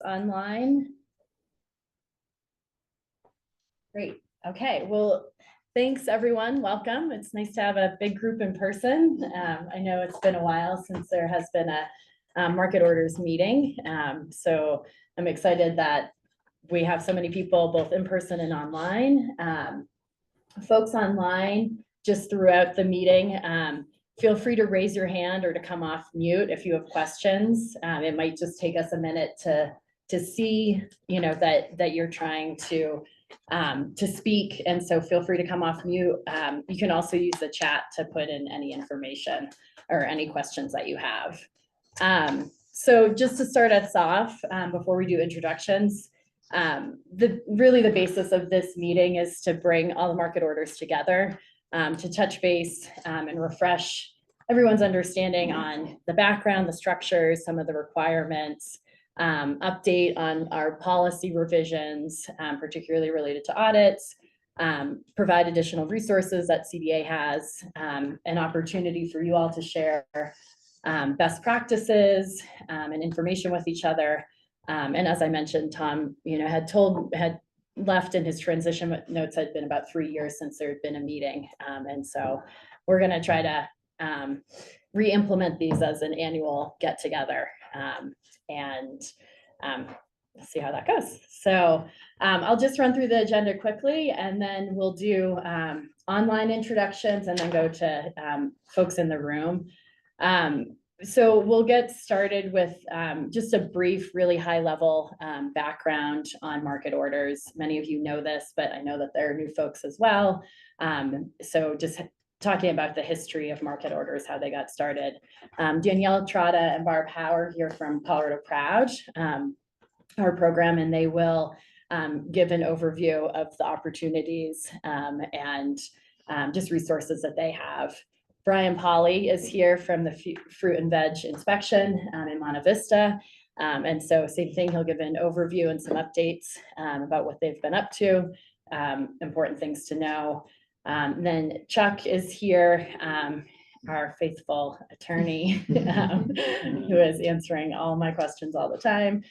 online? Great. Okay. Well, thanks everyone. Welcome. It's nice to have a big group in person. I know it's been a while since there has been a market orders meeting. So I'm excited that we have so many people both in person and online. Folks online, just throughout the meeting, feel free to raise your hand or to come off mute if you have questions. It might just take us a minute to see, that you're trying to speak, and so feel free to come off mute. You can also use the chat to put in any information or any questions that you have. So just to start us off, before we do introductions, really the basis of this meeting is to bring all the market orders together, to touch base and refresh everyone's understanding on the background, the structures, some of the requirements, update on our policy revisions, particularly related to audits, provide additional resources that CDA has, an opportunity for you all to share best practices and information with each other. And as I mentioned, Tom, had left in his transition notes had been about 3 years since there had been a meeting. And so we're going to try to re-implement these as an annual get together. And see how that goes. So I'll just run through the agenda quickly, and then we'll do online introductions and then go to folks in the room. So we'll get started with just a brief, really high level background on market orders. Many of you know this, but I know that there are new folks as well. So just talking about the history of market orders, how they got started. Danielle Trotta and Barb Hauer here from Colorado Proud, our program, and they will give an overview of the opportunities and just resources that they have. Brian Polly is here from the Fruit and Veg Inspection in Monte Vista. And so same thing, he'll give an overview and some updates about what they've been up to, important things to know. Then Chuck is here, our faithful attorney who is answering all my questions all the time.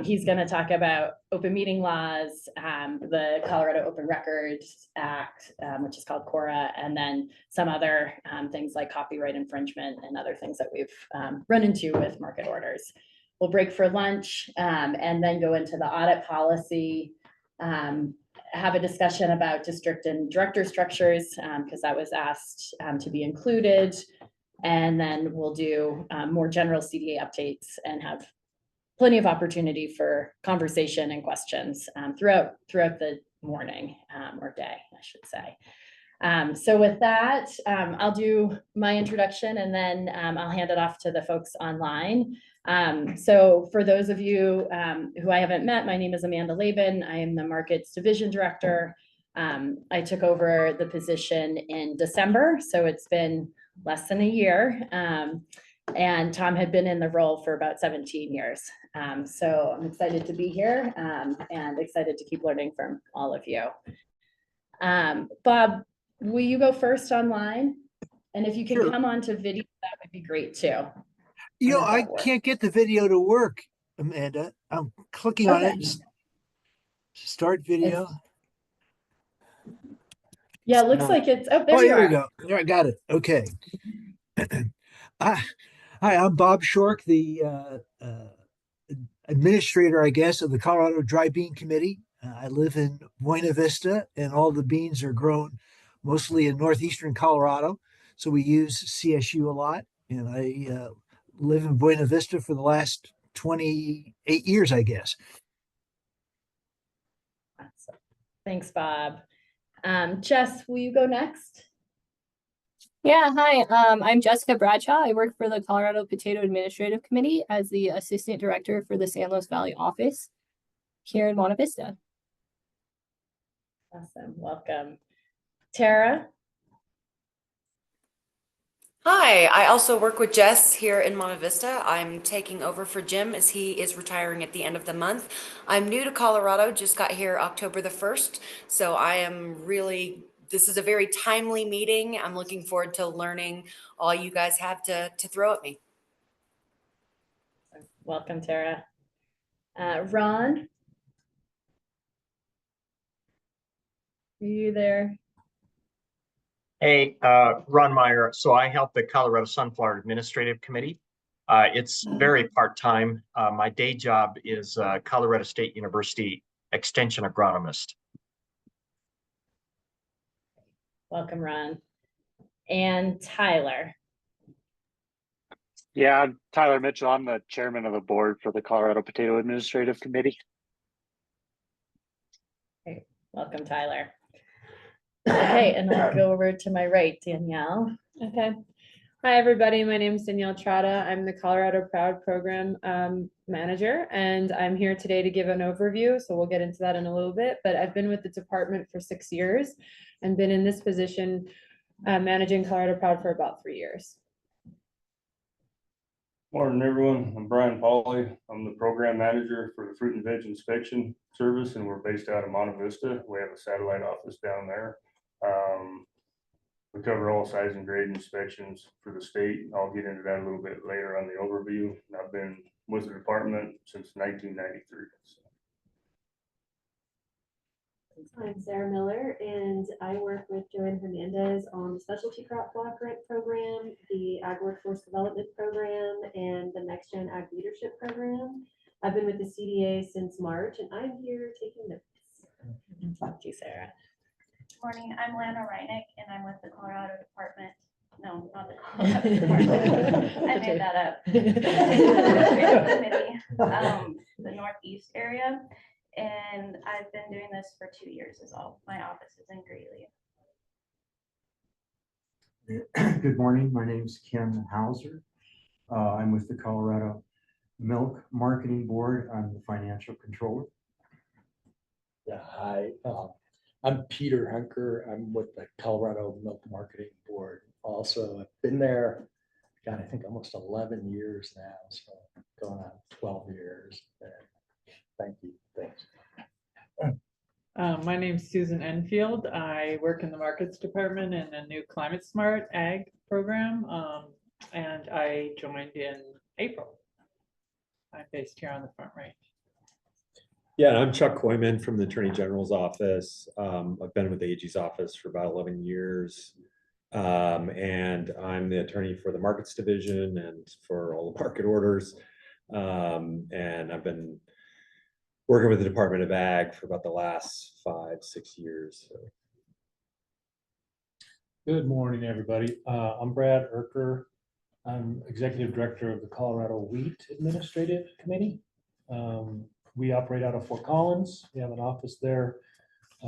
He's going to talk about open meeting laws, the Colorado Open Records Act, which is called CORA, and then some other things like copyright infringement and other things that we've run into with market orders. We'll break for lunch and then go into the audit policy, have a discussion about district and director structures, because that was asked to be included. And then we'll do more general CDA updates and have plenty of opportunity for conversation and questions throughout the morning or day, I should say. So with that, I'll do my introduction and then I'll hand it off to the folks online. So for those of you who I haven't met, my name is Amanda Laban. I am the Markets Division Director. I took over the position in December, so it's been less than a year. And Tom had been in the role for about 17 years. So I'm excited to be here and excited to keep learning from all of you. Bob, will you go first online? And if you can come on to video, that would be great too. I can't get the video to work, Amanda. I'm clicking on it. Start video. Yeah, it looks like it's, there we go. There, I got it. Okay. Hi, I'm Bob Shork, the administrator, I guess, of the Colorado Dry Bean Committee. I live in Buena Vista, and all the beans are grown mostly in northeastern Colorado. So we use CSU a lot, and I live in Buena Vista for the last 28 years, I guess. Awesome. Thanks, Bob. Jess, will you go next? Yeah, hi, I'm Jessica Bradshaw. I work for the Colorado Potato Administrative Committee as the Assistant Director for the San Luis Valley office here in Monte Vista. Awesome, welcome. Tara? Hi, I also work with Jess here in Monte Vista. I'm taking over for Jim as he is retiring at the end of the month. I'm new to Colorado, just got here October the 1st, so I am this is a very timely meeting. I'm looking forward to learning all you guys have to throw at me. Welcome, Tara. Ron? Are you there? Hey, Ron Meyer. So I help the Colorado Sunflower Administrative Committee. It's very part-time. My day job is Colorado State University Extension agronomist. Welcome, Ron. And Tyler. Yeah, I'm Tyler Mitchell. I'm the chairman of the board for the Colorado Potato Administrative Committee. Great. Welcome, Tyler. Okay, and I'll go over to my right, Danielle. Okay. Hi, everybody. My name is Danielle Trotta. I'm the Colorado Proud Program Manager, and I'm here today to give an overview. So we'll get into that in a little bit, but I've been with the department for 6 years and been in this position managing Colorado Proud for about 3 years. Morning, everyone. I'm Brian Pauley. I'm the program manager for the Fruit and Veg Inspection Service, and we're based out of Monte Vista. We have a satellite office down there. We cover all size and grade inspections for the state. I'll get into that a little bit later on the overview. I've been with the department since 1993. I'm Sarah Miller, and I work with Joanne Hernandez on the Specialty Crop Block Grant Program, the Ag Workforce Development Program, and the Next Gen Ag Leadership Program. I've been with the CDA since March, and I'm here taking notes. Thank you, Sarah. Morning, I'm Lana Reinick, and I'm with the Colorado Department. No, not the Colorado Department. I made that up. Committee, the Northeast area, and I've been doing this for 2 years as well. My office is in Greeley. Good morning. My name is Ken Hauser. I'm with the Colorado Milk Marketing Board. I'm the financial controller. Yeah, hi. I'm Peter Hunker. I'm with the Colorado Milk Marketing Board. Also, I've been there, God, I think almost 11 years now, so going on 12 years. Thank you. Thanks. My name's Susan Enfield. I work in the markets department in the new Climate Smart Ag program, and I joined in April. I'm based here on the Front Range. Yeah, and I'm Chuck Koyman from the Attorney General's office. I've been with the AG's office for about 11 years. And I'm the attorney for the markets division and for all the market orders. And I've been working with the Department of Ag for about the last 5-6 years. So. Good morning, everybody. I'm Brad Erker. I'm Executive Director of the Colorado Wheat Administrative Committee. We operate out of Fort Collins. We have an office there,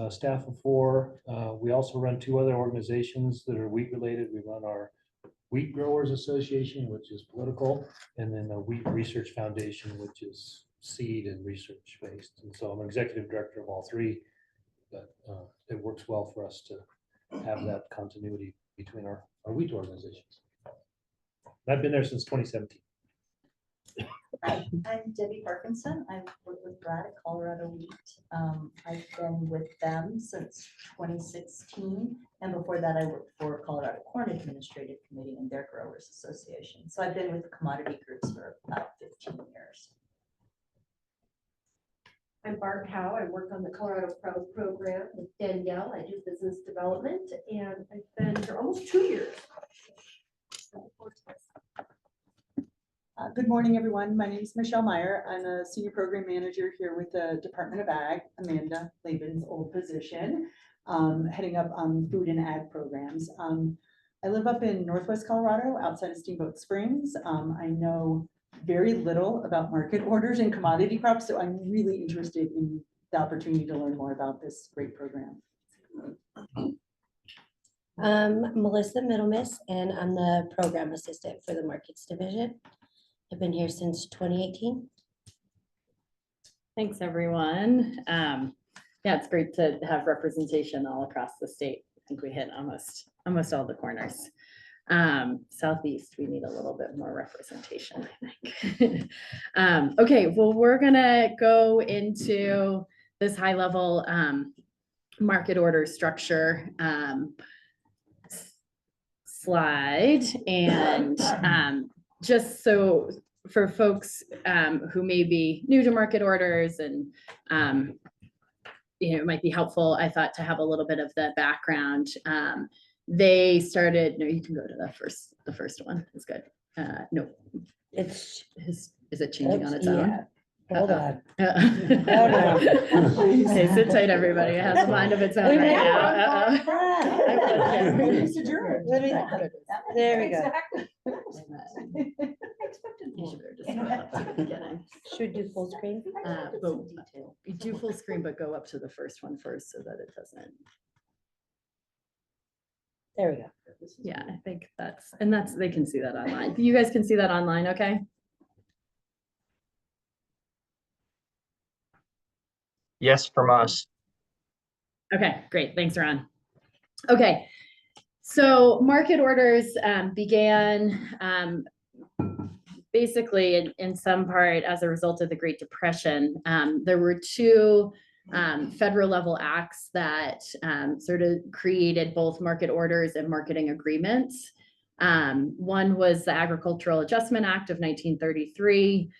staff of 4. We also run 2 other organizations that are wheat related. We run our Wheat Growers Association, which is political, and then the Wheat Research Foundation, which is seed and research based. And so I'm executive director of all 3, but it works well for us to have that continuity between our wheat organizations. I've been there since 2017. Hi, I'm Debbie Parkinson. I work with Brad at Colorado Wheat. I've been with them since 2016, and before that I worked for Colorado Corn Administrative Committee and their Growers Association. So I've been with the commodity groups for about 15 years. I'm Barb Howe. I work on the Colorado Proud program with Danielle. I do business development, and I've been for almost 2 years. Good morning, everyone. My name is Michelle Meyer. I'm a senior program manager here with the Department of Ag, Amanda Laban's old position, heading up food and ag programs. I live up in Northwest Colorado outside of Steamboat Springs. I know very little about market orders and commodity crops, so I'm really interested in the opportunity to learn more about this great program. Melissa Middlemiss, and I'm the program assistant for the markets division. I've been here since 2018. Thanks, everyone. Yeah, it's great to have representation all across the state. I think we hit almost all the corners. Southeast, we need a little bit more representation, I think. Okay, well, we're gonna go into this high level market order structure slide, and just so for folks who may be new to market orders and it might be helpful, I thought, to have a little bit of the background. They started, no, you can go to the first one. It's good. No, It's, is it changing on its yeah. own? Hold on. Oh, no. Okay, sit tight, everybody. It has a mind of its own right now. It's adjourned. There we go. Should we do full screen? But do full screen, but go up to the first one first so that it doesn't. There we go. Yeah, I think that's, they can see that online. You guys can see that online, okay? Yes, from us. Okay, great. Thanks, Ron. Okay, so market orders began basically in some part as a result of the Great Depression. There were two federal level acts that sort of created both market orders and marketing agreements. One was the Agricultural Adjustment Act of 1933.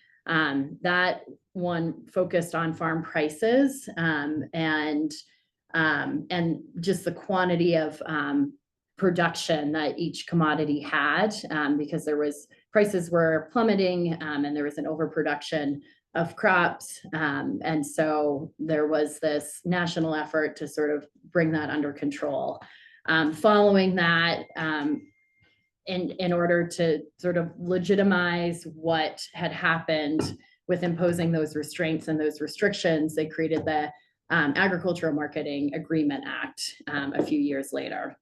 That one focused on farm prices and just the quantity of production that each commodity had, because prices were plummeting and there was an overproduction of crops. And so there was this national effort to sort of bring that under control. Following that, in order to sort of legitimize what had happened with imposing those restraints and those restrictions, they created the Agricultural Marketing Agreement Act a few years later.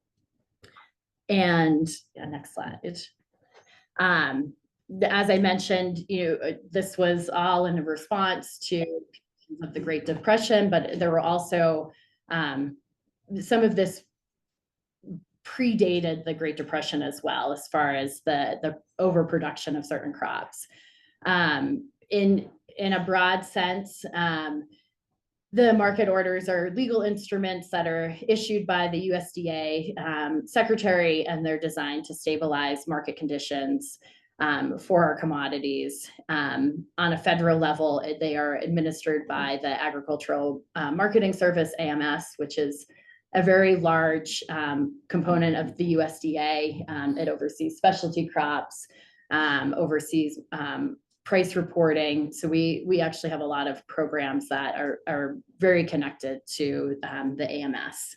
And next slide. As I mentioned, this was all in response to the Great Depression, but there were also some of this predated the Great Depression as well, as far as the overproduction of certain crops. In a broad sense, the market orders are legal instruments that are issued by the USDA secretary, and they're designed to stabilize market conditions for our commodities. On a federal level, they are administered by the Agricultural Marketing Service, AMS, which is a very large component of the USDA. It oversees specialty crops, oversees price reporting. So we actually have a lot of programs that are very connected to the AMS.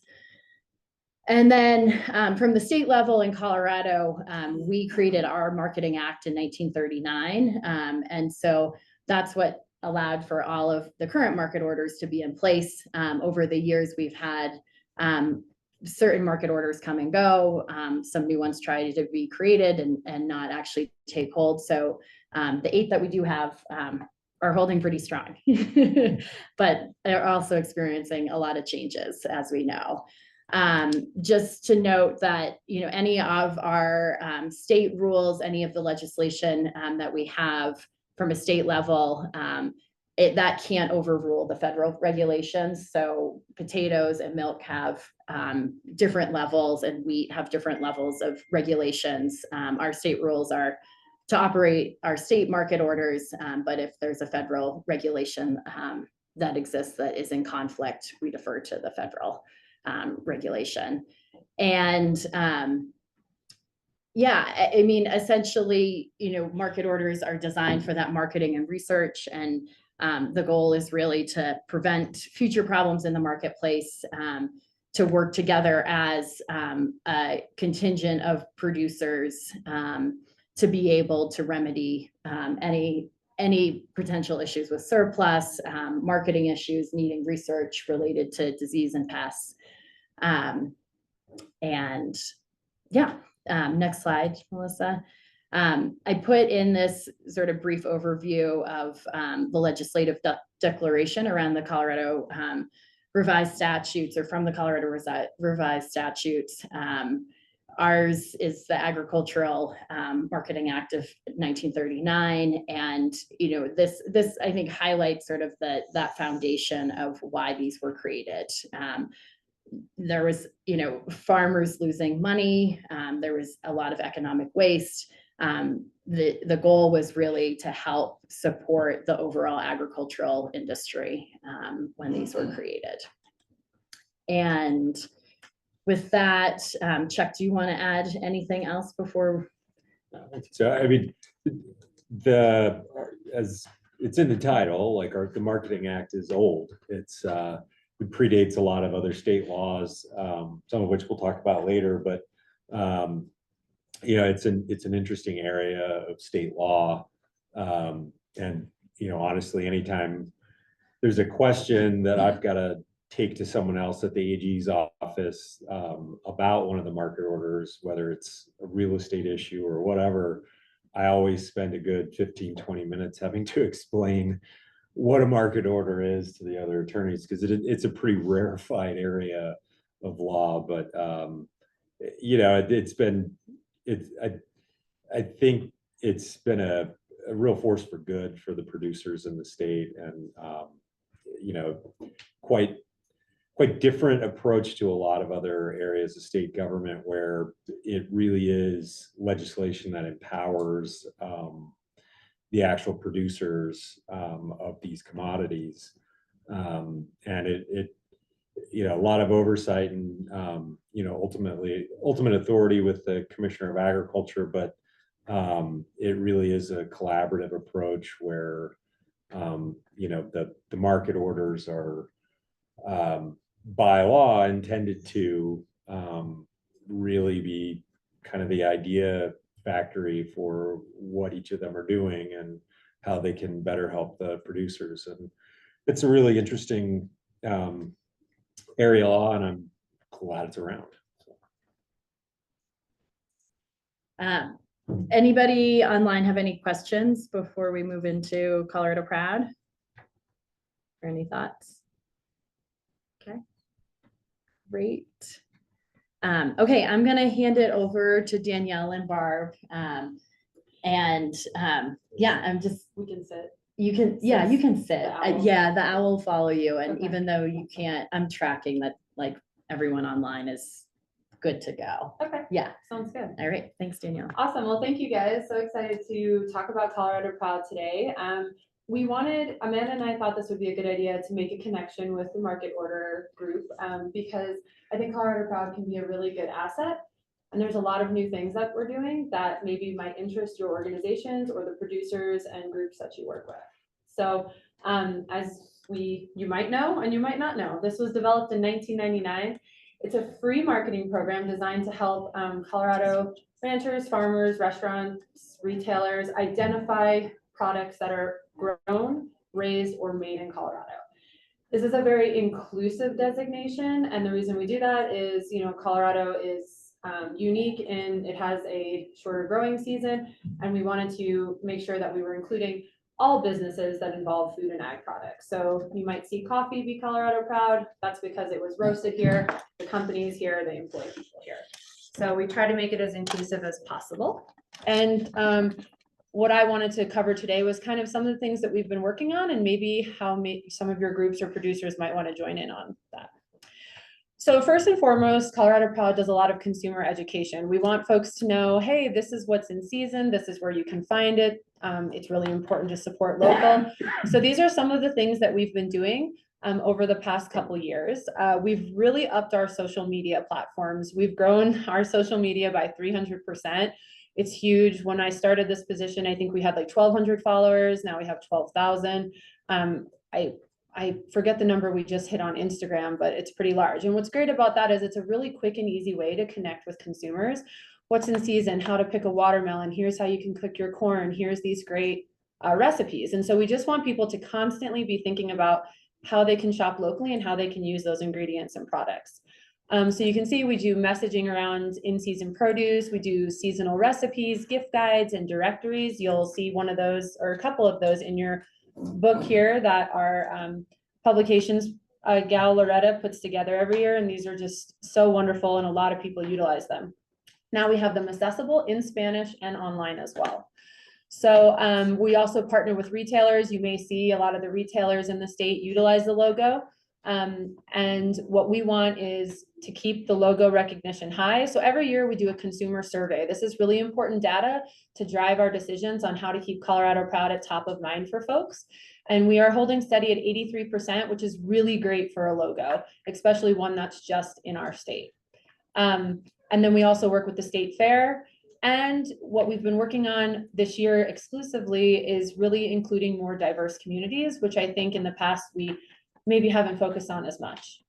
And then from the state level in Colorado, we created our Marketing Act in 1939. And so that's what allowed for all of the current market orders to be in place. Over the years, we've had certain market orders come and go. Some new ones try to be created and not actually take hold. So the 8 that we do have are holding pretty strong, but they're also experiencing a lot of changes, as we know. Just to note that, any of our state rules, any of the legislation that we have from a state level, that can't overrule the federal regulations. So potatoes and milk have different levels, and wheat have different levels of regulations. Our state rules are to operate our state market orders, but if there's a federal regulation that exists that is in conflict, we defer to the federal regulation. And essentially, market orders are designed for that marketing and research, and the goal is really to prevent future problems in the marketplace, to work together as a contingent of producers to be able to remedy any potential issues with surplus, marketing issues needing research related to disease and pests. Next slide, Melissa. I put in this sort of brief overview of the legislative declaration around the Colorado revised statutes, or from the Colorado revised statutes. Ours is the Agricultural Marketing Act of 1939. And, this I think highlights sort of that foundation of why these were created. There was, farmers losing money. There was a lot of economic waste. the goal was really to help support the overall agricultural industry when these were created. And with that, Chuck, do you want to add anything else before? So, I mean, as it's in the title, like the Marketing Act is old. It predates a lot of other state laws, some of which we'll talk about later, but it's an interesting area of state law. And, honestly, anytime there's a question that I've got to take to someone else at the AG's office about one of the market orders, whether it's a real estate issue or whatever, I always spend a good 15-20 minutes having to explain what a market order is to the other attorneys, because it's a pretty rarefied area of law. But I think it's been a real force for good for the producers in the state, and quite different approach to a lot of other areas of state government, where it really is legislation that empowers the actual producers of these commodities, and it a lot of oversight and ultimate authority with the Commissioner of Agriculture, but it really is a collaborative approach where the market orders are by law intended to really be kind of the idea factory for what each of them are doing and how they can better help the producers. And it's a really interesting area of law, and I'm glad it's around. Anybody online have any questions before we move into Colorado Proud? Or any thoughts? Okay, great. Okay, I'm gonna hand it over to Danielle and Barb. Yeah, I'm just, We can sit. you can sit. The owl. Yeah, the owl will follow you. And Okay. even though you can't, I'm tracking that like everyone online is good to go. Okay. Yeah. Sounds good. All right. Thanks, Danielle. Awesome. Well, thank you guys. So excited to talk about Colorado Proud today. Amanda and I thought this would be a good idea to make a connection with the market order group because I think Colorado Proud can be a really good asset. And there's a lot of new things that we're doing that maybe might interest your organizations or the producers and groups that you work with. So as you might know and you might not know, this was developed in 1999. It's a free marketing program designed to help Colorado ranchers, farmers, restaurants, retailers identify products that are grown, raised, or made in Colorado. This is a very inclusive designation, and the reason we do that is, Colorado is unique in it has a shorter growing season, and we wanted to make sure that we were including all businesses that involve food and ag products. So you might see coffee be Colorado Proud. That's because it was roasted here. The companies here, they employ people here. So we try to make it as inclusive as possible. And what I wanted to cover today was kind of some of the things that we've been working on and maybe how some of your groups or producers might want to join in on that. So first and foremost, Colorado Proud does a lot of consumer education. We want folks to know, hey, this is what's in season. This is where you can find it. It's really important to support local. So these are some of the things that we've been doing over the past couple years. We've really upped our social media platforms. We've grown our social media by 300%. It's huge. When I started this position, I think we had like 1,200 followers. Now we have 12,000. I forget the number we just hit on Instagram, but it's pretty large. And what's great about that is it's a really quick and easy way to connect with consumers. What's in season, how to pick a watermelon, here's how you can cook your corn, here's these great recipes. And so we just want people to constantly be thinking about how they can shop locally and how they can use those ingredients and products. So you can see we do messaging around in-season produce, we do seasonal recipes, gift guides, and directories. You'll see one of those or a couple of those in your book here that are publications gal Loretta puts together every year, and these are just so wonderful and a lot of people utilize them. Now we have them accessible in Spanish and online as well. So we also partner with retailers. You may see a lot of the retailers in the state utilize the logo. And what we want is to keep the logo recognition high. So every year we do a consumer survey. This is really important data to drive our decisions on how to keep Colorado Proud at top of mind for folks. And we are holding steady at 83%, which is really great for a logo, especially one that's just in our state. And then we also work with the state fair. And what we've been working on this year exclusively is really including more diverse communities, which I think in the past we maybe haven't focused on as much.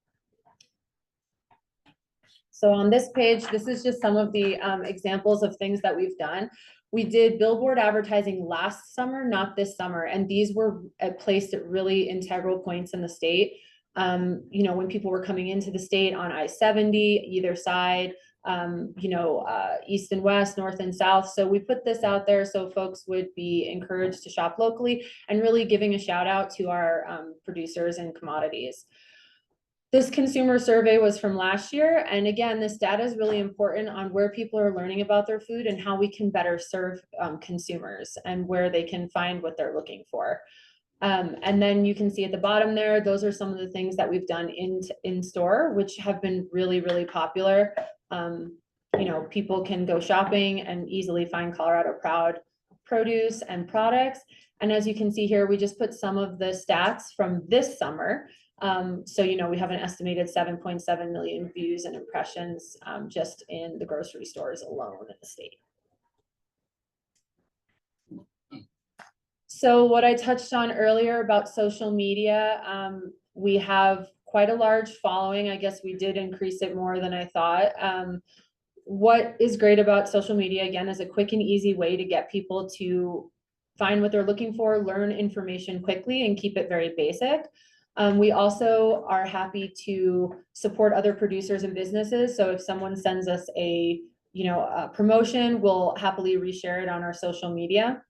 So on this page, this is just some of the examples of things that we've done. We did billboard advertising last summer, not this summer, and these were placed at really integral points in the state. You know, when people were coming into the state on I-70, either side, you know, east and west, north and south. So we put this out there so folks would be encouraged to shop locally, and really giving a shout out to our producers and commodities. This consumer survey was from last year. And again, this data is really important on where people are learning about their food and how we can better serve consumers and where they can find what they're looking for. And then you can see at the bottom there, those are some of the things that we've done in store, which have been really, really popular. You know, people can go shopping and easily find Colorado Proud produce and products. And as you can see here, we just put some of the stats from this summer. So, you know, we have an estimated 7.7 million views and impressions just in the grocery stores alone in the state. So what I touched on earlier about social media, we have quite a large following. I guess we did increase it more than I thought. What is great about social media, again, is a quick and easy way to get people to find what they're looking for, learn information quickly, and keep it very basic. We also are happy to support other producers and businesses. So if someone sends us a promotion, we'll happily reshare it on our social media.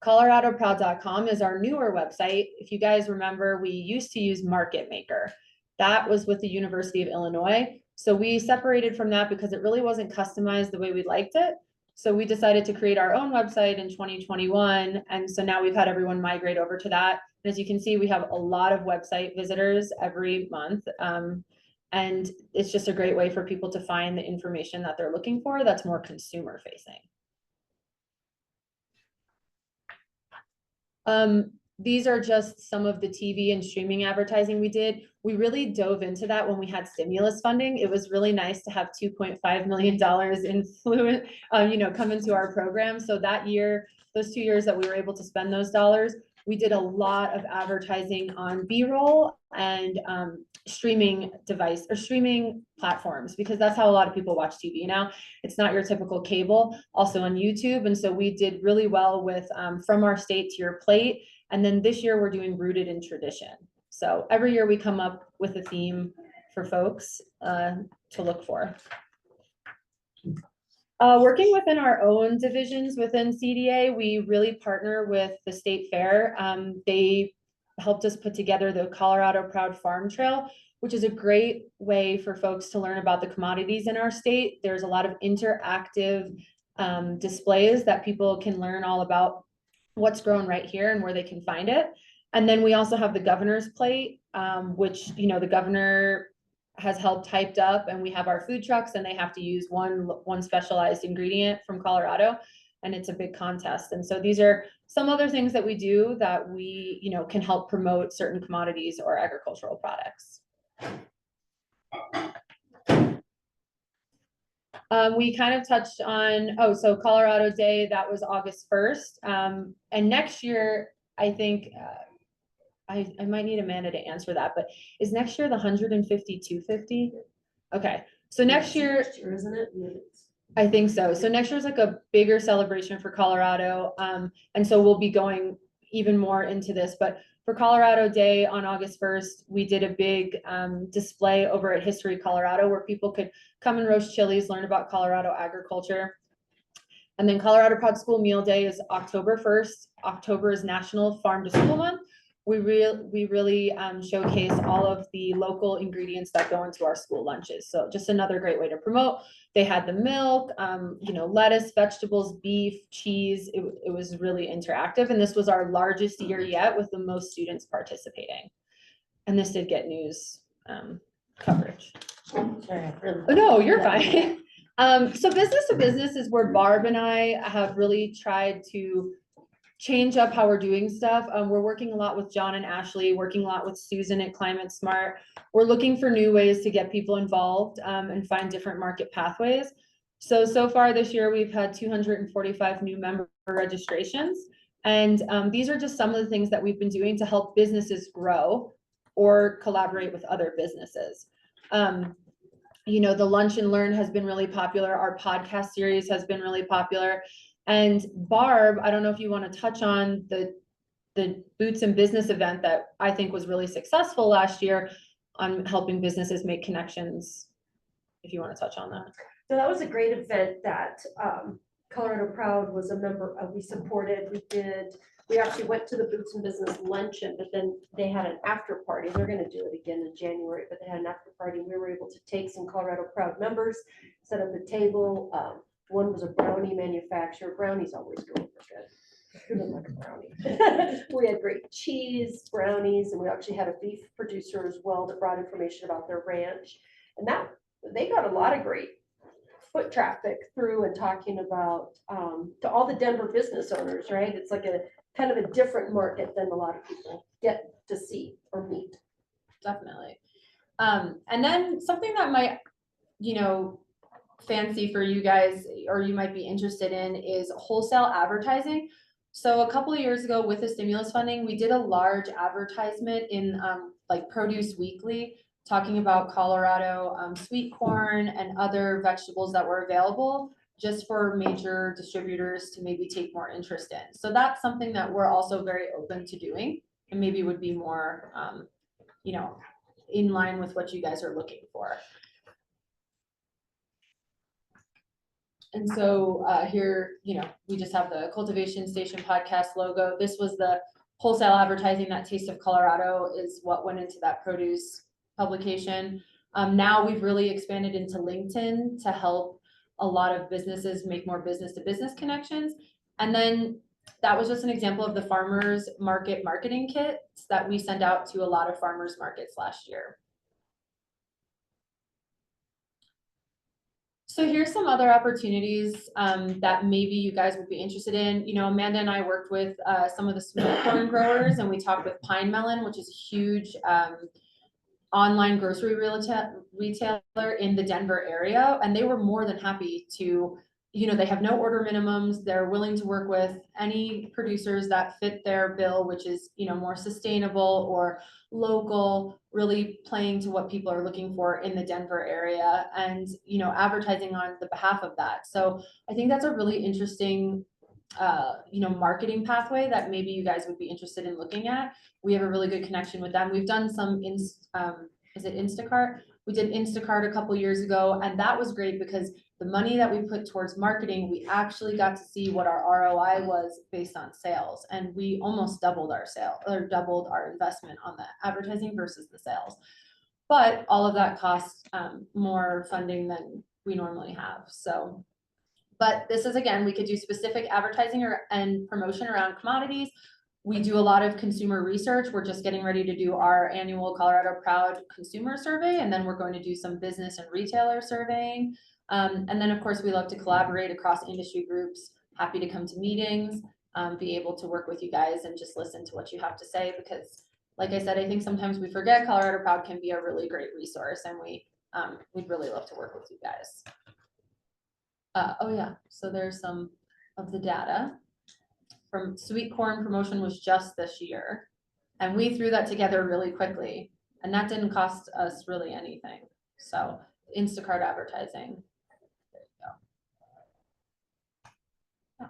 ColoradoProud.com is our newer website. If you guys remember, we used to use Market Maker. That was with the University of Illinois. So we separated from that because it really wasn't customized the way we liked it. So we decided to create our own website in 2021. And so now we've had everyone migrate over to that. And as you can see, we have a lot of website visitors every month. And it's just a great way for people to find the information that they're looking for that's more consumer facing. These are just some of the TV and streaming advertising we did. We really dove into that when we had stimulus funding. It was really nice to have $2.5 million come into our program. So that year, those 2 years that we were able to spend those dollars, we did a lot of advertising on B-roll and streaming device or streaming platforms, because that's how a lot of people watch TV now. It's not your typical cable, also on YouTube. And so we did really well with From Our State to Your Plate. And then this year we're doing Rooted in Tradition. So every year we come up with a theme for folks to look for. Working within our own divisions within CDA, we really partner with the State Fair. They helped us put together the Colorado Proud Farm Trail, which is a great way for folks to learn about the commodities in our state. There's a lot of interactive displays that people can learn all about what's grown right here and where they can find it. And then we also have the governor's plate, which, the governor has helped typed up, and we have our food trucks and they have to use one specialized ingredient from Colorado, and it's a big contest. And so these are some other things that we do that we, can help promote certain commodities or agricultural products. We kind of touched on, so Colorado Day, that was August 1st. And next year, I think, I might need Amanda to answer that, but is next year the 150-250? Okay, so next year, isn't it? I think so. So next year is like a bigger celebration for Colorado. And so we'll be going even more into this, but for Colorado Day on August 1st, we did a big display over at History Colorado where people could come and roast chilies, learn about Colorado agriculture. And then Colorado Proud School Meal Day is October 1st. October is National Farm to School Month. We really showcase all of the local ingredients that go into our school lunches. So just another great way to promote. They had the milk, lettuce, vegetables, beef, cheese. It was really interactive. And this was our largest year yet with the most students participating. and this did get news coverage. Sorry, I really- Oh, no, you're fine. So business to business is where Barb and I have really tried to change up how we're doing stuff. We're working a lot with John and Ashley, working a lot with Susan at Climate Smart. We're looking for new ways to get people involved and find different market pathways. So far this year, we've had 245 new member registrations. And these are just some of the things that we've been doing to help businesses grow or collaborate with other businesses. You know, the Lunch and Learn has been really popular. Our podcast series has been really popular. And Barb, I don't know if you want to touch on the Boots and Business event that I think was really successful last year on helping businesses make connections, if you want to touch on that. So that was a great event that Colorado Proud was a member of. We supported. We actually went to the Boots and Business luncheon, but then they had an after party. They're going to do it again in January, but they had an after party. We were able to take some Colorado Proud members, set up a table. One was a brownie manufacturer. Brownies always go over good. Who doesn't like a brownie? We had great cheese, brownies, and we actually had a beef producer as well that brought information about their ranch. And that they got a lot of great foot traffic through and talking about to all the Denver business owners, right? It's like a kind of a different market than a lot of people get to see or meet. Definitely. And then something that might, you know, fancy for you guys, or you might be interested in, is wholesale advertising. So a couple of years ago with the stimulus funding, we did a large advertisement in like Produce Weekly, talking about Colorado sweet corn and other vegetables that were available just for major distributors to maybe take more interest in. So that's something that we're also very open to doing and maybe would be more, you know, in line with what you guys are looking for. And so here, you know, we just have the Cultivation Station podcast logo. This was the wholesale advertising. That Taste of Colorado is what went into that produce publication. Now we've really expanded into LinkedIn to help a lot of businesses make more business to business connections. And then that was just an example of the farmers market marketing kits that we send out to a lot of farmers markets last year. So here's some other opportunities that maybe you guys would be interested in. You know, Amanda and I worked with some of the sweet corn growers, and we talked with Pine Melon, which is a huge online grocery retailer in the Denver area. And they were more than happy to, you know, they have no order minimums. They're willing to work with any producers that fit their bill, which is, you know, more sustainable or local, really playing to what people are looking for in the Denver area and, you know, advertising on the behalf of that. So I think that's a really interesting, you know, marketing pathway that maybe you guys would be interested in looking at. We have a really good connection with them. We've done some, is it Instacart? We did Instacart a couple years ago, and that was great because the money that we put towards marketing, we actually got to see what our ROI was based on sales. And we almost doubled our sale or doubled our investment on the advertising versus the sales. But all of that costs more funding than we normally have. So, but this is, again, we could do specific advertising and promotion around commodities. We do a lot of consumer research. We're just getting ready to do our annual Colorado Proud consumer survey, and then we're going to do some business and retailer surveying. And then, of course, we love to collaborate across industry groups. Happy to come to meetings, be able to work with you guys and just listen to what you have to say, because like I said, I think sometimes we forget Colorado Proud can be a really great resource, and we'd really love to work with you guys. Oh yeah, so there's some of the data from sweet corn promotion was just this year, and we threw that together really quickly, and that didn't cost us really anything. So Instacart advertising. There you go. Yeah.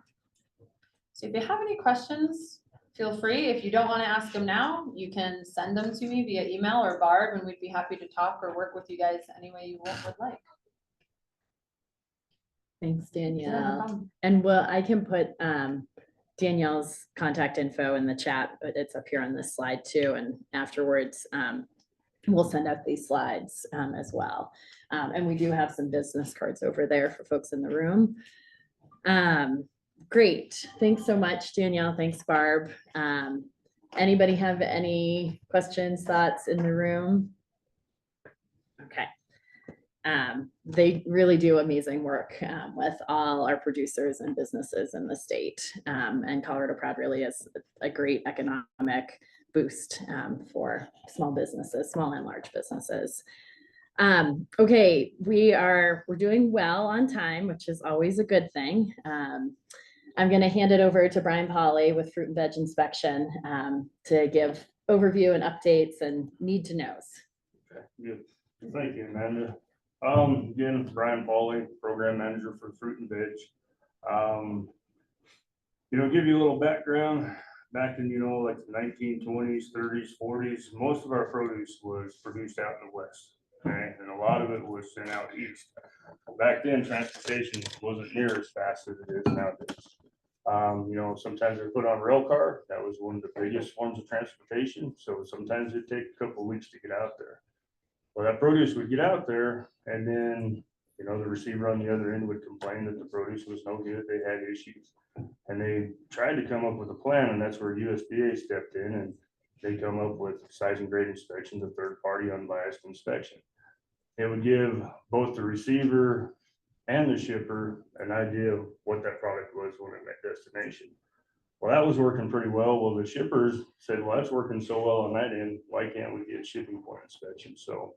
So if you have any questions, feel free. If you don't want to ask them now, you can send them to me via email or Barb, and we'd be happy to talk or work with you guys any way you would like. Thanks, Danielle. Yeah, no problem. And well, I can put Danielle's contact info in the chat, but it's up here on this slide too. And afterwards, we'll send out these slides as well. And we do have some business cards over there for folks in the room. Great. Thanks so much, Danielle. Thanks, Barb. Anybody have any questions, thoughts in the room? Okay. They really do amazing work with all our producers and businesses in the state. And Colorado Proud really is a great economic boost for small businesses, small and large businesses. Okay, we're doing well on time, which is always a good thing. I'm going to hand it over to Brian Polly with Fruit and Veg Inspection to give overview and updates and need to knows. Okay, good. Thank you, Amanda. Again, Brian Pauly, Program Manager for Fruit and Veg. Give you a little background. Back in, like the 1920s, 30s, 40s, most of our produce was produced out in the West. Okay, and a lot of it was sent out east. Back then, transportation wasn't near as fast as it is nowadays. Sometimes they put on rail car. That was one of the biggest forms of transportation. So sometimes it'd take a couple of weeks to get out there. Well, that produce would get out there, and then, the receiver on the other end would complain that the produce was no good. They had issues, and they tried to come up with a plan, and that's where USDA stepped in, and they come up with size and grade inspections, a third-party unbiased inspection. It would give both the receiver and the shipper an idea of what that product was when it met destination. Well, that was working pretty well. Well, the shippers said, well, that's working so well on that end, why can't we get shipping point inspection? So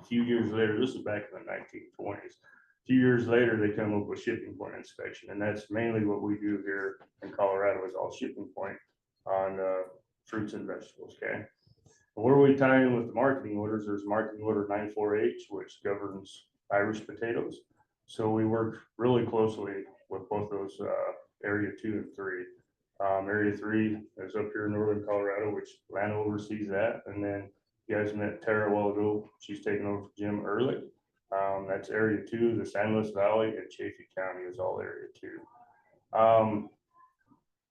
a few years later, this is back in the 1920s, a few years later, they come up with shipping point inspection. And that's mainly what we do here in Colorado, is all shipping point on fruits and vegetables, okay? Where we tie in with the marketing orders, there's marketing order 94H, which governs Irish potatoes. So we work really closely with both those area 2 and 3. Area 3 is up here in northern Colorado, which Lana oversees that. And then you guys met Tara a while ago. She's taken over for Jim Ehrlich. That's area 2, the San Luis Valley and Chaffee County is all area 2.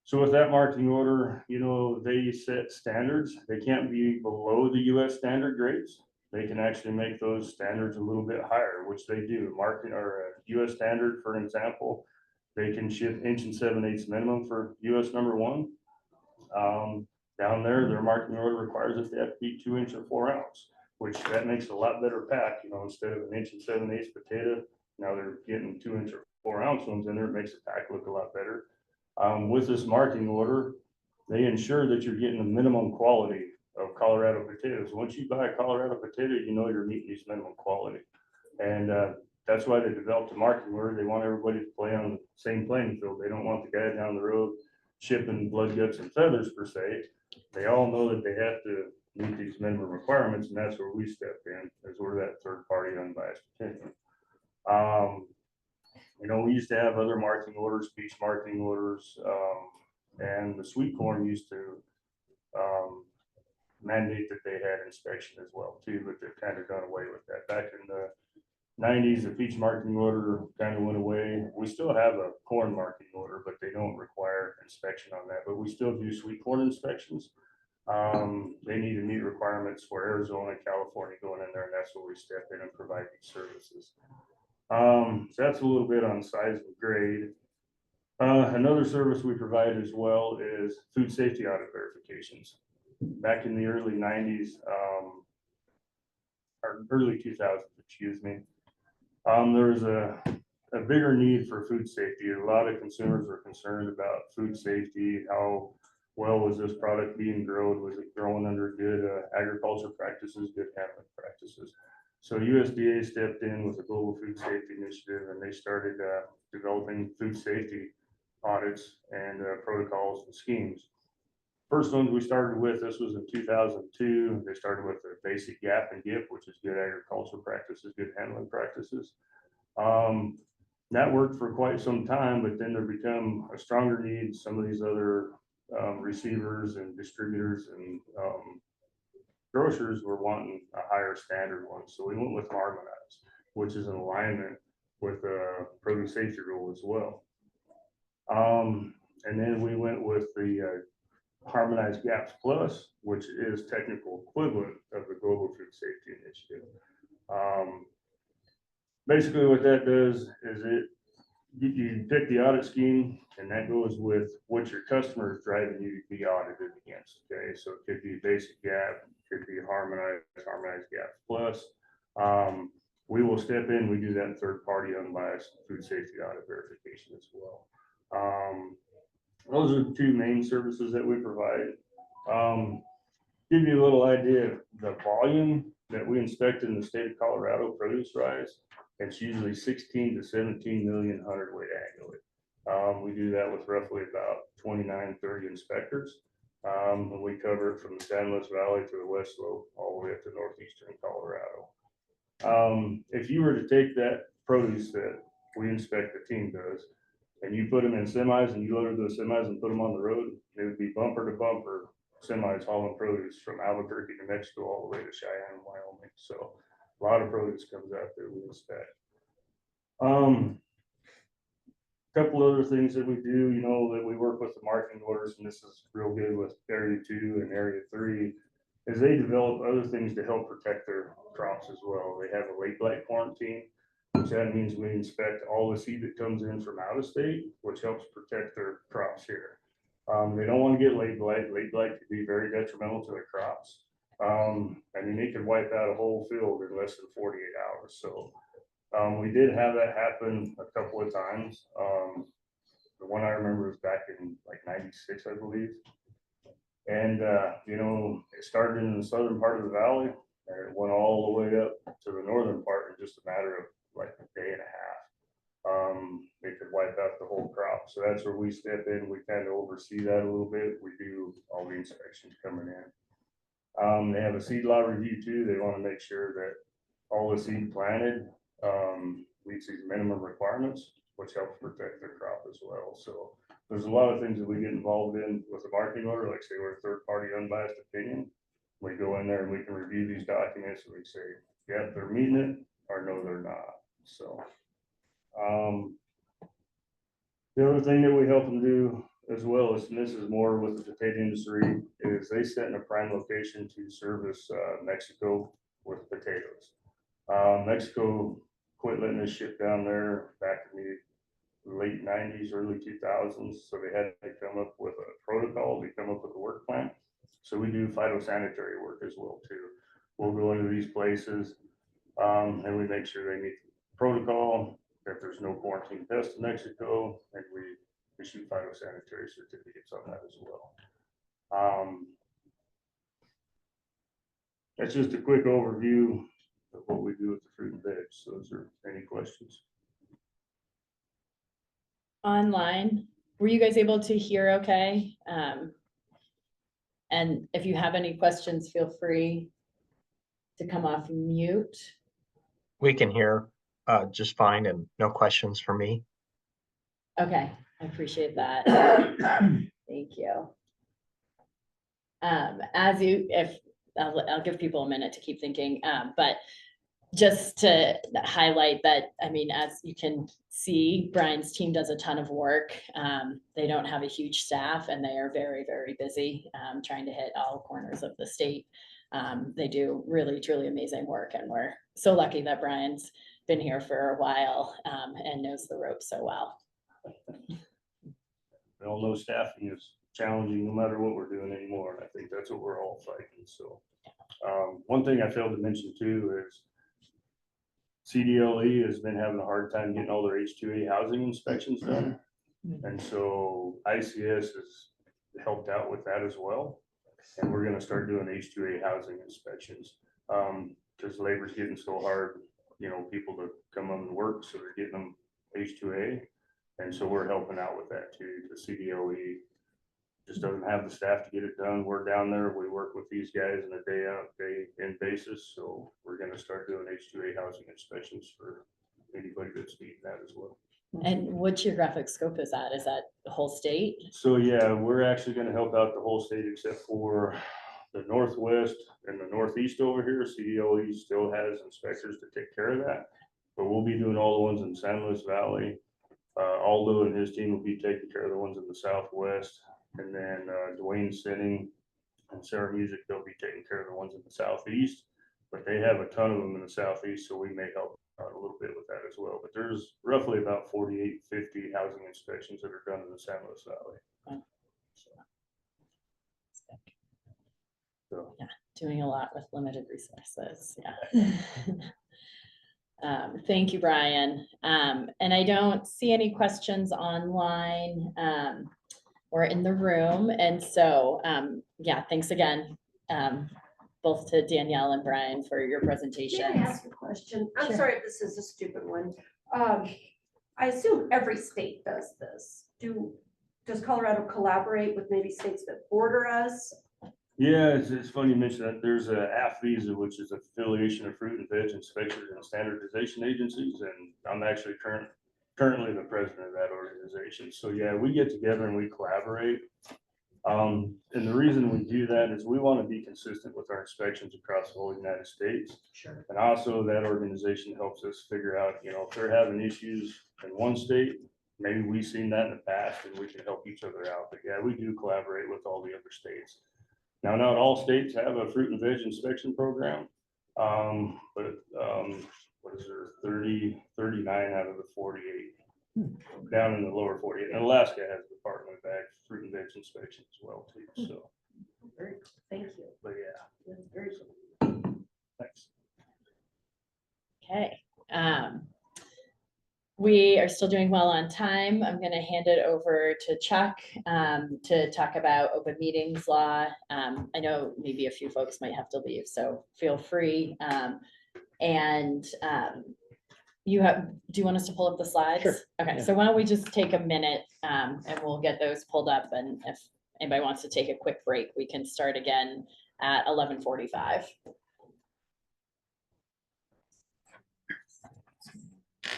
So with that marketing order, they set standards. They can't be below the US standard grades. They can actually make those standards a little bit higher, which they do. Marketing or US standard, for example, they can ship 1 7/8 minimum for US number 1. Down there, their marketing order requires that they have to be 2 inch or 4 ounce, which that makes a lot better pack. Instead of 1 7/8 potato, now they're getting 2 inch or 4 ounce ones in there. It makes the pack look a lot better. With this marketing order, they ensure that you're getting the minimum quality of Colorado potatoes. Once you buy a Colorado potato, you're meeting these minimum quality. And that's why they developed a marketing order. They want everybody to play on the same playing field. They don't want the guy down the road shipping blood, guts, and feathers per se. They all know that they have to meet these minimum requirements, and that's where we step in, as we're that third party unbiased opinion. We used to have other marketing orders, peach marketing orders, and the sweet corn used to mandate that they had inspection as well too, but they've kind of done away with that. Back in the 90s, the peach marketing order kind of went away. We still have a corn marketing order, but they don't require inspection on that. But we still do sweet corn inspections. They need to meet requirements for Arizona, California going in there, and that's where we step in and provide these services. So that's a little bit on size and grade. Another service we provide as well is food safety audit verifications. Back in the early 90s, or early 2000s, excuse me, there was a bigger need for food safety. A lot of consumers were concerned about food safety. How well was this product being grown? Was it growing under good agriculture practices, good handling practices? So USDA stepped in with the Global Food Safety Initiative, and they started developing food safety audits and protocols and schemes. First ones we started with, this was in 2002. They started with the basic GAP and GIP, which is good agricultural practices, good handling practices. That worked for quite some time, but then there become a stronger need. Some of these other receivers and distributors and grocers were wanting a higher standard one. So we went with harmonized, which is in alignment with the produce safety rule as well. And then we went with the harmonized GAPS Plus, which is technical equivalent of the Global Food Safety Initiative. Basically what that does is it you pick the audit scheme, and that goes with what your customer is driving you to be audited against. Okay, so it could be basic gap, could be harmonized gap plus. We will step in. We do that in third party unbiased food safety audit verification as well. Those are the two main services that we provide. Give you a little idea of the volume that we inspect in the state of Colorado produce rise. It's usually 16 to 17 million hundredweight annually. We do that with roughly about 29, 30 inspectors. And we cover it from the San Luis Valley to the West Slope, all the way up to northeastern Colorado. If you were to take that produce that we inspect, the team does, and you put them in semis and you loaded those semis and put them on the road, it would be bumper to bumper semis hauling produce from Albuquerque to Mexico all the way to Cheyenne, Wyoming. So a lot of produce comes out there we inspect. Couple other things that we do, you know, that we work with the marketing orders, and this is real good with Area 2 and Area 3, is they develop other things to help protect their crops as well. They have a late blight quarantine, which that means we inspect all the seed that comes in from out of state, which helps protect their crops here. They don't want to get late blight. Late blight could be very detrimental to their crops. I mean, it could wipe out a whole field in less than 48 hours. So we did have that happen a couple of times. The one I remember was back in like 96, I believe. And, you know, it started in the southern part of the valley and it went all the way up to the northern part in just a matter of like a day and a half. It could wipe out the whole crop. So that's where we step in. We kind of oversee that a little bit. We do all the inspections coming in. They have a seed lot review too. They want to make sure that all the seed planted meets these minimum requirements, which helps protect their crop as well. So there's a lot of things that we get involved in with the marketing order. Like say we're a third party unbiased opinion. We go in there and we can review these documents and we say, yeah, they're meeting it, or no, they're not. So the other thing that we help them do as well is, and this is more with the potato industry, is they set in a prime location to service Mexico with potatoes. Mexico quit letting us ship down there back in the late 90s, early 2000s. So they had to come up with a protocol, they come up with a work plan. So we do phytosanitary work as well too. We'll go into these places and we make sure they meet the protocol, that there's no quarantine pests in Mexico, and we issue phytosanitary certificates on that as well. That's just a quick overview of what we do with the fruit and veg. So is there any questions? Online, were you guys able to hear okay? And if you have any questions, feel free to come off mute. We can hear just fine, and no questions for me. Okay, I appreciate that. Thank you. I'll give people a minute to keep thinking, but just to highlight that, I mean, as you can see, Brian's team does a ton of work. They don't have a huge staff and they are very, very busy trying to hit all corners of the state. They do really, truly amazing work, and we're so lucky that Brian's been here for a while and knows the ropes so well. We all know staffing is challenging no matter what we're doing anymore, and I think that's what we're all fighting. So one thing I failed to mention too is CDLE has been having a hard time getting all their H2A housing inspections done. And so ICS has helped out with that as well. And we're going to start doing H2A housing inspections because labor's getting so hard, you know, people to come on and work. So they're getting them H2A. And so we're helping out with that too. The CDLE just doesn't have the staff to get it done. We're down there. We work with these guys on a day out, day in basis. So we're going to start doing H2A housing inspections for anybody that's needing that as well. And what geographic scope is that? Is that the whole state? So yeah, we're actually going to help out the whole state except for the Northwest and the Northeast over here. CDLE still has inspectors to take care of that, but we'll be doing all the ones in San Luis Valley. Aldo and his team will be taking care of the ones in the Southwest. And then Dwayne Sinning and Sarah Music, they'll be taking care of the ones in the Southeast, but they have a ton of them in the Southeast, so we may help a little bit with that as well, but there's roughly about 48, 50 housing inspections that are done in the San Luis Valley. So. Yeah, doing a lot with limited resources. Yeah. Thank you, Brian. And I don't see any questions online or in the room. And so, yeah, thanks again, both to Danielle and Brian for your presentations. May I ask a question? I'm Sure. sorry if this is a stupid one. I assume every state does this. Does Colorado collaborate with maybe states that border us? Yeah, it's funny you mention that. There's a AFVISA, which is affiliation of fruit and veg inspectors and standardization agencies, and I'm actually currently the president of that organization. So yeah, we get together and we collaborate. And the reason we do that is we want to be consistent with our inspections across the whole United States. Sure. And also that organization helps us figure out, if they're having issues in one state, maybe we've seen that in the past and we can help each other out. But yeah, we do collaborate with all the other states. Now, not all states have a fruit and veg inspection program, but what is there, 39 out of the 48 down in the lower 48. And Alaska has the Department of Ag fruit and veg inspection as well too. So, Very cool. Thank you. but yeah, That's very cool. thanks. Okay. We are still doing well on time. I'm going to hand it over to Chuck to talk about open meetings law. I know maybe a few folks might have to leave, so feel free. Do you want us to pull up the slides? Sure. Okay, Yeah. so why don't we just take a minute and we'll get those pulled up, and if anybody wants to take a quick break, we can start again at 11:45.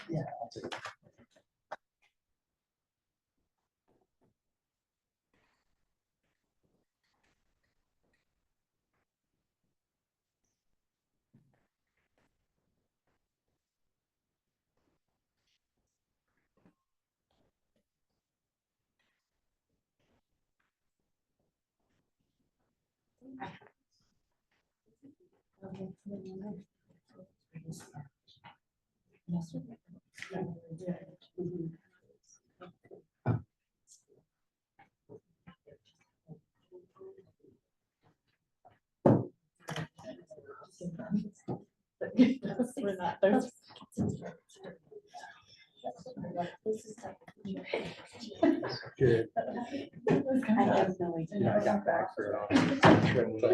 Yeah, I'll take it. We're not those. Good. I have no idea. Yeah, I got back for There we go.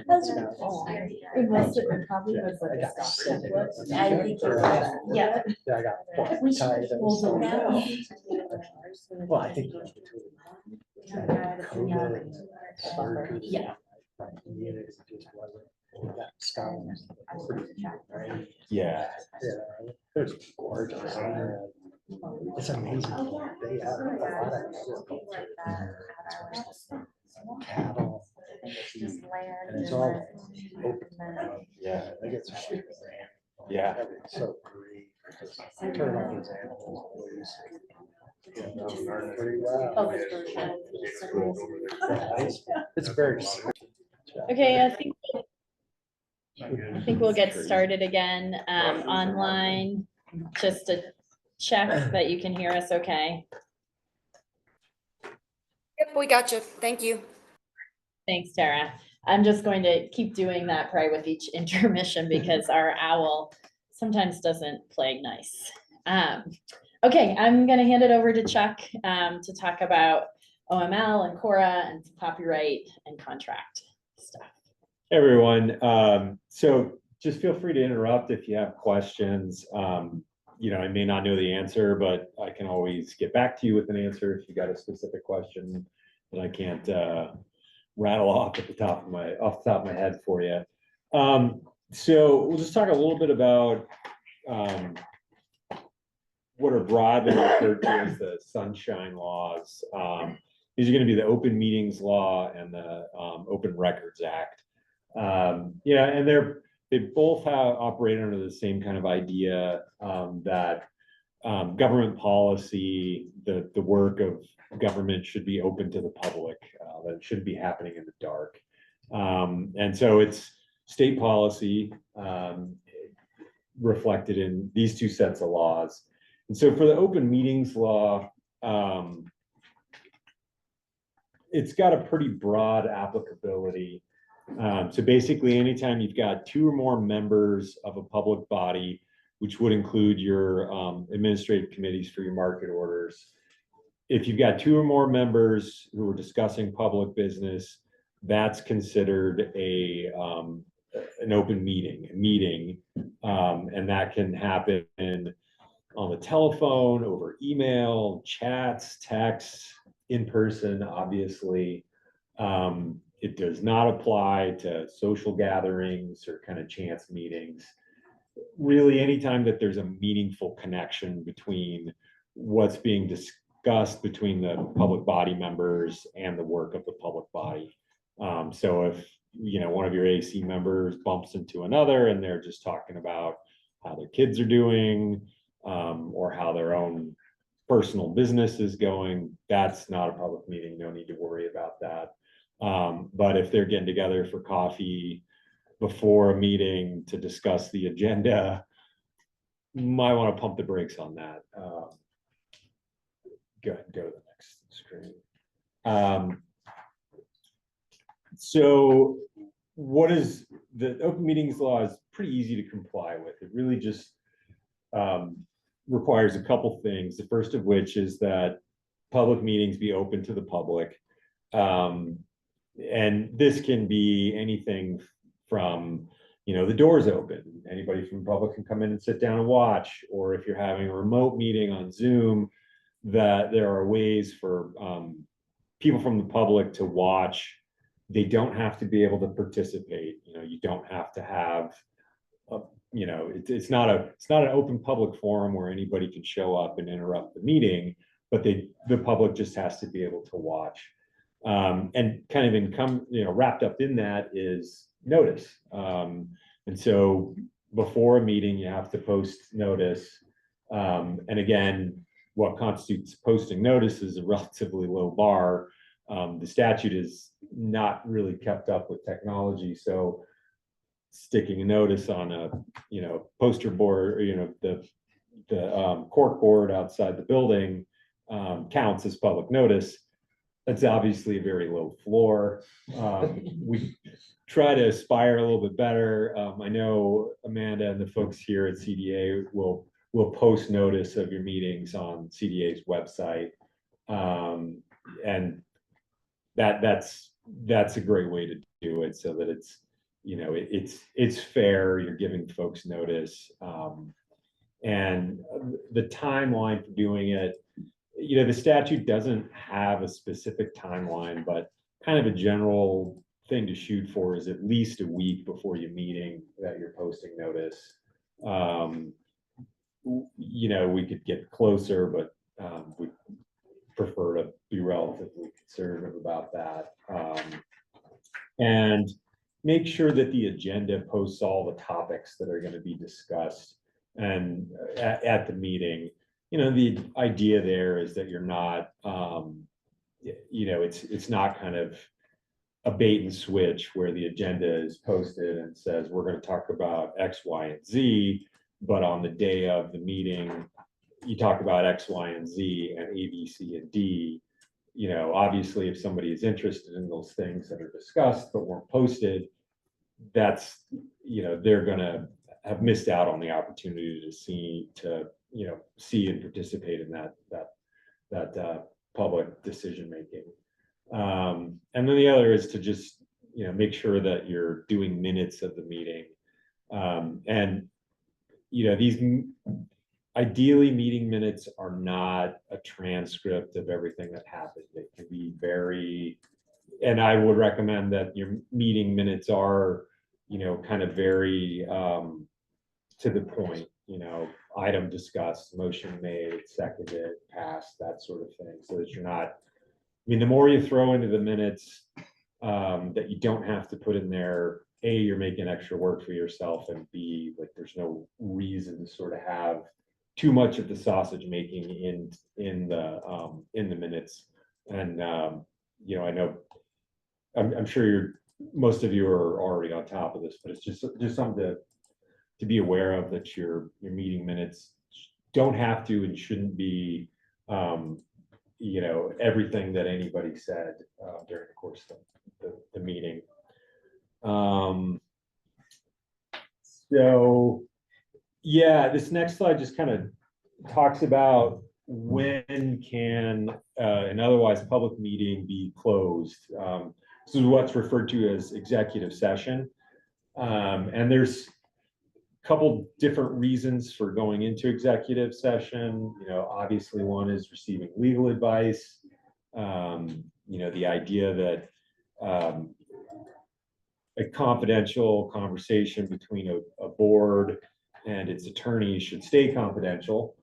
That's right. It must have, it probably was like a stock template. I think it was, yeah. Yeah, I got four We should ties. pull them out. Well, I think there's between COVID, surgery. Yeah. It just wasn't. That sky was pretty, right? Yeah. Yeah, it was gorgeous. It's amazing. They have a lot of cattle, sheep, and it's all open. Yeah. They get some shit. Yeah. It's so great. I turn on these animals always. Pretty well. It's very. Okay, I think we'll get started again online, just to check that you can hear us okay. Yep, we got you. Thank you. Thanks, Tara. I'm just going to keep doing that probably with each intermission because our owl sometimes doesn't play nice. Okay, I'm going to hand it over to Chuck to talk about OML and Cora and copyright and contract stuff. Hey, everyone. So just feel free to interrupt if you have questions. I may not know the answer, but I can always get back to you with an answer if you got a specific question that I can't rattle off at the top of my head for you. So we'll just talk a little bit about what are broadly referred to as the sunshine laws. These are going to be the Open Meetings Law and the Open Records Act. And they both operate under the same kind of idea that government policy, the work of government should be open to the public, that it shouldn't be happening in the dark. And so it's state policy. reflected in these two sets of laws. And so for the open meetings law, it's got a pretty broad applicability. So basically, anytime you've got two or more members of a public body, which would include your administrative committees for your market orders, if you've got two or more members who are discussing public business, that's considered an open meeting, and that can happen on the telephone, over email, chats, texts, in person, obviously. It does not apply to social gatherings or kind of chance meetings. Really, anytime that there's a meaningful connection between what's being discussed between the public body members and the work of the public body. So if one of your AC members bumps into another and they're just talking about how their kids are doing, or how their own personal business is going, that's not a public meeting. No need to worry about that. But if they're getting together for coffee before a meeting to discuss the agenda, you might want to pump the brakes on that. Go ahead, go to the next screen. So what is the open meetings law is pretty easy to comply with. It really just requires a couple things. The first of which is that public meetings be open to the public. And this can be anything from, the doors open. Anybody from the public can come in and sit down and watch. Or if you're having a remote meeting on Zoom, that there are ways for people from the public to watch. They don't have to be able to participate. You don't have to have it's not an open public forum where anybody can show up and interrupt the meeting, but the public just has to be able to watch. And kind of wrapped up in that is notice. And so before a meeting, you have to post notice. And again, what constitutes posting notice is a relatively low bar. The statute is not really kept up with technology. So sticking a notice on a poster board, or the cork board outside the building counts as public notice. That's obviously a very low floor. We try to aspire a little bit better. I know Amanda and the folks here at CDA will post notice of your meetings on CDA's website, and that's a great way to do it, so that it's it's fair. You're giving folks notice, and the timeline for doing it. The statute doesn't have a specific timeline, but kind of a general thing to shoot for is at least a week before your meeting that you're posting notice. We could get closer, but we prefer to be relatively conservative about that. And make sure that the agenda posts all the topics that are going to be discussed and at the meeting. The idea there is that you're not, it's not kind of a bait and switch where the agenda is posted and says, we're going to talk about X, Y, and Z, but on the day of the meeting, you talk about X, Y, and Z and A, B, C, and D. Obviously, if somebody is interested in those things that are discussed but weren't posted, that's, they're going to have missed out on the opportunity to see and participate in that public decision making. And then the other is to just make sure that you're doing minutes of the meeting, and these ideally meeting minutes are not a transcript of everything that happened. It can be and I would recommend that your meeting minutes are kind of very to the point. Item discussed, motion made, seconded, passed, that sort of thing, so that you're not, the more you throw into the minutes that you don't have to put in there, A, you're making extra work for yourself, and B, like there's no reason to sort of have too much of the sausage making in the minutes. And I know I'm sure most of you are already on top of this, but it's just something to be aware of, that your meeting minutes don't have to and shouldn't be, you know, everything that anybody said during the course of the meeting. So yeah, this next slide just kind of talks about when can an otherwise public meeting be closed. This is what's referred to as executive session. And there's a couple different reasons for going into executive session. You know, obviously one is receiving legal advice. You know, the idea that a confidential conversation between a board and its attorney should stay confidential.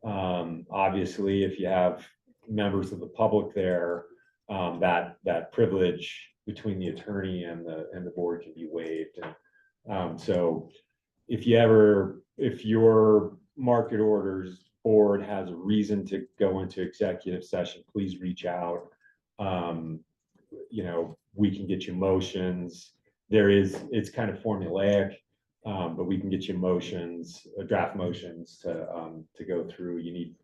Obviously, if you have members of the public there, that privilege between the attorney and the board can be waived. And so if your market orders board has a reason to go into executive session, please reach out. You know, we can get you motions. It's kind of formulaic, but we can get you motions, draft motions to go through. You need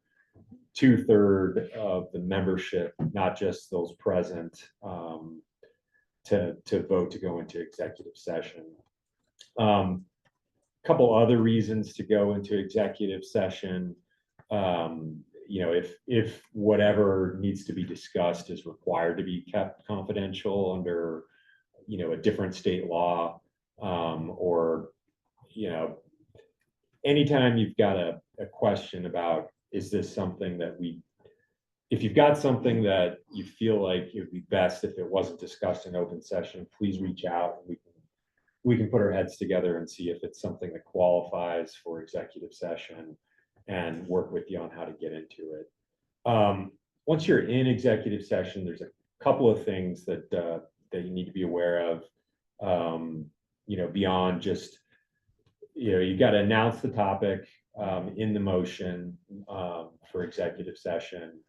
2/3 of the membership, not just those present, to vote to go into executive session. Couple other reasons to go into executive session. You know, if whatever needs to be discussed is required to be kept confidential under, you know, a different state law, or, you know, anytime you've got a question about, is this something that if you've got something that you feel like it would be best if it wasn't discussed in open session, please reach out. We can put our heads together and see if it's something that qualifies for executive session and work with you on how to get into it. Once you're in executive session, there's a couple of things that you need to be aware of, you know, beyond just, you know, you've got to announce the topic in the motion for executive session.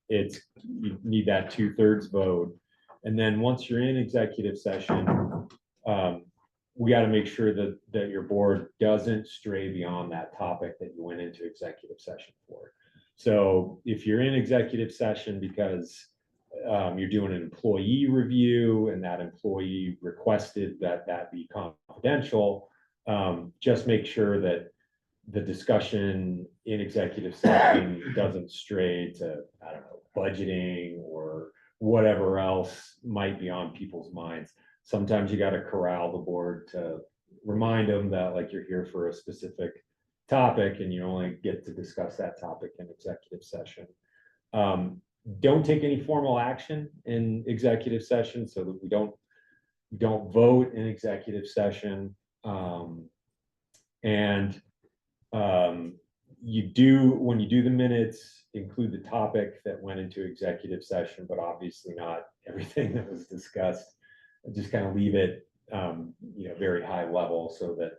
You need that 2/3 vote. And then once you're in executive session, we got to make sure that your board doesn't stray beyond that topic that you went into executive session for. So if you're in executive session because you're doing an employee review and that employee requested that be confidential, just make sure that the discussion in executive session doesn't stray to, I don't know, budgeting or whatever else might be on people's minds. Sometimes you got to corral the board to remind them that, like, you're here for a specific topic and you only get to discuss that topic in executive session. Don't take any formal action in executive session, so that we don't vote in executive session. When you do the minutes, include the topic that went into executive session, but obviously not everything that was discussed. Just kind of leave it, you know, very high level, so that,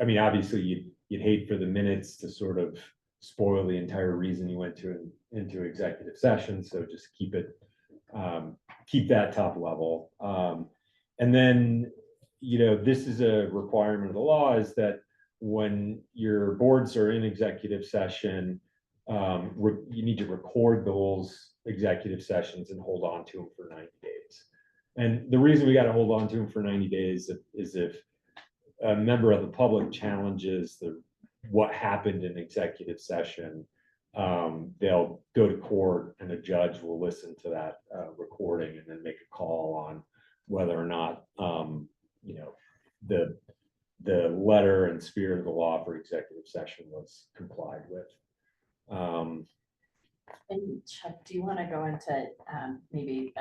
I mean, obviously you'd hate for the minutes to sort of spoil the entire reason you went into executive session. So just keep that top level. And then, you know, this is a requirement of the law, is that when your boards are in executive session, you need to record those executive sessions and hold on to them for 90 days. And the reason we got to hold on to them for 90 days is if a member of the public challenges what happened in executive session, they'll go to court and a judge will listen to that recording and then make a call on whether or not, you know, the letter and spirit of the law for executive session was complied with. And Chuck, do you want to go into maybe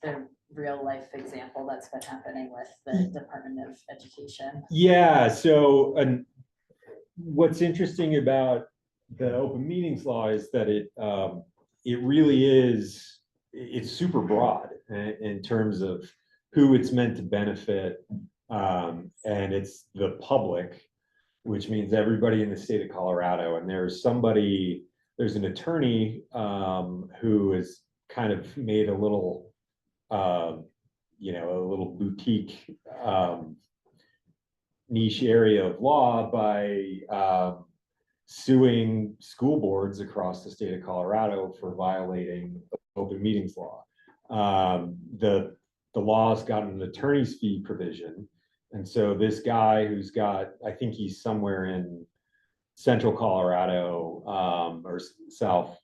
the real life example that's been happening with the Department of Education? Yeah, so what's interesting about the open meetings law is that it really is, it's super broad in terms of who it's meant to benefit, and it's the public, which means everybody in the state of Colorado. And there's an attorney who has kind of made a little, you know, a little boutique niche area of law by suing school boards across the state of Colorado for violating open meetings law. The law's got an attorney's fee provision. And so this guy who's got, I think he's somewhere in central Colorado or south,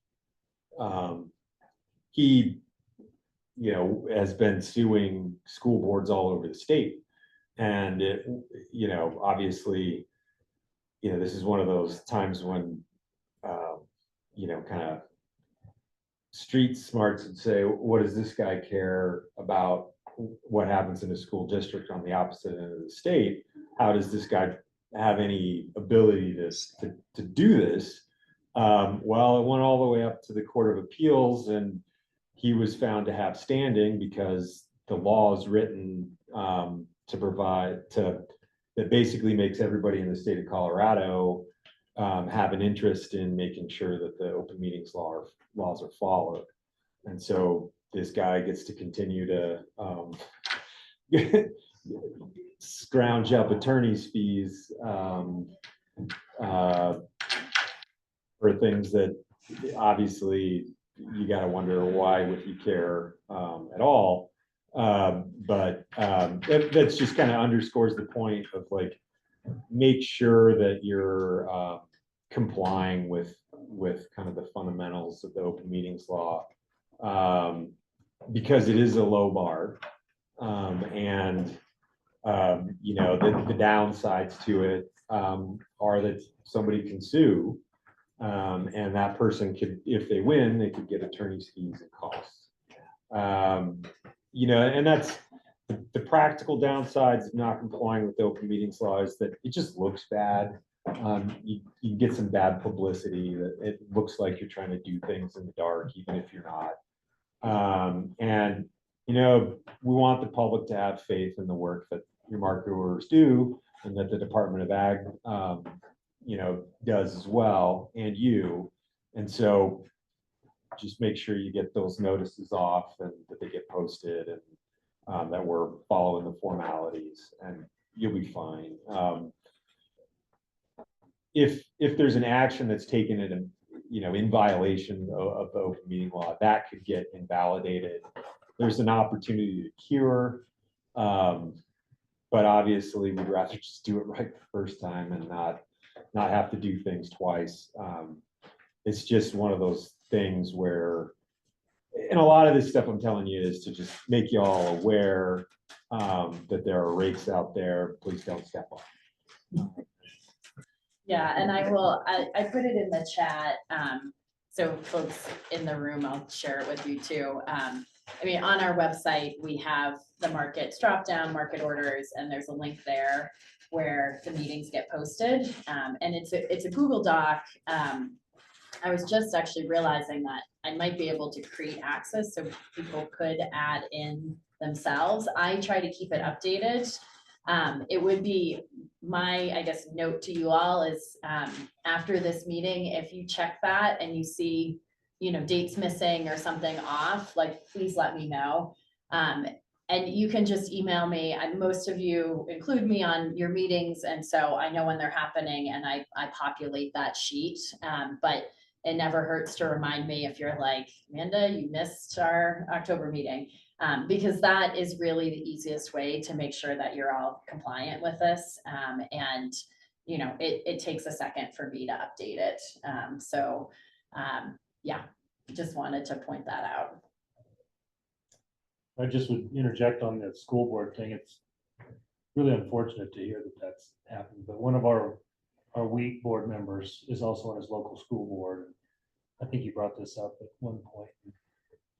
he, you know, has been suing school boards all over the state. And it, you know, obviously, you know, this is one of those times when, you know, kind of street smarts would say, what does this guy care about what happens in a school district on the opposite end of the state? How does this guy have any ability to do this? Well, it went all the way up to the Court of Appeals, and he was found to have standing because the law is written to provide that basically makes everybody in the state of Colorado have an interest in making sure that the open meetings laws are followed. And so this guy gets to continue to scrounge up attorney's fees for things that obviously you got to wonder why would he care at all. But that's just kind of underscores the point of like, make sure that you're complying with kind of the fundamentals of the open meetings law, because it is a low bar, and you know, the downsides to it are that somebody can sue, and that person could, if they win, they could get attorney's fees and costs. You know, and that's the practical downsides of not complying with the open meetings law is that it just looks bad. You get some bad publicity, that it looks like you're trying to do things in the dark, even if you're not. And, you know, we want the public to have faith in the work that your market orders do, and that the Department of Ag, you know, does as well, and you. And so just make sure you get those notices off and that they get posted, and that we're following the formalities, and you'll be fine. If there's an action that's taken in, you know, in violation of the open meeting law, that could get invalidated. There's an opportunity to cure, but obviously we'd rather just do it right the first time and not have to do things twice. It's just one of those things where, and a lot of this stuff I'm telling you is to just make you all aware that there are rakes out there. Please don't step on. Yeah, and I put it in the chat. So folks in the room, I'll share it with you too. I mean, on our website, we have the markets drop down, market orders, and there's a link there where the meetings get posted. And it's a Google Doc. I was just actually realizing that I might be able to create access so people could add in themselves. I try to keep it updated. It would be my, I guess, note to you all is after this meeting, if you check that and you see, you know, dates missing or something off, like, please let me know. And you can just email me. Most of you include me on your meetings, and so I know when they're happening, and I populate that sheet. But it never hurts to remind me if you're like, Amanda, you missed our October meeting. Because that is really the easiest way to make sure that you're all compliant with this. And, you know, it takes a second for me to update it. Yeah, just wanted to point that out. I just would interject on the school board thing. It's really unfortunate to hear that that's happened, but one of our WEAT board members is also on his local school board. I think you brought this up at one point,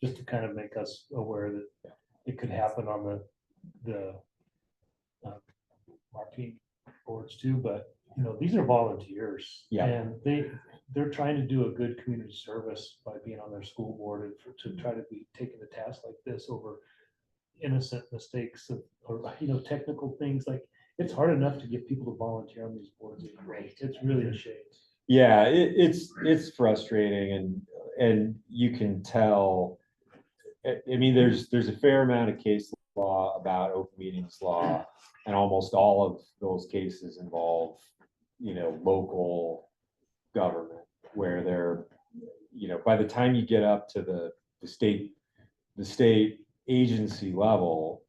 just to kind of make us aware that it could happen on the marketing boards too. But you know, these are volunteers, and they're trying to do a good community service by being on their school board, and to try to be taking a task like this over innocent mistakes or you know, technical things. Like, it's hard enough to get people to volunteer on these boards. It's really a shame. Yeah, it's frustrating, and you can tell I mean, there's a fair amount of case law about open meetings law, and almost all of those cases involve, local government, where they're, by the time you get up to the state agency level,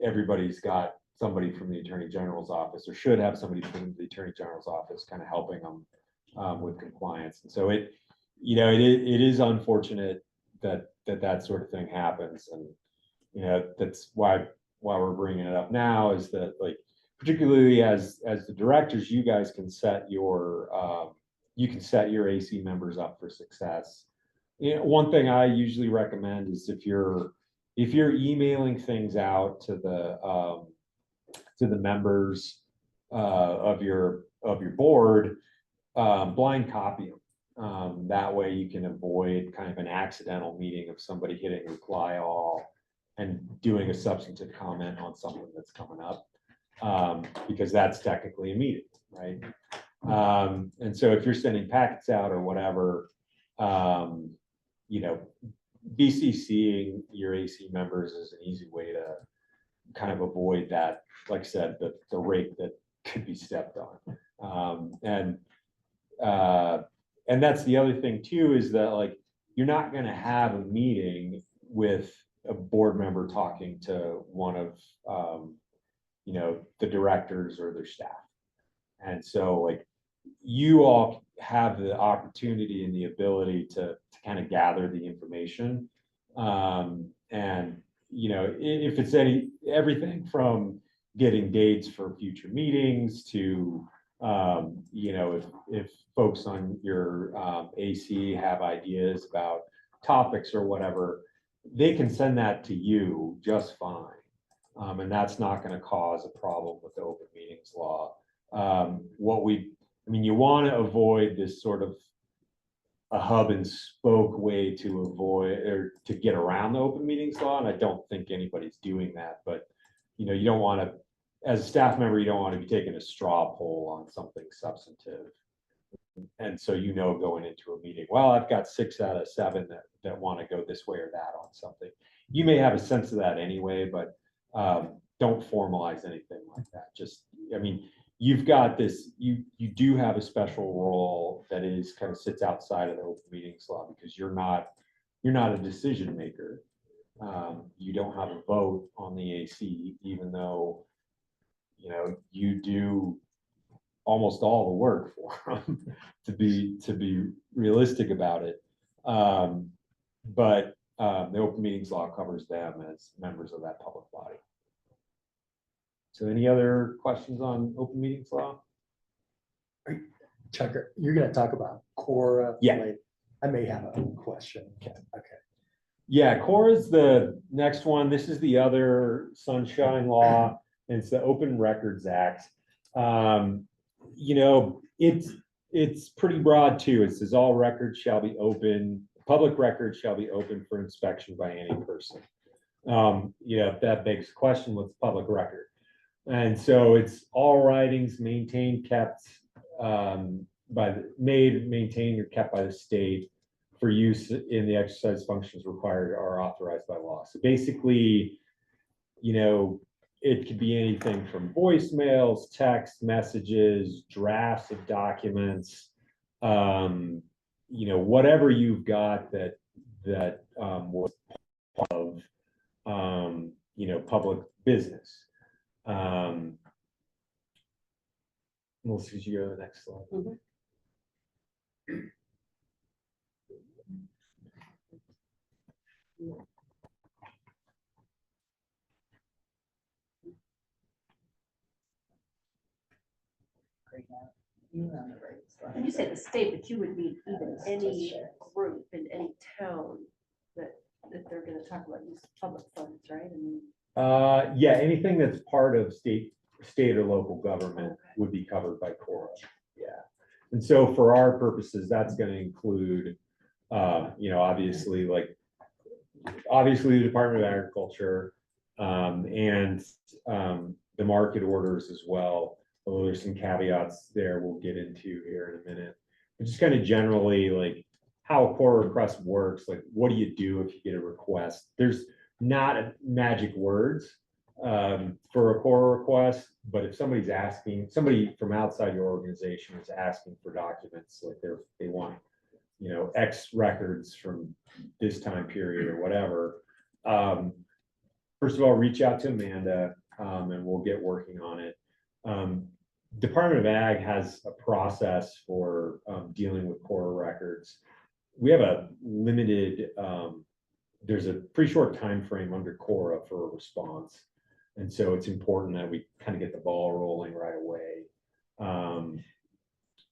everybody's got somebody from the Attorney General's office, or should have somebody from the Attorney General's office kind of helping them with compliance. And so it is unfortunate that sort of thing happens. And, that's why we're bringing it up now, is that, like, particularly as the directors, you guys can set your AC members up for success. One thing I usually recommend is if you're emailing things out to the members of your board, blind copy them. That way you can avoid kind of an accidental meeting of somebody hitting reply all and doing a substantive comment on something that's coming up, because that's technically a meeting, right? And so if you're sending packets out or whatever, BCCing your AC members is an easy way to kind of avoid that, like I said, the rate that could be stepped on. And that's the other thing too, is that, like, you're not going to have a meeting with a board member talking to one of the directors or their staff. And so, like, you all have the opportunity and the ability to kind of gather the information. And, if it's everything from getting dates for future meetings to, if folks on your AC have ideas about topics or whatever, they can send that to you just fine. And that's not going to cause a problem with the open meetings law. You want to avoid this sort of a hub and spoke way to avoid or to get around the open meetings law. And I don't think anybody's doing that, but you don't want to, as a staff member, you don't want to be taking a straw poll on something substantive. And so, going into a meeting, well, I've got 6 out of 7 that want to go this way or that on something. You may have a sense of that anyway, but don't formalize anything like that. You've got this, you do have a special role that is kind of sits outside of the open meetings law, because you're not a decision maker. You don't have a vote on the AC, even though, you do almost all the work for them, to be realistic about it. But the open meetings law covers them as members of that public body. So any other questions on open meetings law? Chuck, you're going to talk about Cora. Yeah. I may have a question. Okay. Yeah, Cora is the next one. This is the other sunshine law, and it's the Open Records Act. It's pretty broad too. It says all records shall be open. Public records shall be open for inspection by any person. That begs the question, what's public record? And so it's all writings maintained, kept maintained or kept by the state for use in the exercise functions required or authorized by law. So basically, it could be anything from voicemails, text messages, drafts of documents, whatever you've got that was part of public business. Let's see, you go to the next slide. Mm-hmm. And you say the state, but you would mean even any group in any town that they're going to talk about use of public funds, right? Yeah, anything that's part of state or local government would be covered by Cora. Yeah, and so for our purposes, that's going to include, obviously the Department of Agriculture, and the market orders as well. Although there's some caveats there we'll get into here in a minute. But just kind of generally, like, how a core request works. Like, what do you do if you get a request? There's not magic words for a core request, but if somebody's asking, somebody from outside your organization is asking for documents, like they want, you know, X records from this time period or whatever. First of all, reach out to Amanda and we'll get working on it. Department of Ag has a process for dealing with core records. We have a limited, there's a pretty short time frame under Cora for a response. And so it's important that we kind of get the ball rolling right away.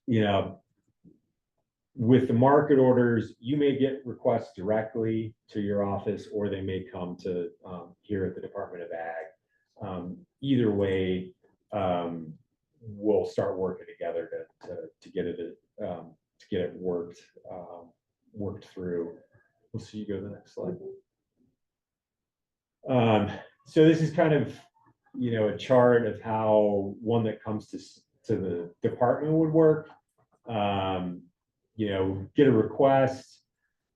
You know, with the market orders, you may get requests directly to your office, or they may come to here at the Department of Ag. Either way, we'll start working together to get it worked through. We'll see you go to the next slide. So this is kind of, you know, a chart of how one that comes to the department would work. You know, get a request,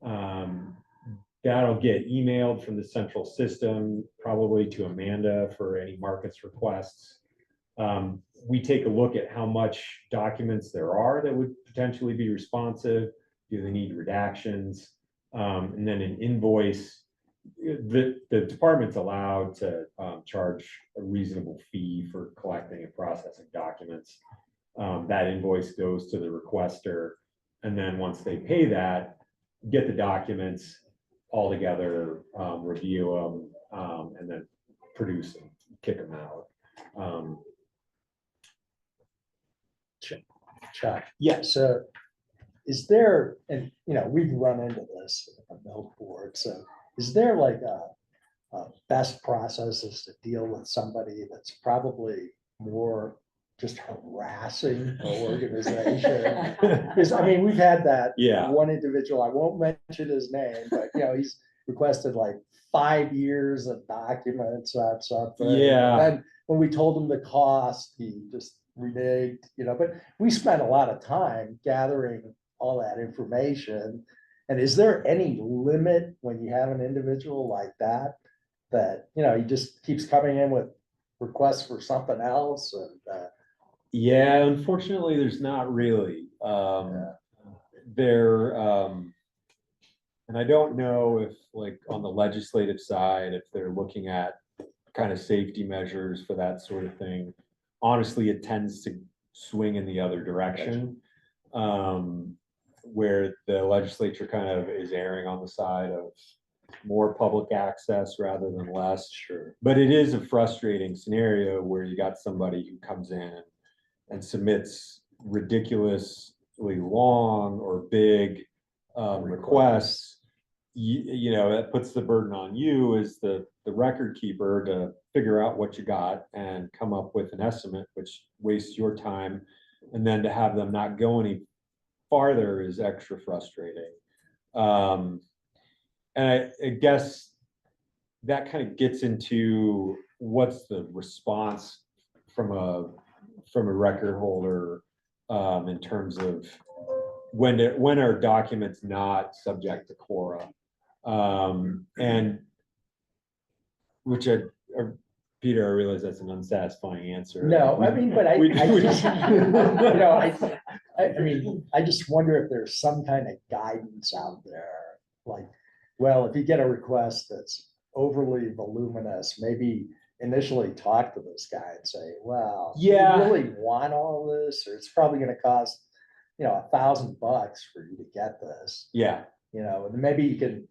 that'll get emailed from the central system, probably to Amanda for any markets requests. We take a look at how much documents there are that would potentially be responsive. Do they need redactions? And then an invoice. The department's allowed to charge a reasonable fee for collecting and processing documents. That invoice goes to the requester, and then once they pay that, get the documents all together, review them, and then produce them, kick them out. Chuck, yeah, so is there, and you know, we've run into this at the milk board, so is there like a best processes to deal with somebody that's probably more just harassing the organization? Because I mean, we've had that one individual, I won't mention his name, but you know, he's requested like 5 years of documents on something. And then when we told him the cost, he just reneged, you know, but we spent a lot of time gathering all that information. And is there any limit when you have an individual like that, you know, he just keeps coming in with requests for something else? And yeah, unfortunately, there's not really. There, and I don't know if, like, on the legislative side, if they're looking at kind of safety measures for that sort of thing. Honestly, it tends to swing in the other direction, where the legislature kind of is erring on the side of more public access rather than less. Sure. But it is a frustrating scenario where you got somebody who comes in and submits ridiculously long or big requests. You know, that puts the burden on you as the record keeper to figure out what you got and come up with an estimate, which wastes your time. And then to have them not go any farther is extra frustrating. And I guess that kind of gets into what's the response from a record holder in terms of when are documents not subject to Cora, and which Peter, I realize that's an unsatisfying answer. No, I mean, but I just, you know, I mean, I just wonder if there's some kind of guidance out there, like, well, if you get a request that's overly voluminous, maybe initially talk to this guy and say, well, do you really want all this, or it's probably going to cost, you know, $1,000 for you to get this. Yeah. You know, and maybe you can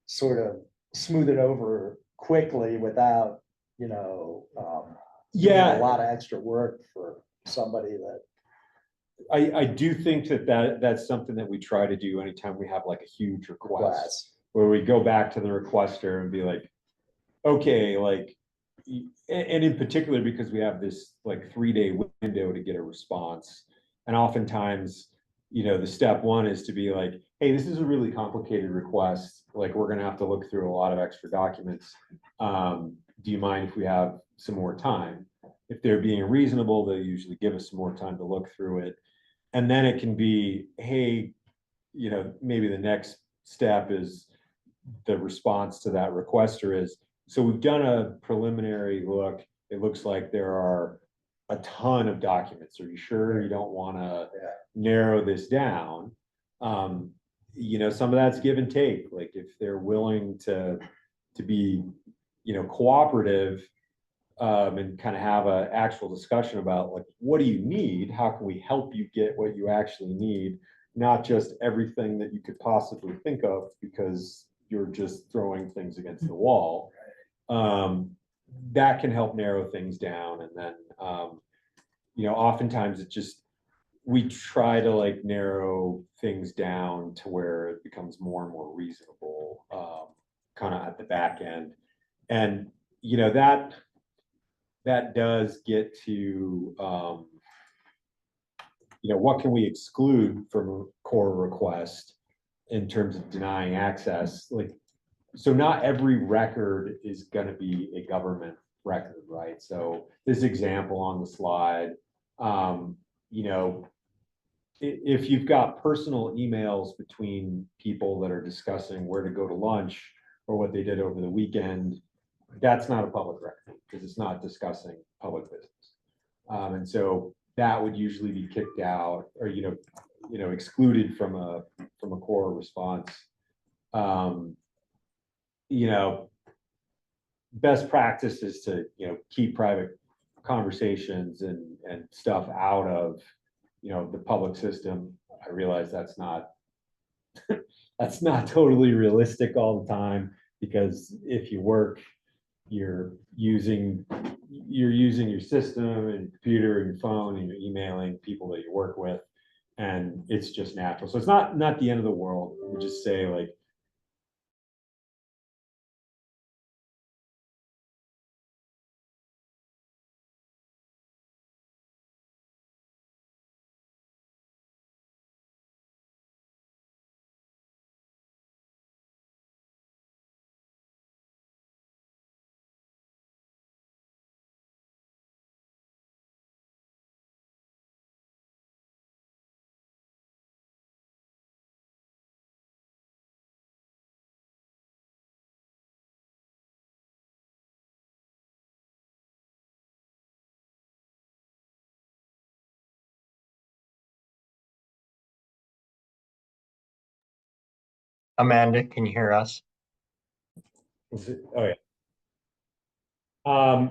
sort of smooth it over quickly without, you know, doing a lot of extra work for somebody that. I do think that's something that we try to do anytime we have like a huge request, where we go back to the requester and be like, okay, like, and in particular, because we have this like 3-day window to get a response. And oftentimes, you know, the step one is to be like, hey, this is a really complicated request. Like, we're going to have to look through a lot of extra documents. Do you mind if we have some more time? If they're being reasonable, they usually give us some more time to look through it. And then it can be, hey, maybe the next step is the response to that requester is, so we've done a preliminary look. It looks like there are a ton of documents. Are you sure you don't want to narrow this down? Some of that's give and take. Like if they're willing to be, cooperative, and kind of have an actual discussion about like, what do you need? How can we help you get what you actually need? Not just everything that you could possibly think of because you're just throwing things against the wall. That can help narrow things down. And then, oftentimes it's just, we try to like narrow things down to where it becomes more and more reasonable, kind of at the back end. And, that does get to, what can we exclude from a core request in terms of denying access? Like, so not every record is going to be a government record, right? So this example on the slide, if you've got personal emails between people that are discussing where to go to lunch or what they did over the weekend, that's not a public record because it's not discussing public business. And so that would usually be kicked out or, excluded from a core response. Best practice is to, keep private conversations and stuff out of, the public system. I realize that's not that's not totally realistic all the time, because if you work, you're using your system and computer and your phone, and you're emailing people that you work with, and it's just natural. So it's not the end of the world. We just say like, Amanda, can you hear us? oh yeah.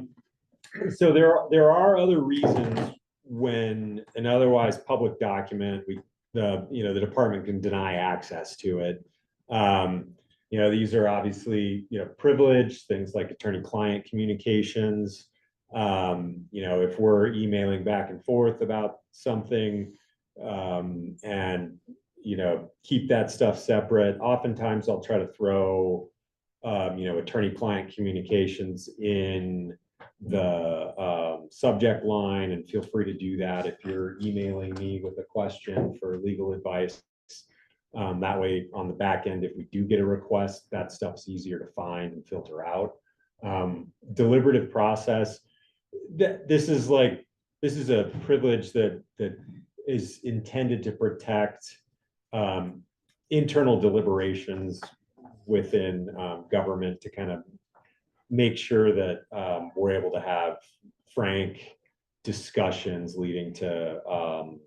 So there are other reasons when an otherwise public document, the department can deny access to it. These are obviously, privileged things like attorney-client communications. If we're emailing back and forth about something, and keep that stuff separate. Oftentimes I'll try to throw attorney-client communications in the subject line, and feel free to do that if you're emailing me with a question for legal advice. That way on the back end, if we do get a request, that stuff's easier to find and filter out. Deliberative process, this is a privilege that is intended to protect internal deliberations within government, to kind of make sure that we're able to have frank discussions leading to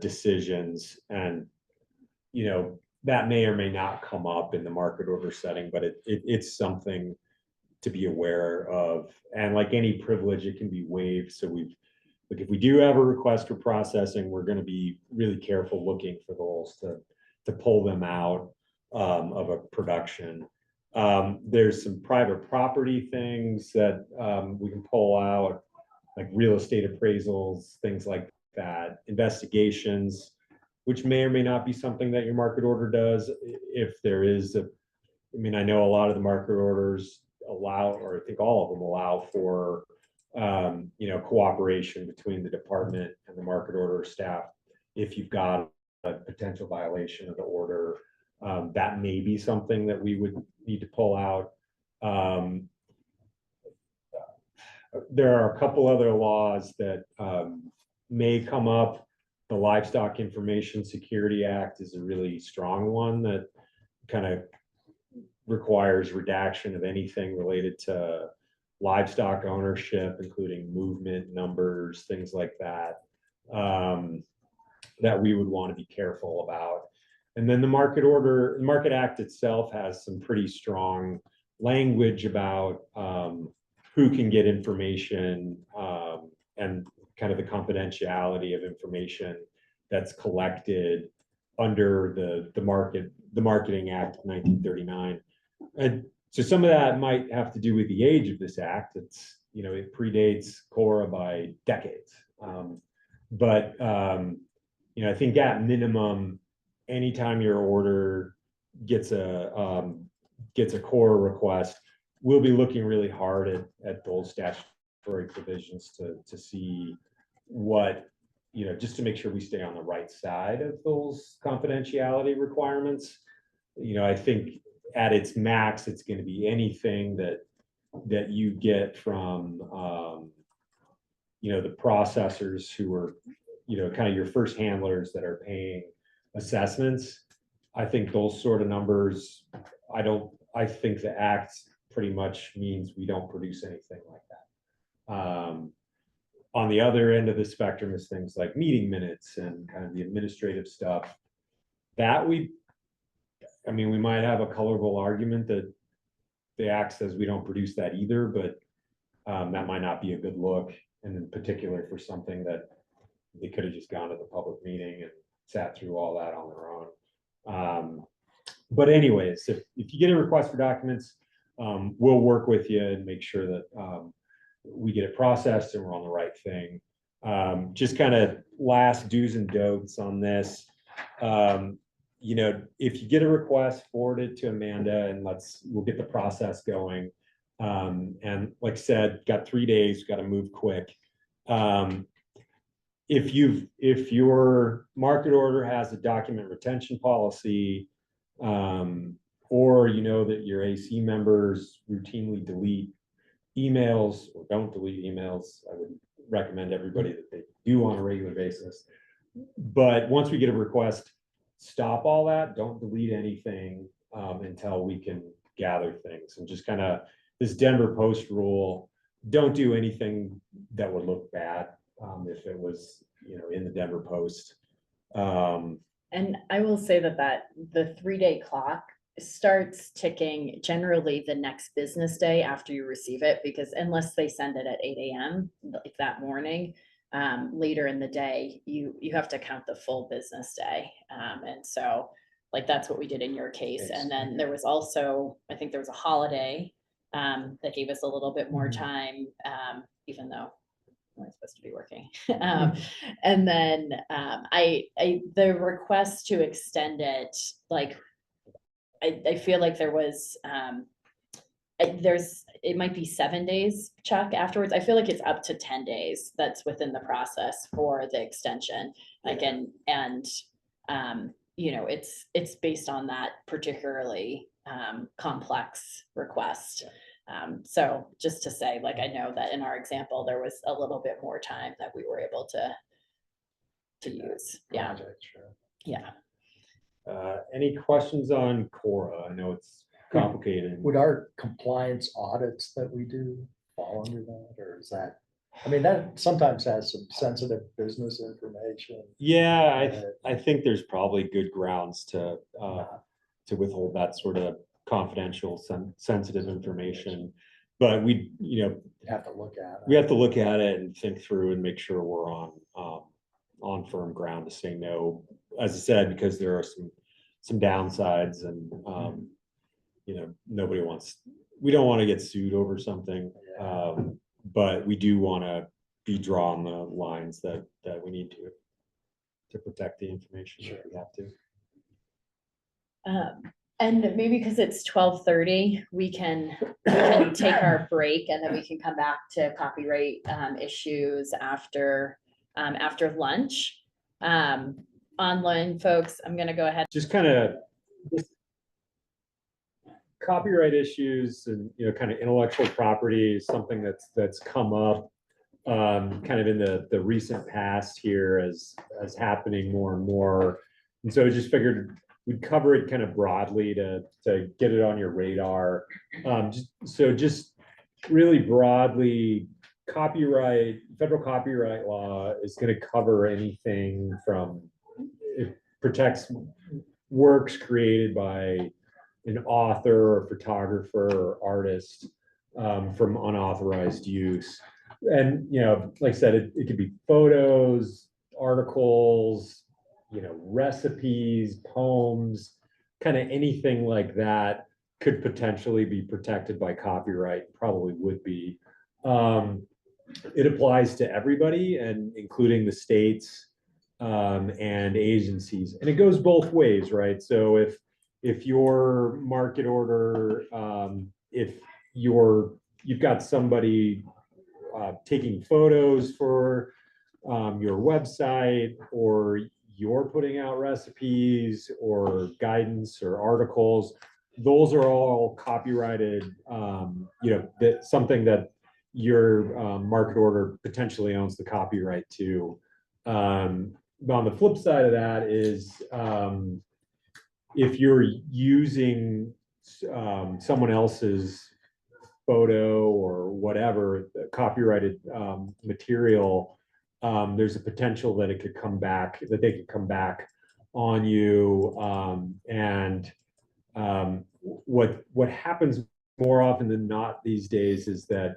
decisions. And that may or may not come up in the market order setting, but it's something to be aware of. And like any privilege, it can be waived. So if we do have a request for processing, we're going to be really careful looking for those to pull them out of a production. There's some private property things that we can pull out, like real estate appraisals, things like that, investigations, which may or may not be something that your market order does. If there is I know a lot of the market orders allow, or I think all of them allow for, cooperation between the department and the market order staff. If you've got a potential violation of the order, that may be something that we would need to pull out. There are a couple other laws that may come up, The Livestock Information Security Act is a really strong one that kind of requires redaction of anything related to livestock ownership, including movement numbers, things like that, that we would want to be careful about. And then the Market Act itself has some pretty strong language about who can get information and kind of the confidentiality of information that's collected under the Marketing Act of 1939. And so some of that might have to do with the age of this act. It's, you know, it predates CORA by decades. But you know, I think at minimum, anytime your order gets a CORA request, we'll be looking really hard at those statutory provisions to see what, you know, just to make sure we stay on the right side of those confidentiality requirements. You know, I think at its max, it's going to be anything that you get from, you know, the processors who are, you know, kind of your first handlers that are paying assessments. I think those sort of numbers, I think the act pretty much means we don't produce anything like that. On the other end of the spectrum is things like meeting minutes and kind of the administrative stuff that I mean, we might have a colorful argument that the act says we don't produce that either, but that might not be a good look. And in particular for something that they could have just gone to the public meeting and sat through all that on their own. But anyways, if you get a request for documents, we'll work with you and make sure that we get it processed and we're on the right thing. Just kind of last do's and don'ts on this. You know, if you get a request, forward it to Amanda and we'll get the process going. And like I said, got 3 days, got to move quick. If your market order has a document retention policy, or you know that your AC members routinely delete emails or don't delete emails, I would recommend everybody that they do on a regular basis. But once we get a request, stop all that, don't delete anything until we can gather things. And just kind of this Denver Post rule, don't do anything that would look bad if it was, you know, in the Denver Post. And I will say that the 3-day clock starts ticking generally the next business day after you receive it, because unless they send it at 8 a.m. like that morning, later in the day, you have to count the full business day. And so like that's what we did in your case. And then there was also, I think there was a holiday that gave us a little bit more time, even though we're supposed to be working. And then the request to extend it, like I feel like there was it might be 7 days, Chuck, afterwards. I feel like it's up to 10 days that's within the process for the extension. Like, and you know, it's based on that particularly complex request. So just to say, like, I know that in our example, there was a little bit more time that we were able to use. Yeah. Yeah. Any questions on CORA? I know it's complicated. Would our compliance audits that we do fall under that, or is that, I mean, that sometimes has some sensitive business information. Yeah, I think there's probably good grounds to withhold that sort of confidential, sensitive information. But we, you know, have to look at it. We have to look at it and think through and make sure we're on firm ground to say no. As I said, because there are some downsides, and you know, we don't want to get sued over something, but we do want to be drawing the lines that we need to protect the information that we have to. And maybe because it's 12:30, we can take our break and then we can come back to copyright issues after lunch. Online folks, I'm going to go ahead. Just kind of copyright issues and, you know, kind of intellectual property is something that's come up kind of in the recent past here as happening more and more. And so I just figured we'd cover it kind of broadly to get it on your radar. Just really broadly, federal copyright law is going to cover anything from, it protects works created by an author or photographer or artist from unauthorized use. And, like I said, it could be photos, articles, recipes, poems, kind of anything like that could potentially be protected by copyright, probably would be. It applies to everybody, and including the states and agencies. And it goes both ways, right? So if your market order, if you've got somebody taking photos for your website, or you're putting out recipes or guidance or articles, those are all copyrighted, that something that your market order potentially owns the copyright to. But on the flip side of that is if you're using someone else's photo or whatever copyrighted material, there's a potential that it could come back, that they could come back on you. What happens more often than not these days is that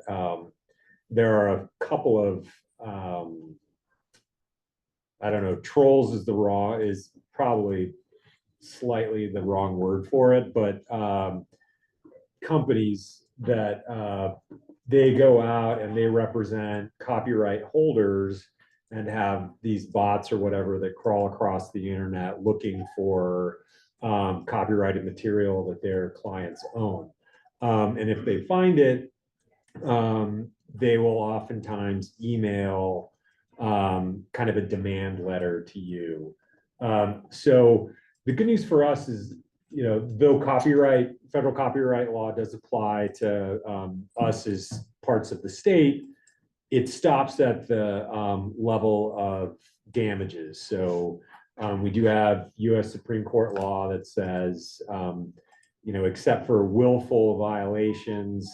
there are a couple of I don't know, trolls is probably slightly the wrong word for it, but companies that they go out and they represent copyright holders and have these bots or whatever that crawl across the internet looking for copyrighted material that their clients own. And if they find it, they will oftentimes email kind of a demand letter to you. So the good news for us is, though federal copyright law does apply to us as parts of the state, it stops at the level of damages. So we do have US Supreme Court law that says, except for willful violations,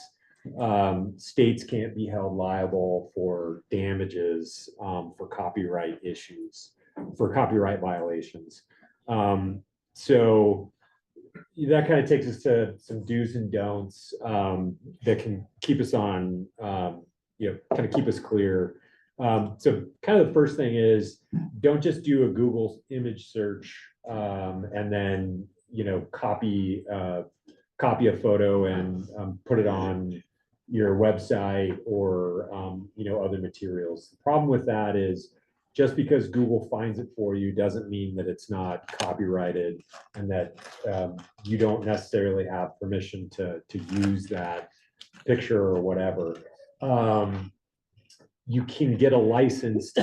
states can't be held liable for damages for copyright issues, for copyright violations. So that kind of takes us to some do's and don'ts that can keep us on, kind of keep us clear. So kind of the first thing is, don't just do a Google image search and then, copy a photo and put it on your website or other materials. The problem with that is, just because Google finds it for you doesn't mean that it's not copyrighted and that you don't necessarily have permission to use that picture or whatever. You can get a license to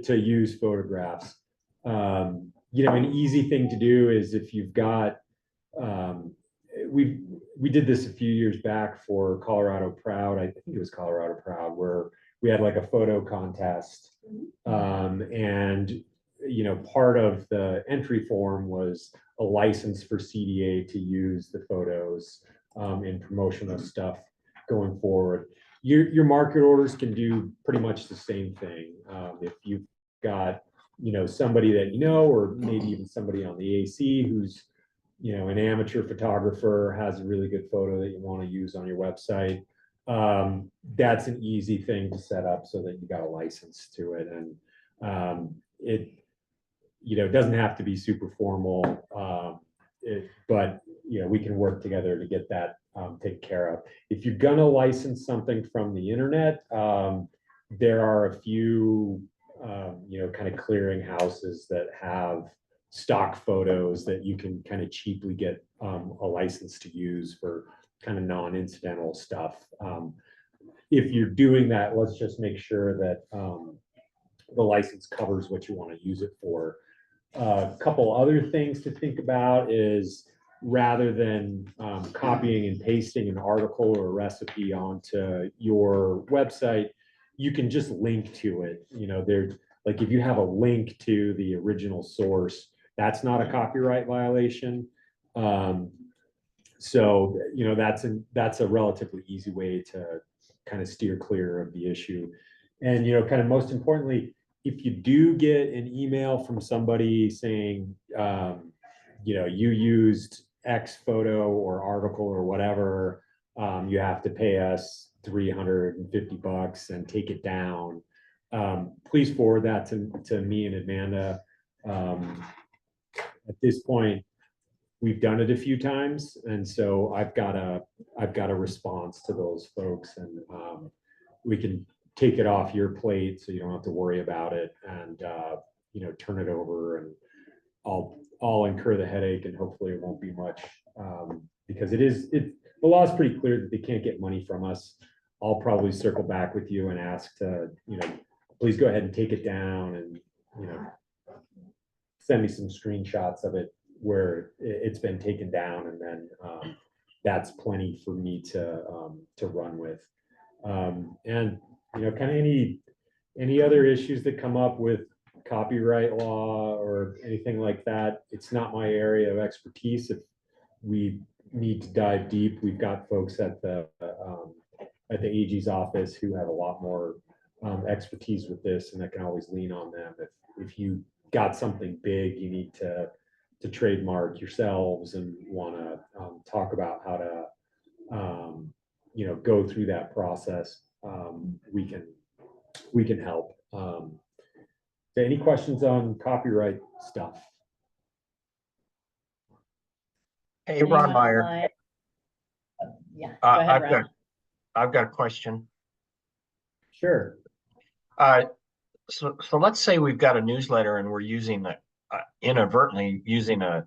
use photographs. An easy thing to do is, if you've got, we did this a few years back for Colorado Proud. I think it was Colorado Proud, where we had like a photo contest. And, part of the entry form was a license for CDA to use the photos in promotional stuff going forward. Your market orders can do pretty much the same thing. If you've got, somebody that or maybe even somebody on the AC who's, an amateur photographer, has a really good photo that you want to use on your website, that's an easy thing to set up so that you got a license to it. And it doesn't have to be super formal, but we can work together to get that taken care of. If you're gonna license something from the internet, there are a few kind of clearing houses that have stock photos that you can kind of cheaply get a license to use for kind of non-incidental stuff. If you're doing that, let's just make sure that the license covers what you want to use it for. A couple other things to think about is, rather than copying and pasting an article or a recipe onto your website, you can just link to it. You know, there's like if you have a link to the original source, that's not a copyright violation. So, you know, that's a relatively easy way to kind of steer clear of the issue. And, you know, kind of most importantly, if you do get an email from somebody saying, you know, you used X photo or article or whatever, you have to pay us $350 and take it down. Please forward that to me and Amanda. At this point, we've done it a few times, and so I've got a response to those folks, and we can take it off your plate so you don't have to worry about it, and you know, turn it over, and I'll incur the headache, and hopefully it won't be much, because the law is pretty clear that they can't get money from us. I'll probably circle back with you and ask to, you know, please go ahead and take it down, and, you know, send me some screenshots of it where it's been taken down, and then that's plenty for me to run with. And you know, kind of any other issues that come up with copyright law or anything like that, it's not my area of expertise. If we need to dive deep, we've got folks at the AG's office who have a lot more expertise with this, and I can always lean on them if you got something big you need to trademark yourselves and want to talk about how to you know, go through that process. We can help. Any questions on copyright stuff? Hey, Ron Meyer. Yeah, go ahead, Ron. I've got a question. Sure. So let's say we've got a newsletter and we're using inadvertently using a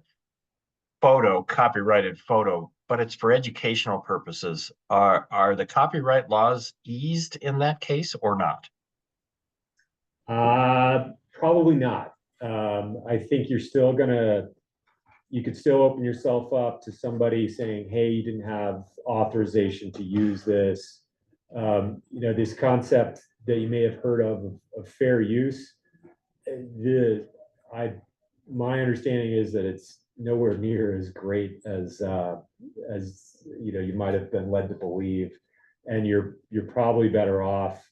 copyrighted photo, but it's for educational purposes. Are the copyright laws eased in that case or not? Probably not. I think you could still open yourself up to somebody saying, hey, you didn't have authorization to use this. You know, this concept that you may have heard of fair use. My understanding is that it's nowhere near as great as you know, you might have been led to believe, and you're probably better off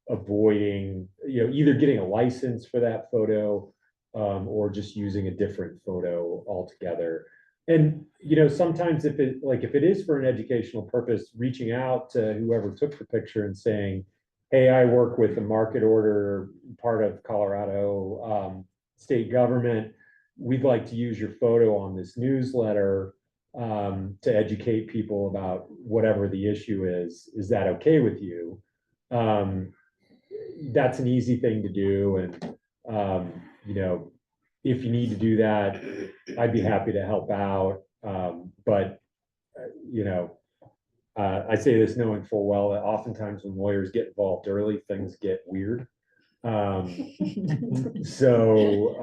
avoiding, you know, either getting a license for that photo or just using a different photo altogether. And you know, sometimes if it is for an educational purpose, reaching out to whoever took the picture and saying, hey, I work with the market order part of Colorado state government. We'd like to use your photo on this newsletter to educate people about whatever the issue is. Is that okay with you? That's an easy thing to do. And, you know, if you need to do that, I'd be happy to help out. But, you know, I say this knowing full well that oftentimes when lawyers get involved early, things get weird. So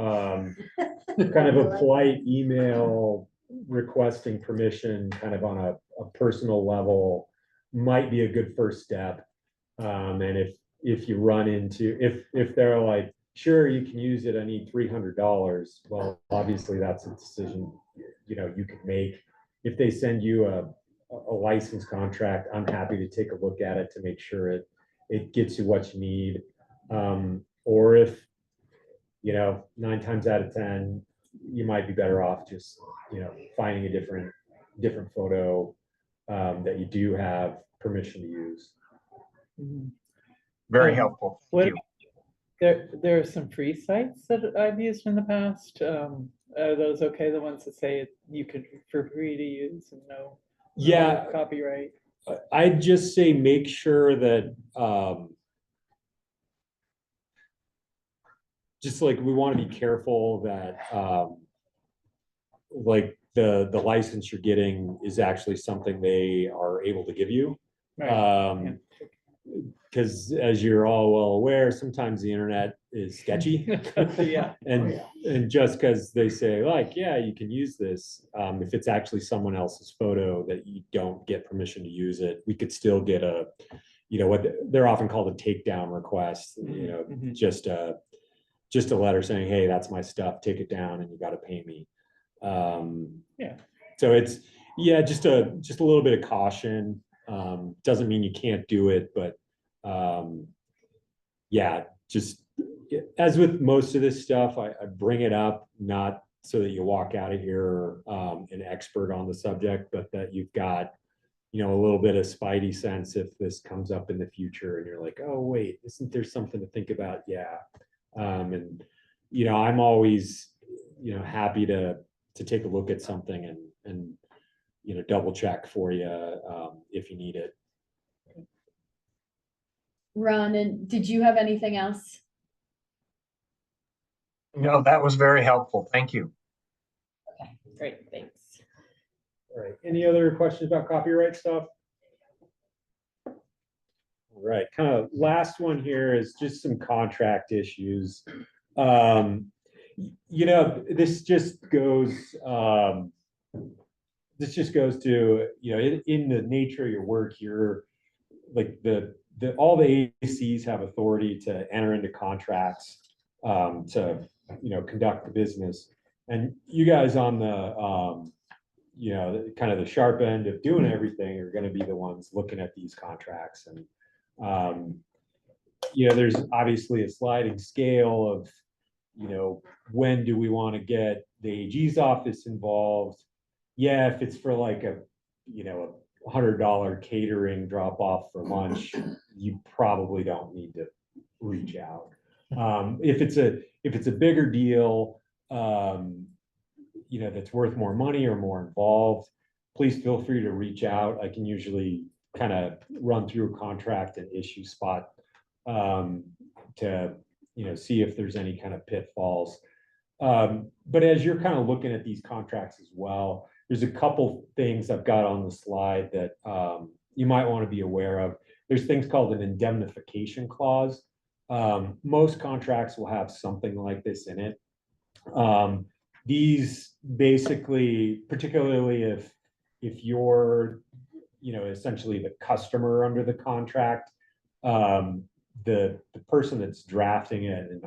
kind of a polite email requesting permission kind of on a personal level might be a good first step. And if you run into, if they're like, sure, you can use it, I need $300. Well, obviously that's a decision, you know, you can make. If they send you a license contract, I'm happy to take a look at it to make sure it gets you what you need. Or if, you know, 9 times out of 10, you might be better off just, you know, finding a different photo that you do have permission to use. Very helpful. Thank you. There are some free sites that I've used in the past. Are those okay? The ones that say you could for free to use and no copyright? I'd just say make sure that just like we want to be careful that like the license you're getting is actually something they are able to give you. Right. because as you're all well aware, sometimes the internet is sketchy. Yeah. And just because they say like, yeah, you can use this, if it's actually someone else's photo that you don't get permission to use it, we could still get a, what they're often called a takedown request, just a letter saying, hey, that's my stuff, take it down and you got to pay me. Yeah. So it's, just a little bit of caution. Doesn't mean you can't do it, but just as with most of this stuff, I bring it up not so that you walk out of here an expert on the subject, but that you've got a little bit of spidey sense if this comes up in the future and you're like, oh wait, isn't there something to think about? And I'm always happy to take a look at something and double check for you if you need it. Ron, and did you have anything else? No, that was very helpful. Thank you. Okay, great, thanks. All right, any other questions about copyright stuff? All right, kind of last one here is just some contract issues. This just goes to, in the nature of your work, you're like all the ACs have authority to enter into contracts to conduct the business, and you guys on the kind of the sharp end of doing everything are going to be the ones looking at these contracts. And there's obviously a sliding scale of when do we want to get the AG's office involved. If it's for like a $100 catering drop off for lunch, you probably don't need to reach out. If it's a bigger deal, that's worth more money or more involved, please feel free to reach out. I can usually kind of run through a contract and issue spot to see if there's any kind of pitfalls. But as you're kind of looking at these contracts as well, there's a couple things I've got on the slide that you might want to be aware of. There's things called an indemnification clause. Most contracts will have something like this in it. These basically, particularly if you're, essentially the customer under the contract, the person that's drafting it and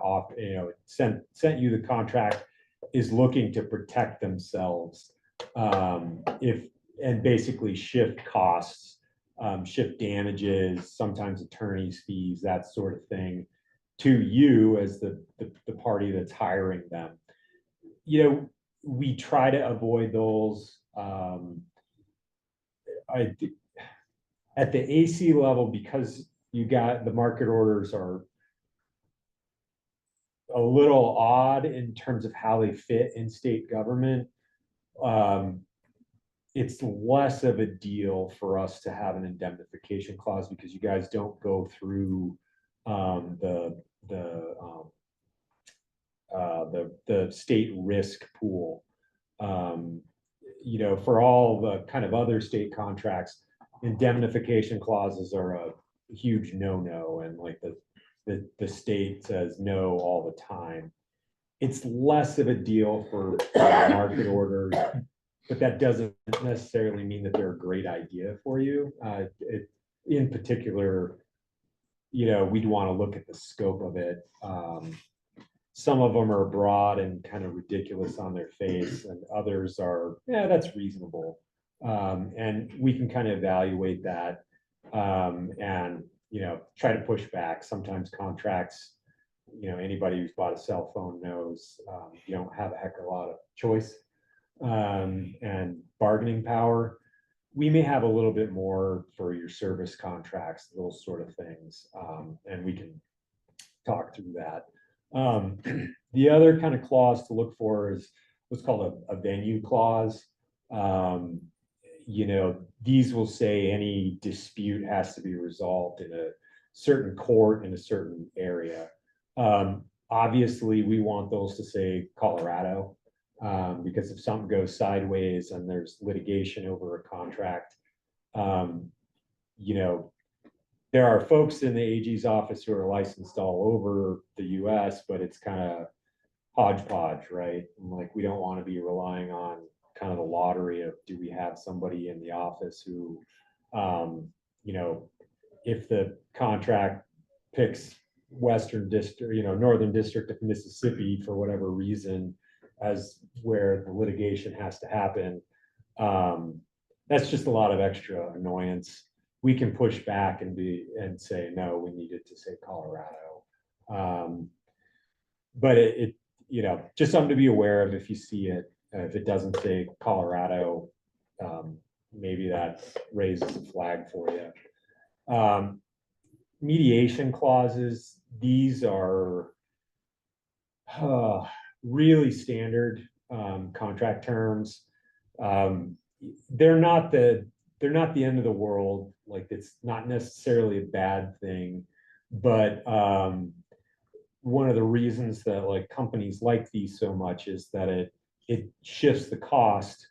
sent you the contract is looking to protect themselves and basically shift costs, shift damages, sometimes attorney's fees, that sort of thing, to you as the party that's hiring them. We try to avoid those. At the AC level, because you got the market orders are a little odd in terms of how they fit in state government. It's less of a deal for us to have an indemnification clause because you guys don't go through the state risk pool. For all the kind of other state contracts, indemnification clauses are a huge no-no, and like the state says no all the time. It's less of a deal for market orders, but that doesn't necessarily mean that they're a great idea for you. In particular, we'd want to look at the scope of it. Some of them are broad and kind of ridiculous on their face, and others are, that's reasonable. And we can kind of evaluate that and try to push back. Sometimes contracts, anybody who's bought a cell phone knows you don't have a heck of a lot of choice and bargaining power. We may have a little bit more for your service contracts, those sort of things, and we can talk through that. The other kind of clause to look for is what's called a venue clause. These will say any dispute has to be resolved in a certain court in a certain area. Obviously, we want those to say Colorado, because if something goes sideways and there's litigation over a contract, there are folks in the AG's office who are licensed all over the US, but it's kind of hodgepodge, right? And like, we don't want to be relying on kind of the lottery of, do we have somebody in the office who, you know, if the contract picks Western District, you know, Northern District of Mississippi for whatever reason, as where the litigation has to happen, that's just a lot of extra annoyance. We can push back and say, no, we need it to say Colorado. But it, you know, just something to be aware of if you see it. If it doesn't say Colorado, maybe that raises a flag for you. Mediation clauses, these are really standard contract terms. They're not the end of the world. Like, it's not necessarily a bad thing, but one of the reasons that like companies like these so much is that it shifts the cost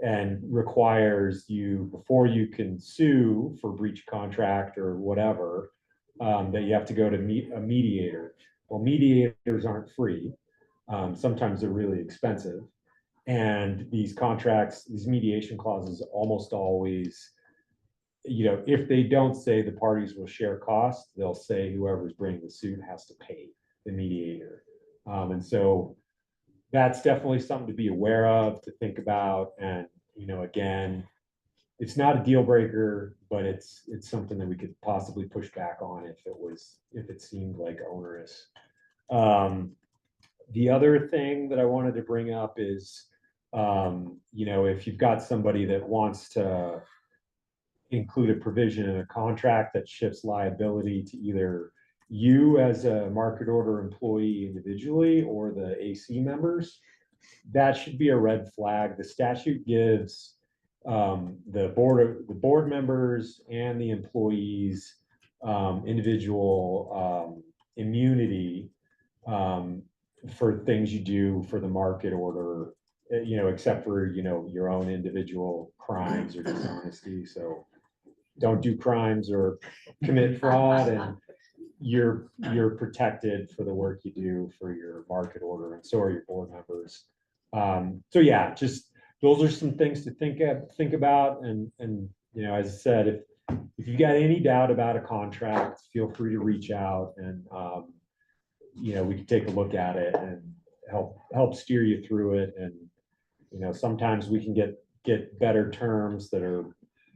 and requires you, before you can sue for breach of contract or whatever, that you have to go to a mediator. Well, mediators aren't free. Sometimes they're really expensive. And these contracts, these mediation clauses almost always, you know, if they don't say the parties will share costs, they'll say whoever's bringing the suit has to pay the mediator. And so that's definitely something to be aware of, to think about. And, you know, again, it's not a deal breaker, but it's something that we could possibly push back on if it seemed like onerous. The other thing that I wanted to bring up is, you know, if you've got somebody that wants to include a provision in a contract that shifts liability to either you as a market order employee individually or the AC members, that should be a red flag. The statute gives the board members and the employees individual immunity for things you do for the market order, you know, except for, you know, your own individual crimes or dishonesty. So don't do crimes or commit fraud, and you're protected for the work you do for your market order, and so are your board members. So yeah, just those are some things to think about. And you know, as I said, if you got any doubt about a contract, feel free to reach out, and you know, we can take a look at it and help steer you through it. And you know, sometimes we can get better terms that are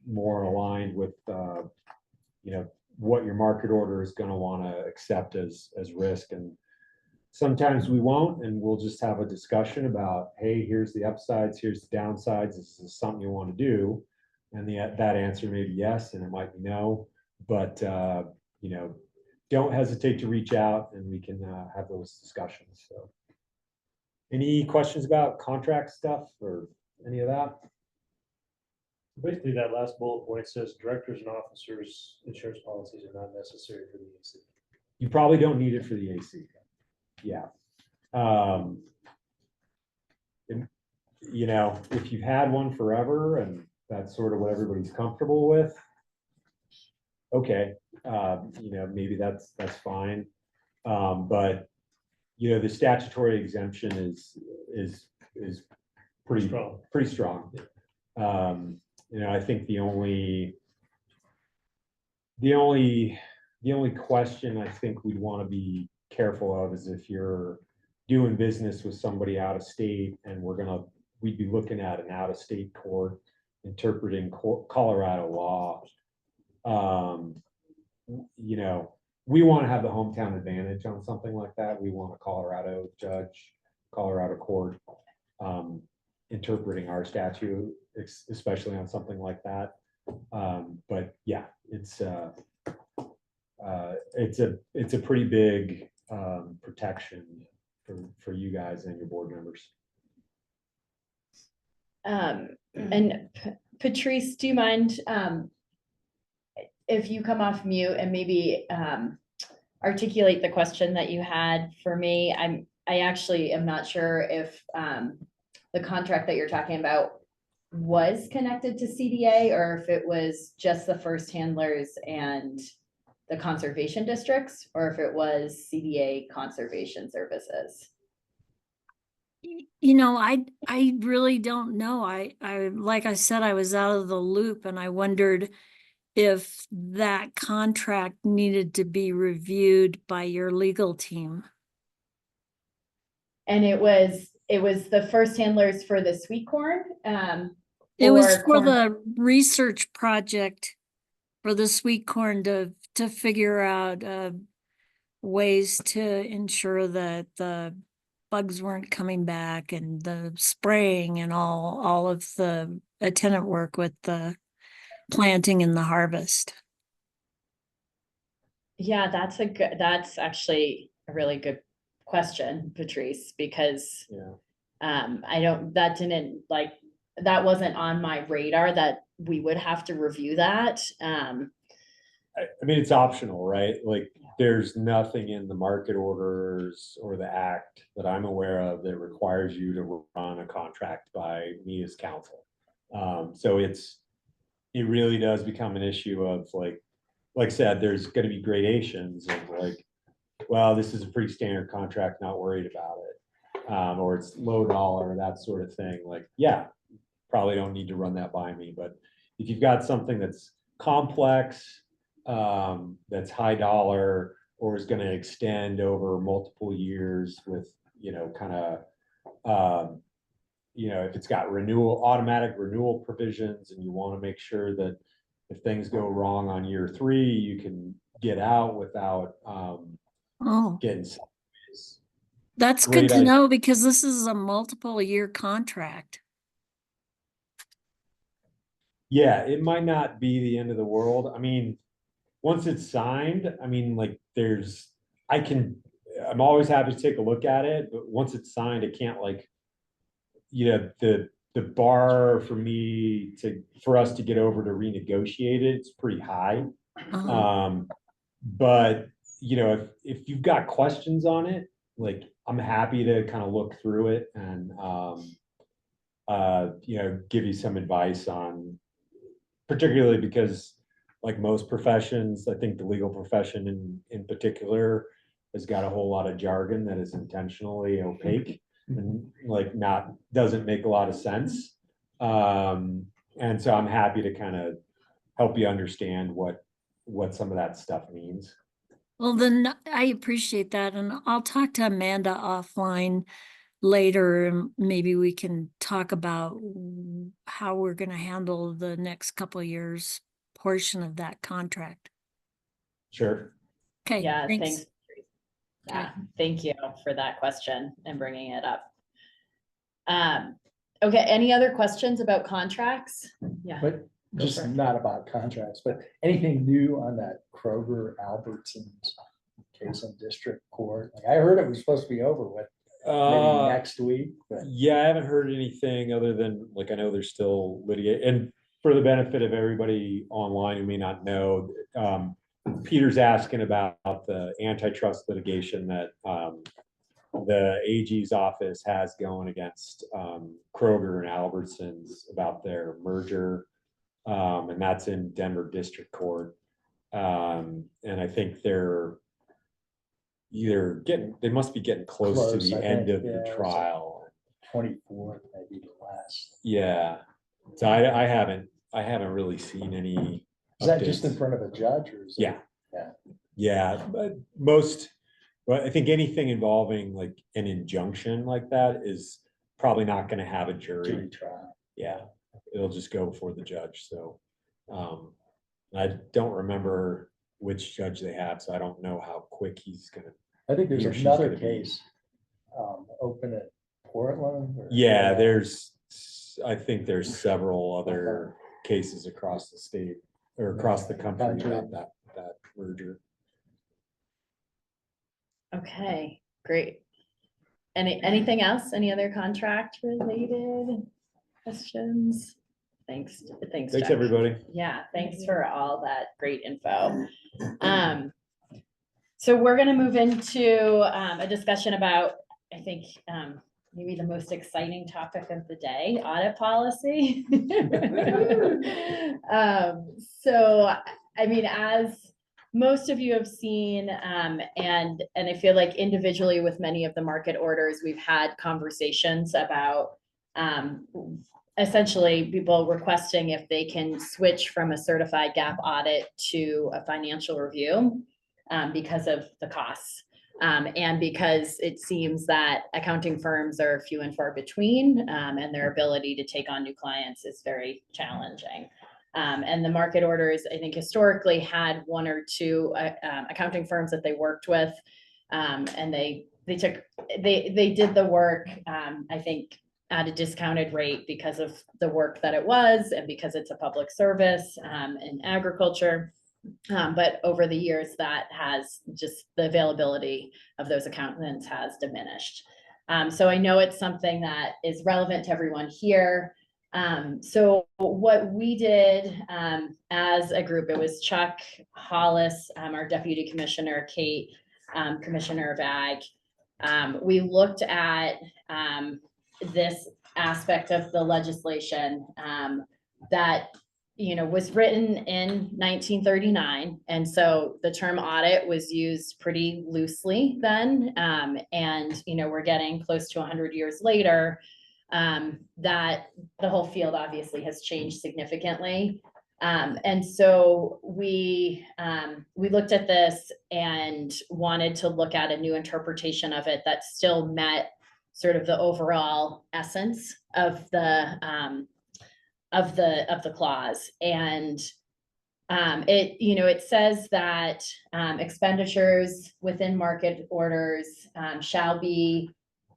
more aligned with you know, what your market order is going to want to accept as risk. And sometimes we won't, and we'll just have a discussion about, hey, here's the upsides, here's the downsides, this is something you want to do. And that answer may be yes, and it might be no. But you know, don't hesitate to reach out, and we can have those discussions. So any questions about contract stuff or any of that? Basically, that last bullet point says directors and officers' insurance policies are not necessary for the AC. You probably don't need it for the AC. Yeah. You know, if you've had one forever and that's sort of what everybody's comfortable with, okay, you know, maybe that's fine. But you know, the statutory exemption is pretty strong. You know, I think the only question I think we'd want to be careful of is if you're doing business with somebody out of state, and we'd be looking at an out of state court interpreting Colorado law. You know, we want to have the hometown advantage on something like that. We want a Colorado judge, Colorado court interpreting our statute, especially on something like that. But yeah, it's a pretty big protection for you guys and your board members. And Patrice, do you mind if you come off mute and maybe articulate the question that you had for me? I actually am not sure if the contract that you're talking about was connected to CDA or if it was just the first handlers and the conservation districts or if it was CDA conservation services. You know, I really don't know. Like I said, I was out of the loop and I wondered if that contract needed to be reviewed by your legal team. And it was the first handlers for the sweet corn. It was or for corn- the research project for the sweet corn to figure out ways to ensure that the bugs weren't coming back and the spraying and all of the attendant work with the planting and the harvest. Yeah, that's actually a really good question, Patrice, because that wasn't on my radar that we would have to review that. I mean, it's optional, right? Like there's nothing in the market orders or the act that I'm aware of that requires you to run a contract by me as counsel. So it really does become an issue of like I said, there's going to be gradations of like, well, this is a pretty standard contract, not worried about it. Or it's low dollar, that sort of thing. Like, yeah, probably don't need to run that by me. But if you've got something that's complex, that's high dollar, or is going to extend over multiple years with, kind of, if it's got automatic renewal provisions and you want to make sure that if things go wrong on year 3, you can get out without getting sideways. That's good to know because this is a multiple year contract. Yeah, it might not be the end of the world. I mean, once it's signed, I mean, like I'm always happy to take a look at it, but once it's signed, it can't the bar for us to get over to renegotiate it, it's pretty high. But if you've got questions on it, like I'm happy to kind of look through it and give you some advice on, particularly because like most professions, I think the legal profession in particular has got a whole lot of jargon that is intentionally opaque and doesn't make a lot of sense. And so I'm happy to kind of help you understand what some of that stuff means. Well, then I appreciate that. And I'll talk to Amanda offline later and maybe we can talk about how we're going to handle the next couple of years portion of that contract. Sure. Okay. Yeah, thanks. Yeah, thank you for that question and bringing it up. Okay, any other questions about contracts? Yeah. But just not about contracts, but anything new on that Kroger Albertsons case in district court? Like I heard it was supposed to be over with maybe next week. But. Yeah, I haven't heard anything other than I know there's still litigation. And for the benefit of everybody online who may not know, Peter's asking about the antitrust litigation that the AG's office has going against Kroger and Albertsons about their merger. And that's in Denver District Court. And I think they're they must be getting close to the end of the trial. 24th, maybe the last. Yeah. So I haven't really seen any. Is that just in front of a judge or is yeah. It, yeah. But I think anything involving like an injunction like that is probably not going to have a jury trial. Yeah. It'll just go before the judge. So I don't remember which judge they have, so I don't know how quick he's going to. I think there's another case open at Portland. Yeah, I think there's several other cases across the state or across the country about that merger. Okay, great. Anything else? Any other contract related questions? Thanks, Jeff. Everybody. Yeah, thanks for all that great info. So we're going to move into a discussion about, I think, maybe the most exciting topic of the day, audit policy. So, I mean, as most of you have seen, and I feel like individually with many of the market orders, we've had conversations about essentially people requesting if they can switch from a certified gap audit to a financial review because of the costs. And because it seems that accounting firms are few and far between, and their ability to take on new clients is very challenging. And the market orders, I think, historically had one or two accounting firms that they worked with, and they did the work, I think, at a discounted rate because of the work that it was and because it's a public service in agriculture. But over the years, that has just the availability of those accountants has diminished. So I know it's something that is relevant to everyone here. So what we did as a group, it was Chuck Hollis, our deputy commissioner, Kate, commissioner of ag. We looked at this aspect of the legislation that was written in 1939. And so the term audit was used pretty loosely then. And, we're getting close to 100 years later, that the whole field obviously has changed significantly. And so we looked at this and wanted to look at a new interpretation of it that still met sort of the overall essence of the clause. And it says that expenditures within market orders shall be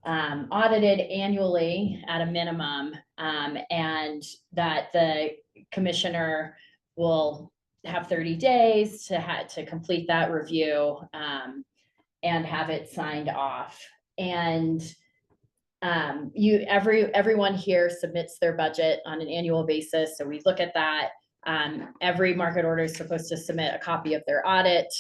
audited annually at a minimum, and that the commissioner will have 30 days to complete that review and have it signed off. And everyone here submits their budget on an annual basis. So we look at that. Every market order is supposed to submit a copy of their audit.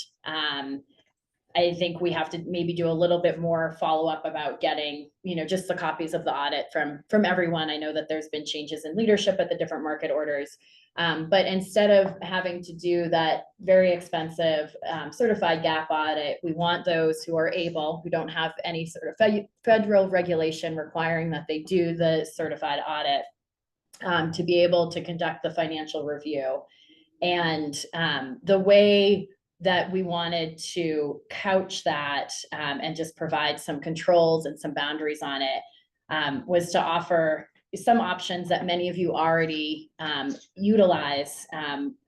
I think we have to maybe do a little bit more follow-up about getting, just the copies of the audit from everyone. I know that there's been changes in leadership at the different market orders. But instead of having to do that very expensive certified gap audit, we want those who are able, who don't have any sort of federal regulation requiring that they do the certified audit, to be able to conduct the financial review. And the way that we wanted to couch that and just provide some controls and some boundaries on it was to offer some options that many of you already utilize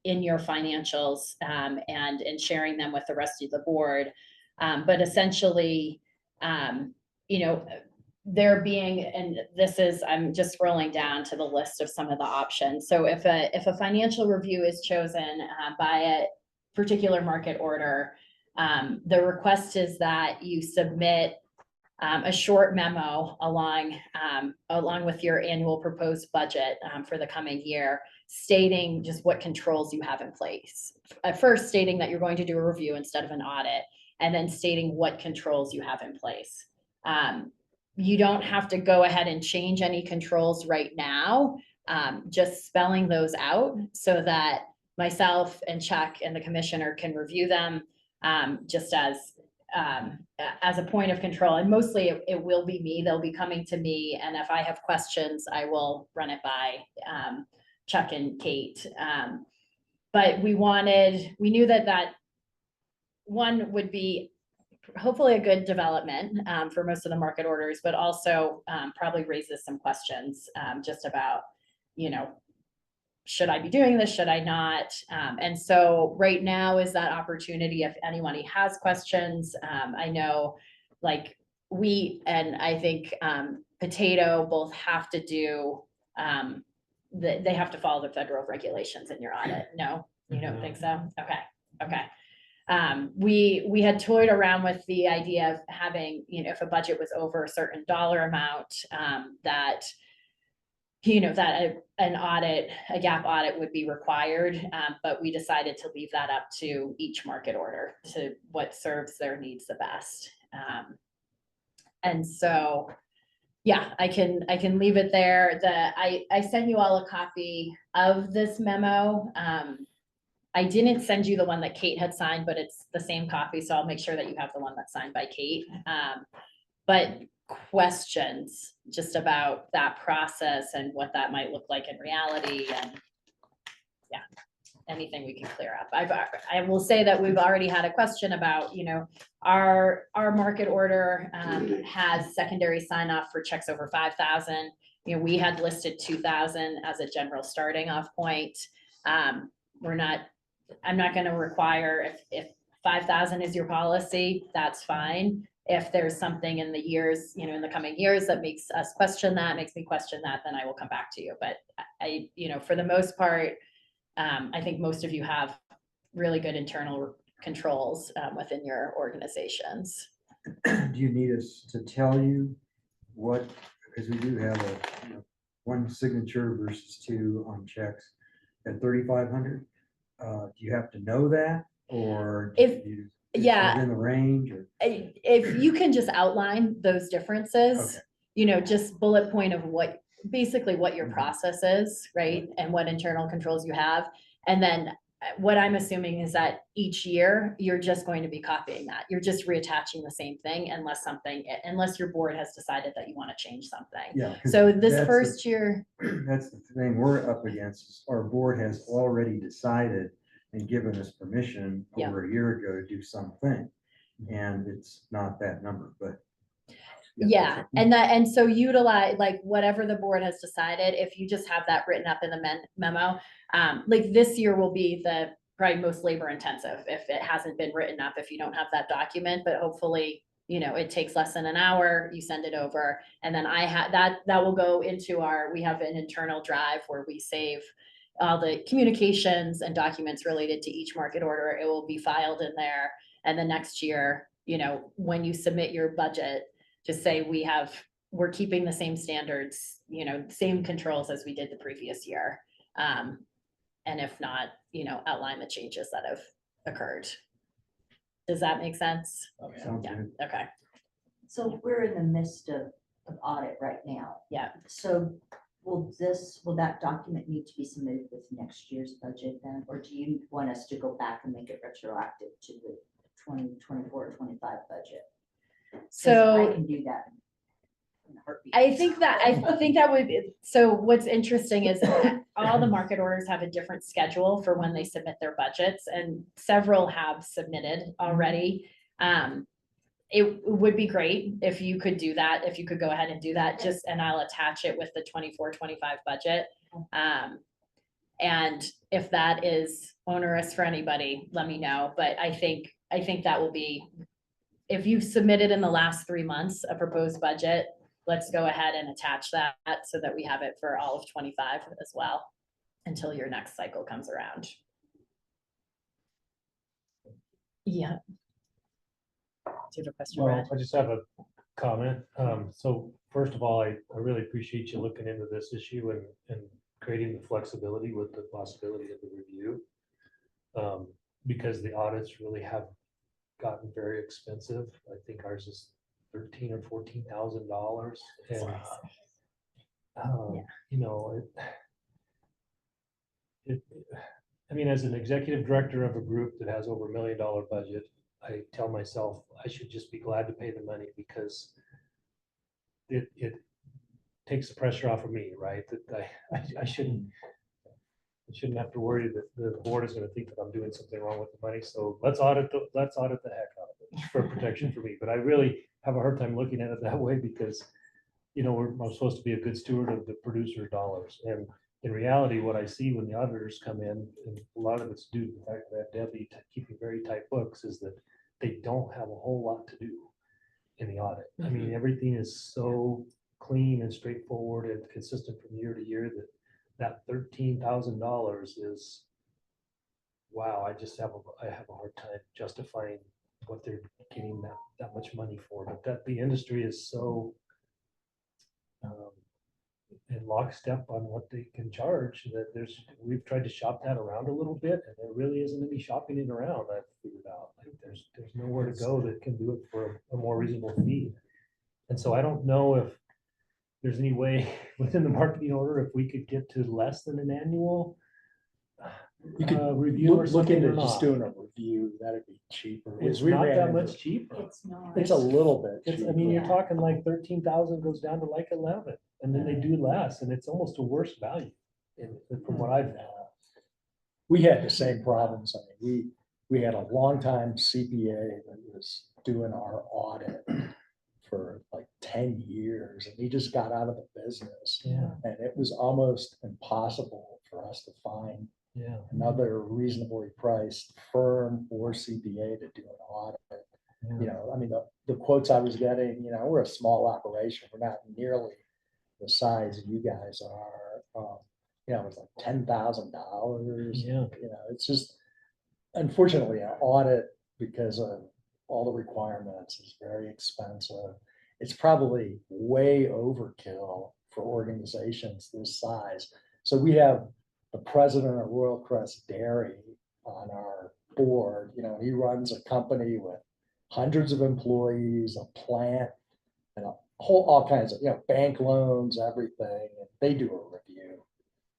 in your financials and in sharing them with the rest of the board. But essentially, there being, and this is, I'm just scrolling down to the list of some of the options. So if a financial review is chosen by a particular market order, the request is that you submit a short memo along with your annual proposed budget for the coming year, stating just what controls you have in place. At first, stating that you're going to do a review instead of an audit, and then stating what controls you have in place. You don't have to go ahead and change any controls right now, just spelling those out so that myself and Chuck and the commissioner can review them just as a point of control. And mostly it will be me. They'll be coming to me. And if I have questions, I will run it by Chuck and Kate. But we knew that one would be hopefully a good development for most of the market orders, but also probably raises some questions just about, should I be doing this? Should I not? And so right now is that opportunity if anyone has questions. I know like wheat and I think potato both have to do, they have to follow the federal regulations in your audit. No, you don't think so? Okay. We had toyed around with the idea of having, if a budget was over a certain dollar amount, that an audit, a gap audit would be required, but we decided to leave that up to each market order to what serves their needs the best. And so, yeah, I can leave it there. I sent you all a copy of this memo. I didn't send you the one that Kate had signed, but it's the same copy, so I'll make sure that you have the one that's signed by Kate. But questions just about that process and what that might look like in reality, and yeah, anything we can clear up. I will say that we've already had a question about, you know, our market order has secondary sign off for checks over 5,000. You know, we had listed 2,000 as a general starting off point. I'm not going to require if 5,000 is your policy, that's fine. If there's something in the years, you know, in the coming years that makes us question that, makes me question that, then I will come back to you. But you know, for the most part, I think most of you have really good internal controls within your organizations. Do you need us to tell you what, because we do have one signature versus two on checks at 3,500. Do you have to know that, or within the range, or if you can just outline those differences, you know, just bullet point of basically what your process is, right? And what internal controls you have. And then what I'm assuming is that each year you're just going to be copying that. You're just reattaching the same thing unless your board has decided that you want to change something. Yeah. So this first year. That's the thing we're up against. Is our board has already decided and given us permission over a year ago to do something. And it's not that number, but yeah, and so utilize like whatever the board has decided. If you just have that written up in the memo, like this year will be the probably most labor intensive if it hasn't been written up, if you don't have that document, but hopefully, you know, it takes less than an hour, you send it over, and then that will go into we have an internal drive where we save all the communications and documents related to each market order. It will be filed in there, and the next year, you know, when you submit your budget, just say we're keeping the same standards, you know, same controls as we did the previous year. And if not, you know, outline the changes that have occurred. Does that make sense? Sounds Yeah, good. okay. So we're in the midst of audit right now. Yeah. So will that document need to be submitted with next year's budget then? Or do you want us to go back and make it retroactive to the 2024-25 budget? So I can do that in a heartbeat. I think that would be, so what's interesting is all the market orders have a different schedule for when they submit their budgets, and several have submitted already. It would be great if you could do that, if you could go ahead and do that, and I'll attach it with the 24-25 budget. And if that is onerous for anybody, let me know. But I think that will be, if you've submitted in the last 3 months a proposed budget, let's go ahead and attach that so that we have it for all of 25 as well until your next cycle comes around. Yeah. Do you have a question, Well, Brad? I just have a comment. So first of all, I really appreciate you looking into this issue and creating the flexibility with the possibility of the review. Because the audits really have gotten very expensive. I think ours is $13,000 or $14,000, and you know, I mean, as an executive director of a group that has over $1 million budget, I tell myself I should just be glad to pay the money, because it takes the pressure off of me, right? That I shouldn't have to worry that the board is going to think that I'm doing something wrong with the money. So let's audit the heck out of it for protection for me. But I really have a hard time looking at it that way, because, you know, I'm supposed to be a good steward of the producer's dollars. And in reality, what I see when the auditors come in, and a lot of it's due to the fact that Debbie keeping very tight books, is that they don't have a whole lot to do in the audit. I mean, everything is so clean and straightforward and consistent from year to year that $13,000 is, wow. I have a hard time justifying what they're getting that much money for. But that the industry is so in lockstep on what they can charge that we've tried to shop that around a little bit, and there really isn't any shopping it around. I've figured out, like, there's nowhere to go that can do it for a more reasonable fee. And so I don't know if there's any way within the marketing order, if we could get to less than an annual. You could review or look something into or just not? doing a review, that'd be cheaper. It's We not ran that into- much cheaper. It's not. It's a little bit It's, I cheaper. mean, you're talking like 13,000 goes down to like 11, and then they do less, and it's almost a worse value from what I've found. We had the same problems. I mean, we had a longtime CPA that was doing our audit for like 10 years, and he just got out of the business. Yeah. And it was almost impossible for us to find Yeah. another reasonably priced firm or CPA to do an audit. Yeah. You know, I mean, the quotes I was getting, you know, we're a small operation. We're not nearly the size you guys are. You know, it was like $10,000. Yeah. You know, it's just, unfortunately, an audit, because of all the requirements, is very expensive. It's probably way overkill for organizations this size. So we have the president of Royal Crest Dairy on our board. You know, he runs a company with hundreds of employees, a plant, and all kinds of, you know, bank loans, everything. And they do a review,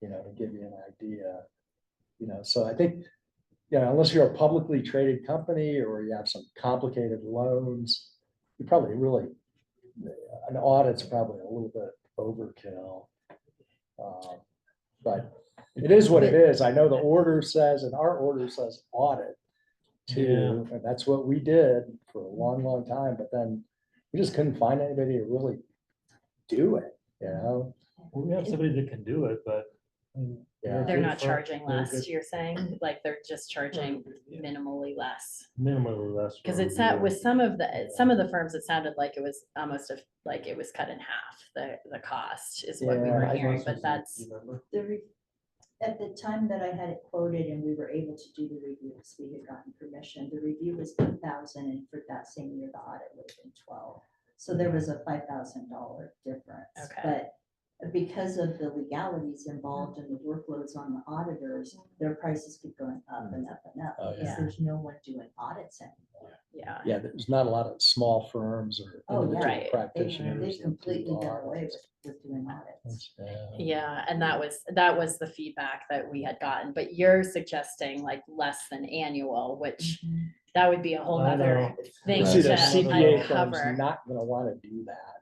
you know, to give you an idea. You know, so I think, you know, unless you're a publicly traded company or you have some complicated loans, you probably really, an audit's probably a little bit overkill. But it is what it is. I know the order says, and our order says audit too, and that's what we did for a long, long time. But then we just couldn't find anybody to really do it, you know? Well, we have somebody that can do it, but. Yeah. They're not charging less, you're saying, like they're just charging Yeah. minimally less. Minimally less. for Because it's review. not, with some of the firms, it sounded like it was almost like it was cut in half, the cost is what we Yeah, were I hearing, know but that's. At the time that I had it quoted and we were able to do the reviews, we had gotten permission, the review was 8,000, and for that same year, the audit would have been 12. So there was a $5,000 difference. Okay. But because of the legalities involved and the workloads on the auditors, their prices keep going up and up and up, Oh, because yeah. there's no one doing audits anymore. Yeah. Yeah, there's not a lot of small firms or Oh, yeah. individual Right. practitioners. They that do completely done audits. away with doing audits. Yeah, and that was the feedback that we had gotten, but you're suggesting like less than annual, which that would be a whole I nother know. thing See, the to CPA firm's uncover. not gonna wanna do that.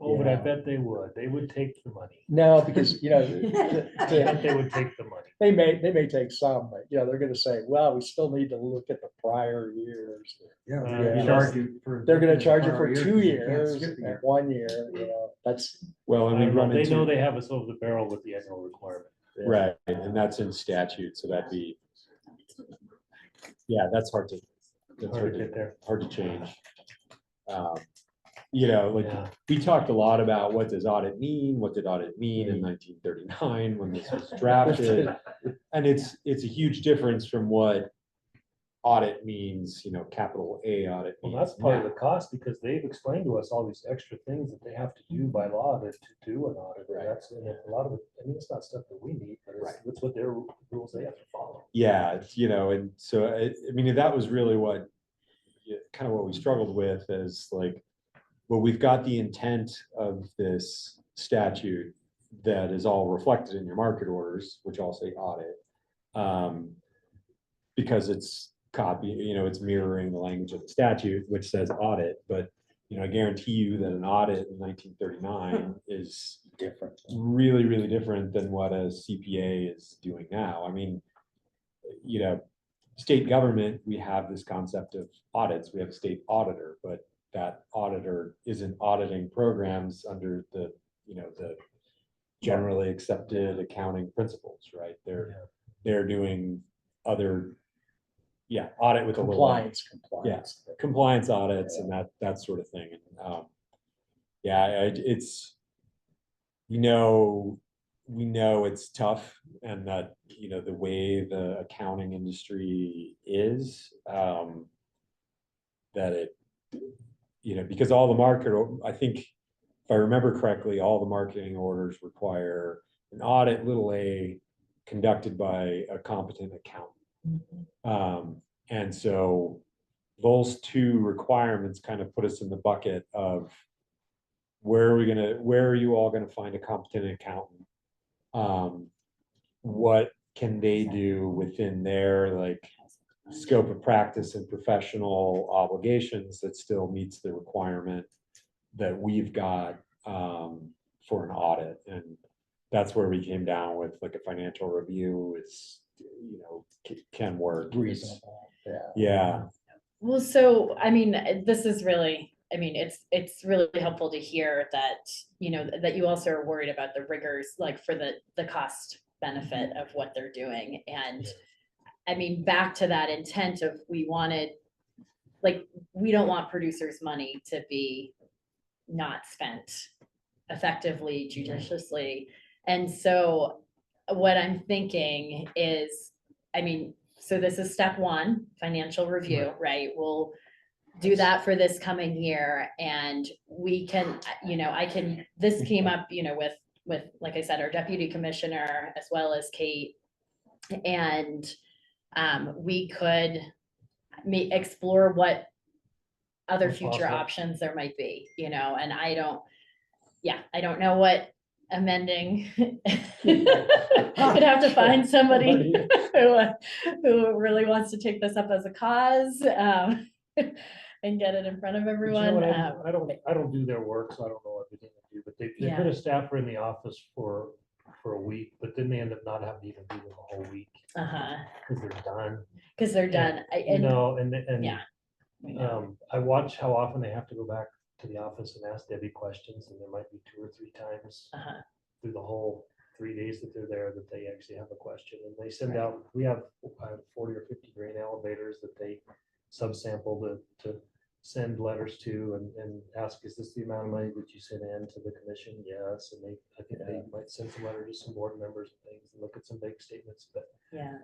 Oh, but I Yeah. bet they would. They would take the money. No, because, you know, I bet they would take the money. they may take some, but, you know, they're gonna say, well, we still need to look at the prior years. Yeah, Uh, they yeah. charge you for. They're gonna charge you prior for years 2 because you can't years skip a and year. 1 year, you know, that's. Well, and we run They know into, they have us over the barrel with the annual requirement. right, and that's in statute, so that'd be, yeah, that's hard to, that's Hard to get there. hard to change. You know, like, Yeah. we talked a lot about what does audit mean? What did audit mean in 1939 when this was drafted? And it's a huge difference from what audit means, you know, capital A audit. Well, means that's part of now. the cost, because they've explained to us all these extra things that they have to do by law to do an audit. Right. That's, and a lot of it, I mean, it's not stuff that we need, but it's what their rules they have to follow. Yeah, it's, you know, and so, I mean, that was really what, kind of what we struggled with is like, well, we've got the intent of this statute that is all reflected in your market orders, which all say audit. Because it's you know, it's mirroring the language of the statute, which says audit, but, you know, I guarantee you that an audit in 1939 is different, really, really different than what a CPA is doing now. I mean, you know, state government, we have this concept of audits. We have a state auditor, but that auditor isn't auditing programs under the, you know, the generally accepted accounting principles, right? They're doing other, audit with a little. Compliance. Yeah, compliance audits and that sort of thing. And it's, we know it's tough, and that, you know, the way the accounting industry is, that it, you know, because all the I think if I remember correctly, all the marketing orders require an audit, little a, conducted by a competent accountant. And so those two requirements kind of put us in the bucket of where are you all gonna find a competent accountant? What can they do within their like scope of practice and professional obligations that still meets the requirement that we've got for an audit. And that's where we came down with like a financial review is, can work. Reasonable, yeah. Yeah. Well, so, I mean, this is really, I mean, it's really helpful to hear that, that you also are worried about the rigors, like for the cost benefit of what they're doing. And I mean, back to that intent of we don't want producers' money to be not spent effectively, judiciously. And so what I'm thinking is, I mean, so this is step one, financial review, right? We'll do that for this coming year, and we can, this came up, with, like I said, our deputy commissioner as well as Kate. And we could explore what other What's future possible. options there might be, and I don't know what amending. I'd have to find somebody who really wants to take this up as a cause, and get it in front of But you know everyone. what, I don't do their work, so I don't know everything they do, but they Yeah. put a staffer in the office for a week, but then they end up not having to even be there the whole week. Because they're done. Because they're done. And Yeah. I watch how often they have to go back to the office and ask Debbie questions, and there might be 2 or 3 times through the whole 3 days that they're there that they actually have a question. And they send out, we have 40 or 50 grain elevators that they subsample to send letters to and ask, is this the amount of money that you sent in to the commission? Yes. And I think they might send some letters to some board members and things and look at some bank statements, but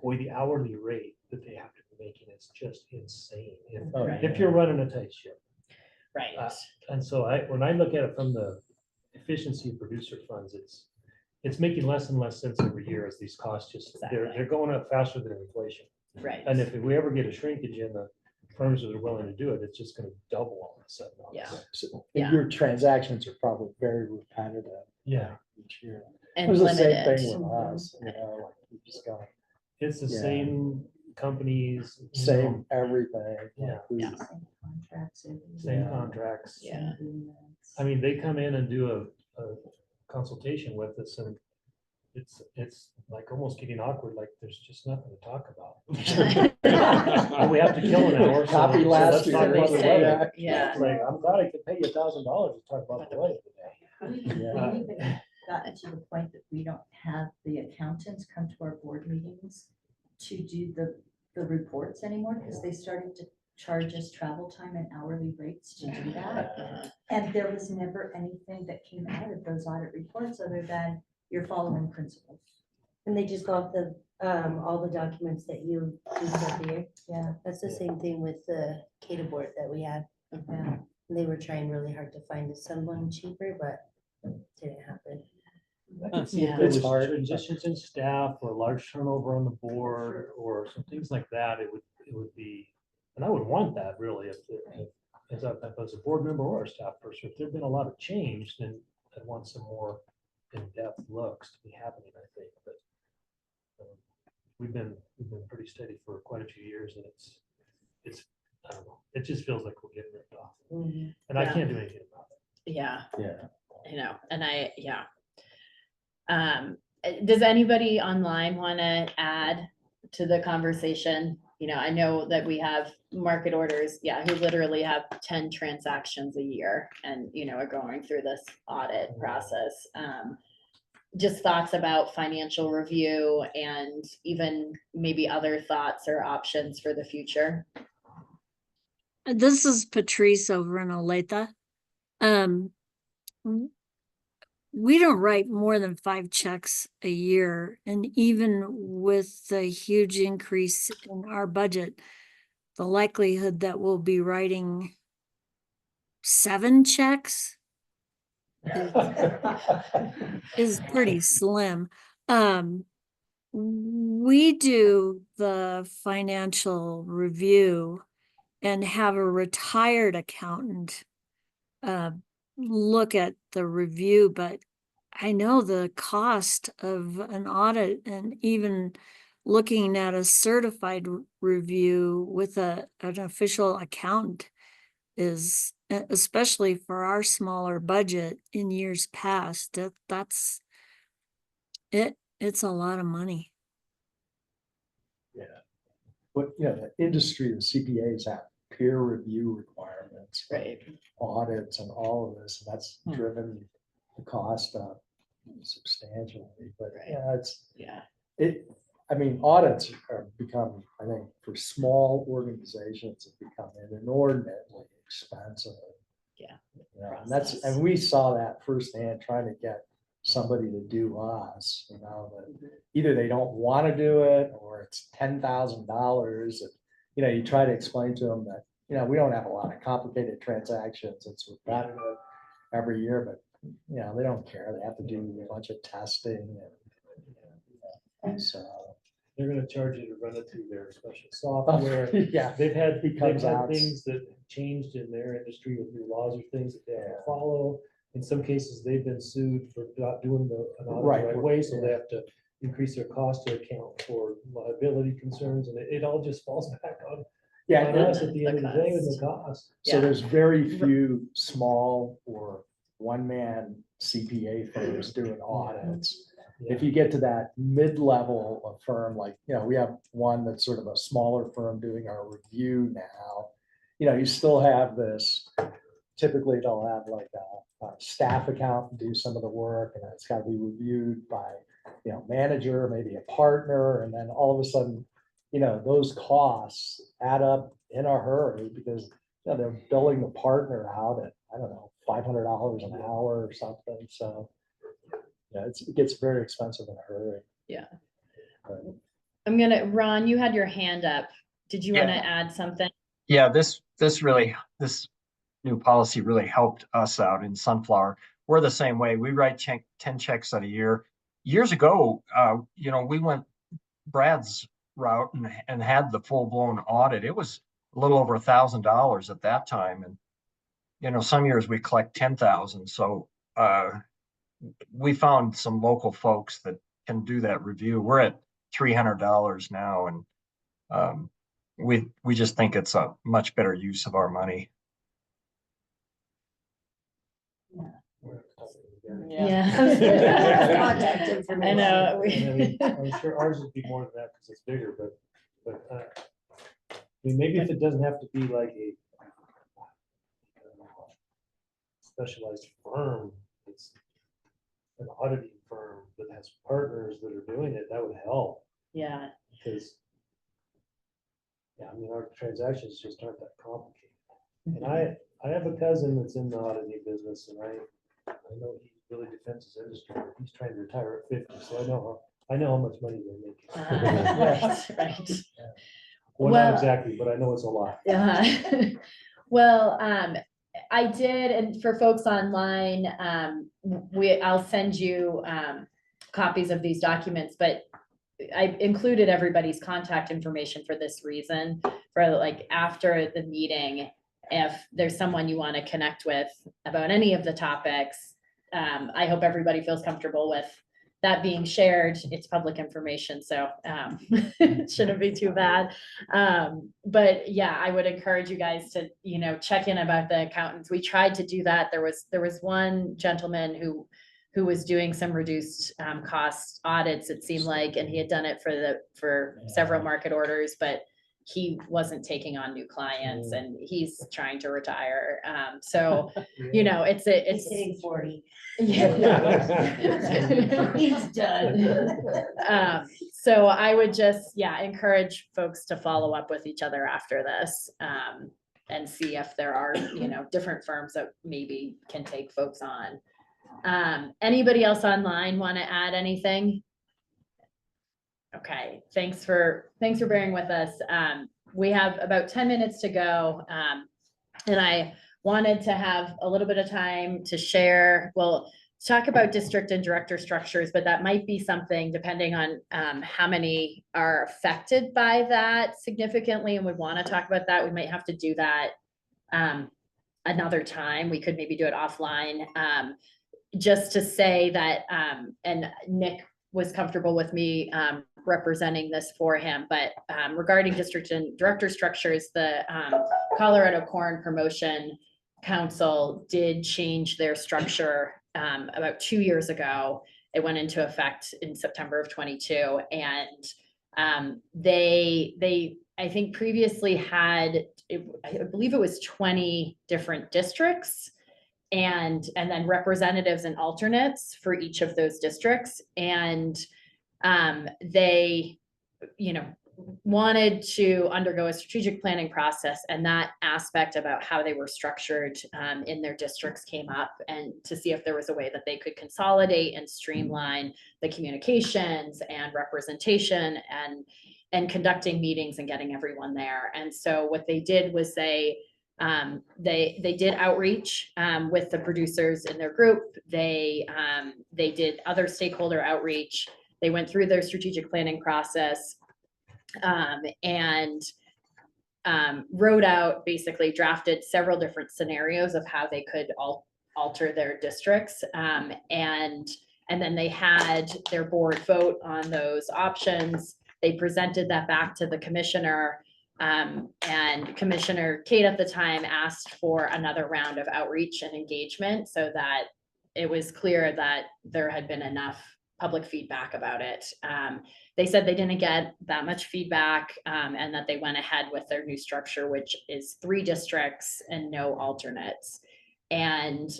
boy, the hourly rate that they have to be making is just insane. If you're running a tight ship. Right. And so when I look at it from the efficiency of producer funds, it's making less and less sense every year as these costs just, they're going up faster than inflation. Right. And if we ever get a shrinkage in the firms that are willing to do it, it's just gonna double all of a sudden. So your transactions are probably very repetitive. Yeah. Each year. And It was the same limited. thing with us, like we just got. It's the Yeah. same companies. Same everything. Yeah. Contracts. Same contracts. Yeah. I mean, they come in and do a consultation with us, and it's like almost getting awkward, like there's just nothing to talk about. And we have to kill an hour. Copy so last let's year. talk about the They say, weather. yeah. It's like, I'm glad I could pay you $1,000 to talk about the weather today. We've even gotten to the point that we don't have the accountants come to our board meetings to do the reports anymore, because they started to charge us travel time and hourly rates to do that. And there was never anything that came out of those audit reports other than you're following principles. And they just go off all the documents that you do every year. Yeah. That's the same thing with the CATA board that we had. Yeah. They were trying really hard to find someone cheaper, but it didn't happen. I could see if there It's was hard. transitions in staff or large turnover on the board or some things like that, it would be, and I would want that really if as a board member or a staff person, if there'd been a lot of change, then I'd want some more in-depth looks to be happening, I think, but we've been pretty steady for quite a few years, and it's I don't know, it just feels like we're getting ripped off, and I can't do anything about it. Yeah. Yeah. And does anybody online want to add to the conversation? I know that we have market orders, who literally have 10 transactions a year and, are going through this audit process. Just thoughts about financial review and even maybe other thoughts or options for the future. This is Patrice over in Olathe. We don't write more than 5 checks a year. And even with the huge increase in our budget, the likelihood that we'll be writing 7 checks is pretty slim. We do the financial review and have a retired accountant look at the review, but I know the cost of an audit and even looking at a certified review with an official accountant is, especially for our smaller budget in years past, that's it. It's a lot of money. Yeah. But yeah, the industry, the CPAs have peer review requirements, right? Audits and all of this, and that's driven the cost up substantially. But I mean, audits are become, I think, for small organizations, have become inordinately expensive. Yeah. You know, and we saw that firsthand trying to get somebody to do us, you know, that either they don't want to do it or it's $10,000. You know, you try to explain to them that, you know, we don't have a lot of complicated transactions. It's repetitive every year, but you know, they don't care. They have to do a bunch of testing and so they're gonna charge you to run it through their special software. Yeah, They've had becomes out. things that have changed in their industry with new laws or things that they have to follow. In some cases, they've been sued for not doing an audit the right way, so they have to increase their cost to account for liability concerns, and it all just falls back on us at the end of the day with the cost. So there's very few small or one-man CPA firms doing audits. If you get to that mid-level of firm, like, you know, we have one that's sort of a smaller firm doing our review now, you know, you still have this, typically they'll have like a staff accountant do some of the work, and it's got to be reviewed by, you know, manager, maybe a partner, and then all of a sudden, you know, those costs add up in a hurry because, you know, they're billing the partner out at, I don't know, $500 an hour or something. So yeah, it gets very expensive in a hurry. Yeah. But Ron, you had your hand up. Did you want to add something? Yeah, this new policy really helped us out in Sunflower. We're the same way. We write 10 checks a year. Years ago, you know, we went Brad's route and had the full-blown audit. It was a little over $1,000 at that time. And, you know, some years we collect 10,000. So we found some local folks that can do that review. We're at $300 now. And we just think it's a much better use of our money. Yeah. Contact information. I know. I'm sure ours would be more than that because it's bigger, but I mean, maybe if it doesn't have to be like a specialized firm, it's an auditing firm that has partners that are doing it, that would help. Yeah. Because, yeah, I mean, our transactions just aren't that complicated. And I have a cousin that's in the auditing business, and I know he really defends his industry. He's trying to retire at 50, so I know how much money they're making. Right. Well, not exactly, but I know it's a lot. Yeah. Well, I did, and for folks online, I'll send you copies of these documents, but I included everybody's contact information for this reason, for like after the meeting, if there's someone you want to connect with about any of the topics, I hope everybody feels comfortable with that being shared. It's public information, so it shouldn't be too bad. But yeah, I would encourage you guys to, you know, check in about the accountants. We tried to do that. There was one gentleman who was doing some reduced cost audits, it seemed like, and he had done it for several market orders, but he wasn't taking on new clients, and he's trying to retire. So, you know, it's hitting 40. Yeah. He's done. So I would just, encourage folks to follow up with each other after this, and see if there are, you know, different firms that maybe can take folks on. Anybody else online want to add anything? Okay, thanks for bearing with us. We have about 10 minutes to go. And I wanted to have a little bit of time to share, talk about district and director structures, but that might be something depending on how many are affected by that significantly, and we want to talk about that. We might have to do that another time. We could maybe do it offline. just to say that, and Nick was comfortable with me representing this for him, but regarding district and director structures, the Colorado Corn Promotion Council did change their structure about 2 years ago. It went into effect in September of 22, and they I think previously had, I believe it was 20 different districts, and then representatives and alternates for each of those districts. And they, wanted to undergo a strategic planning process, and that aspect about how they were structured in their districts came up, and to see if there was a way that they could consolidate and streamline the communications and representation and conducting meetings and getting everyone there. And so what they did was they did outreach with the producers in their group. They did other stakeholder outreach. They went through their strategic planning process and wrote out, basically drafted several different scenarios of how they could alter their districts. And then they had their board vote on those options. They presented that back to the commissioner. And Commissioner Kate at the time asked for another round of outreach and engagement so that it was clear that there had been enough public feedback about it. They said they didn't get that much feedback, and that they went ahead with their new structure, which is 3 districts and no alternates. And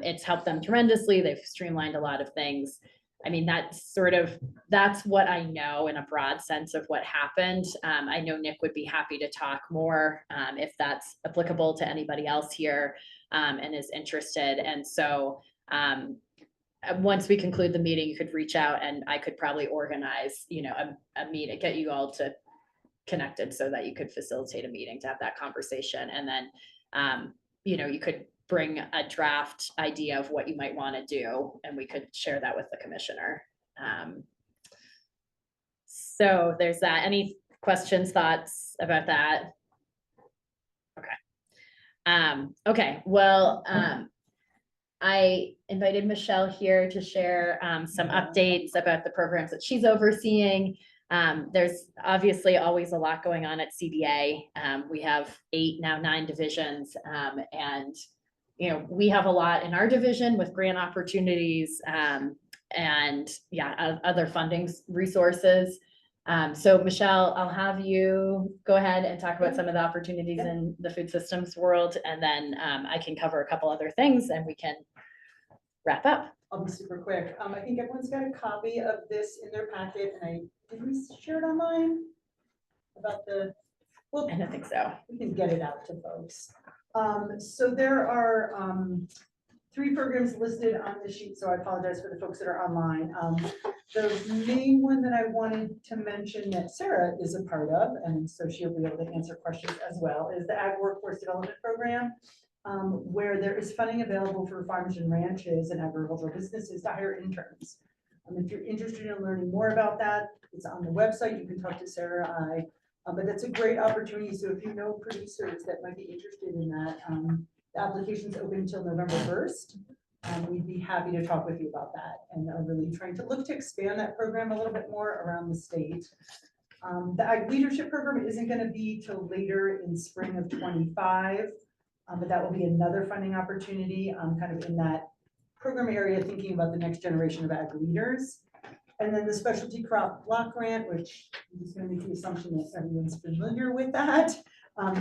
it's helped them tremendously. They've streamlined a lot of things. I mean, that's what I know in a broad sense of what happened. I know Nick would be happy to talk more if that's applicable to anybody else here and is interested. And so once we conclude the meeting, you could reach out and I could probably organize, a meeting, get you all to connected so that you could facilitate a meeting to have that conversation. And then, you could bring a draft idea of what you might want to do, and we could share that with the commissioner. So there's that. Any questions, thoughts about that? Okay. Okay. Well, I invited Michelle here to share some updates about the programs that she's overseeing. There's obviously always a lot going on at CDA. We have 8, now 9 divisions, and we have a lot in our division with grant opportunities and other funding resources. So Michelle, I'll have you go ahead and talk about some of the opportunities in the food systems world, and then I can cover a couple other things and we can wrap up. I'll be super quick. I think everyone's got a copy of this in their packet, and did we share it online? About I don't think so. We can get it out to folks. So there are 3 programs listed on the sheet, so I apologize for the folks that are online. The main one that I wanted to mention that Sarah is a part of, and so she'll be able to answer questions as well, is the Ag Workforce Development Program, where there is funding available for farms and ranches and agricultural businesses to hire interns. If you're interested in learning more about that, it's on the website. You can talk to Sarah. But that's a great opportunity. So if you know producers that might be interested in that, the application's open until November 1st. We'd be happy to talk with you about that, and are really trying to look to expand that program a little bit more around the state. The Ag Leadership Program isn't going to be till later in spring of 25, but that will be another funding opportunity kind of in that program area, thinking about the next generation of ag leaders. And then the Specialty Crop Block Grant, which I'm just going to make the assumption that everyone's familiar with that,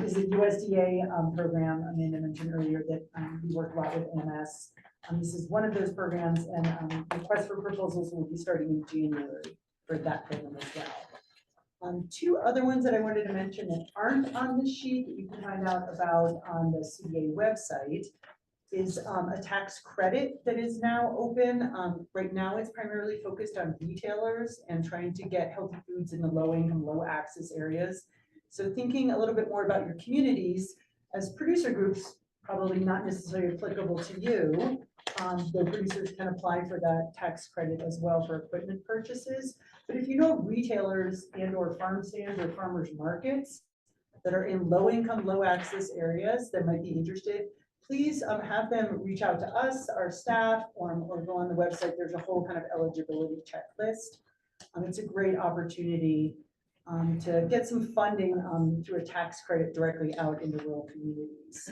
is a USDA program. Amanda mentioned earlier that we work a lot with AMS. This is one of those programs, and requests for proposals will be starting in January for that program as well. 2 other ones that I wanted to mention that aren't on the sheet that you can find out about on the CDA website is a tax credit that is now open. Right now it's primarily focused on retailers and trying to get healthy foods in the low income, low access areas. So thinking a little bit more about your communities as producer groups, probably not necessarily applicable to you. The producers can apply for that tax credit as well for equipment purchases. But if you know retailers and or farm stands or farmers markets that are in low income, low access areas that might be interested, please have them reach out to us, our staff, or go on the website. There's a whole kind of eligibility checklist. It's a great opportunity to get some funding through a tax credit directly out into rural communities.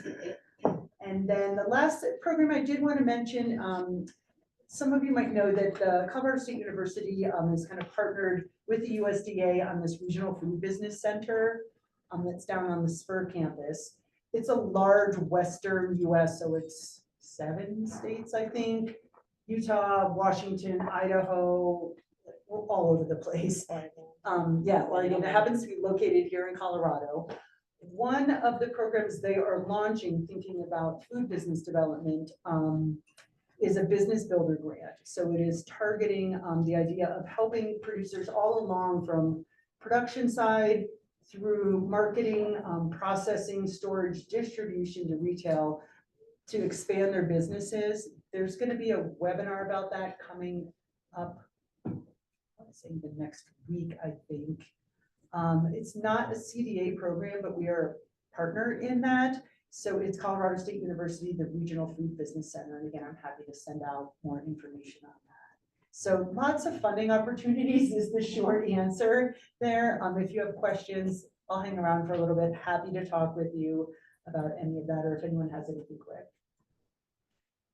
And then the last program I did want to mention, some of you might know that the Colorado State University is kind of partnered with the USDA on this regional food business center that's down on the Spur campus. It's a large Western US, so it's 7 states, I think, Utah, Washington, Idaho, all over the place. Yeah, Oregon. It happens to be located here in Colorado. One of the programs they are launching, thinking about food business development, is a business builder grant. So it is targeting the idea of helping producers all along from production side through marketing, processing, storage, distribution to retail to expand their businesses. There's going to be a webinar about that coming up, let's say the next week, I think. It's not a CDA program, but we are a partner in that. So it's Colorado State University, the Regional Food Business Center. And again, I'm happy to send out more information on that. So lots of funding opportunities is the short answer there. If you have questions, I'll hang around for a little bit. Happy to talk with you about any of that, or if anyone has anything quick.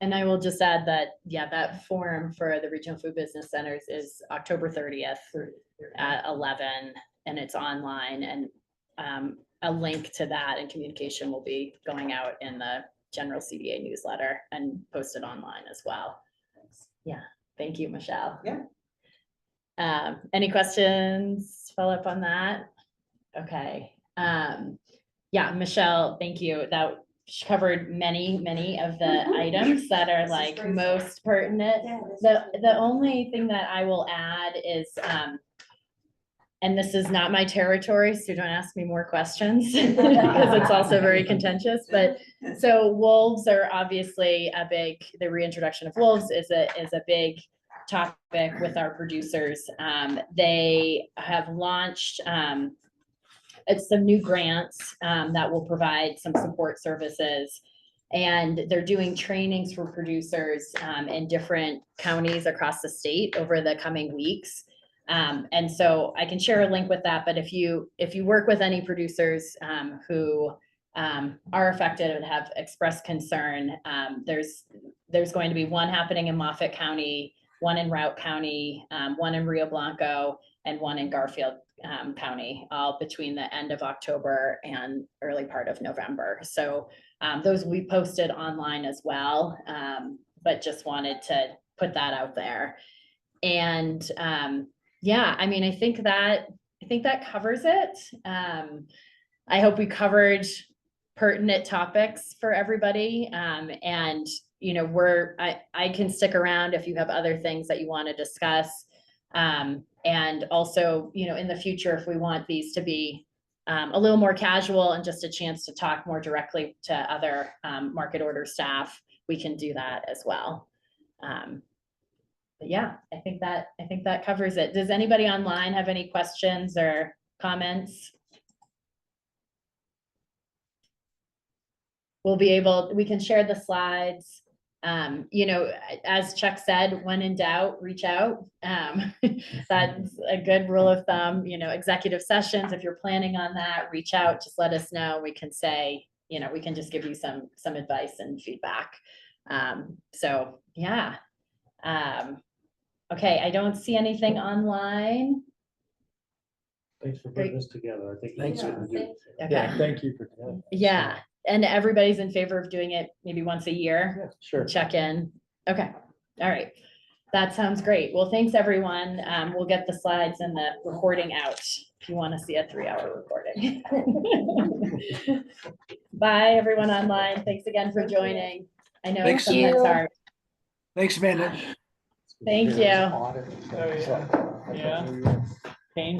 And I will just add that, yeah, that forum for the Regional Food Business Centers is October 30th at 11, and it's online, and a link to that and communication will be going out in the general CDA newsletter and posted online as well. Thanks. Yeah, thank you, Michelle. Yeah. Any questions, follow up on that? Okay. Yeah, Michelle, thank you. That she covered many of the items that are like most pertinent. The only thing that I will add is, and this is not my territory, so don't ask me more questions because it's also very contentious. But so wolves are obviously the reintroduction of wolves is a big topic with our producers. They have launched some new grants that will provide some support services. And they're doing trainings for producers in different counties across the state over the coming weeks. And so I can share a link with that, but if you work with any producers who are affected and have expressed concern, there's going to be one happening in Moffat County, one in Routt County, one in Rio Blanco, and one in Garfield County, all between the end of October and early part of November. So those will be posted online as well, but just wanted to put that out there. And yeah, I mean, I think that covers it. I hope we covered pertinent topics for everybody. And you know, I can stick around if you have other things that you want to discuss. And also, you know, in the future, if we want these to be a little more casual and just a chance to talk more directly to other market order staff, we can do that as well. But yeah, I think that covers it. Does anybody online have any questions or comments? We can share the slides. You know, as Chuck said, when in doubt, reach out. That's a good rule of thumb. You know, executive sessions, if you're planning on that, reach out, just let us know. We can say, you know, we can just give you some advice and feedback. So yeah. Okay, I don't see anything online. Thanks for putting this together. I think. Thanks. Okay. Yeah, thank you for doing it. Yeah, and everybody's in favor of doing it maybe once a year. Yeah, sure. Check in. Okay, all right. That sounds great. Well, thanks everyone. We'll get the slides and the recording out if you want to see a 3-hour recording. Bye everyone online. Thanks again for joining. I know it's sometimes hard. Thanks, Amanda. Thank you. Yeah. Pain.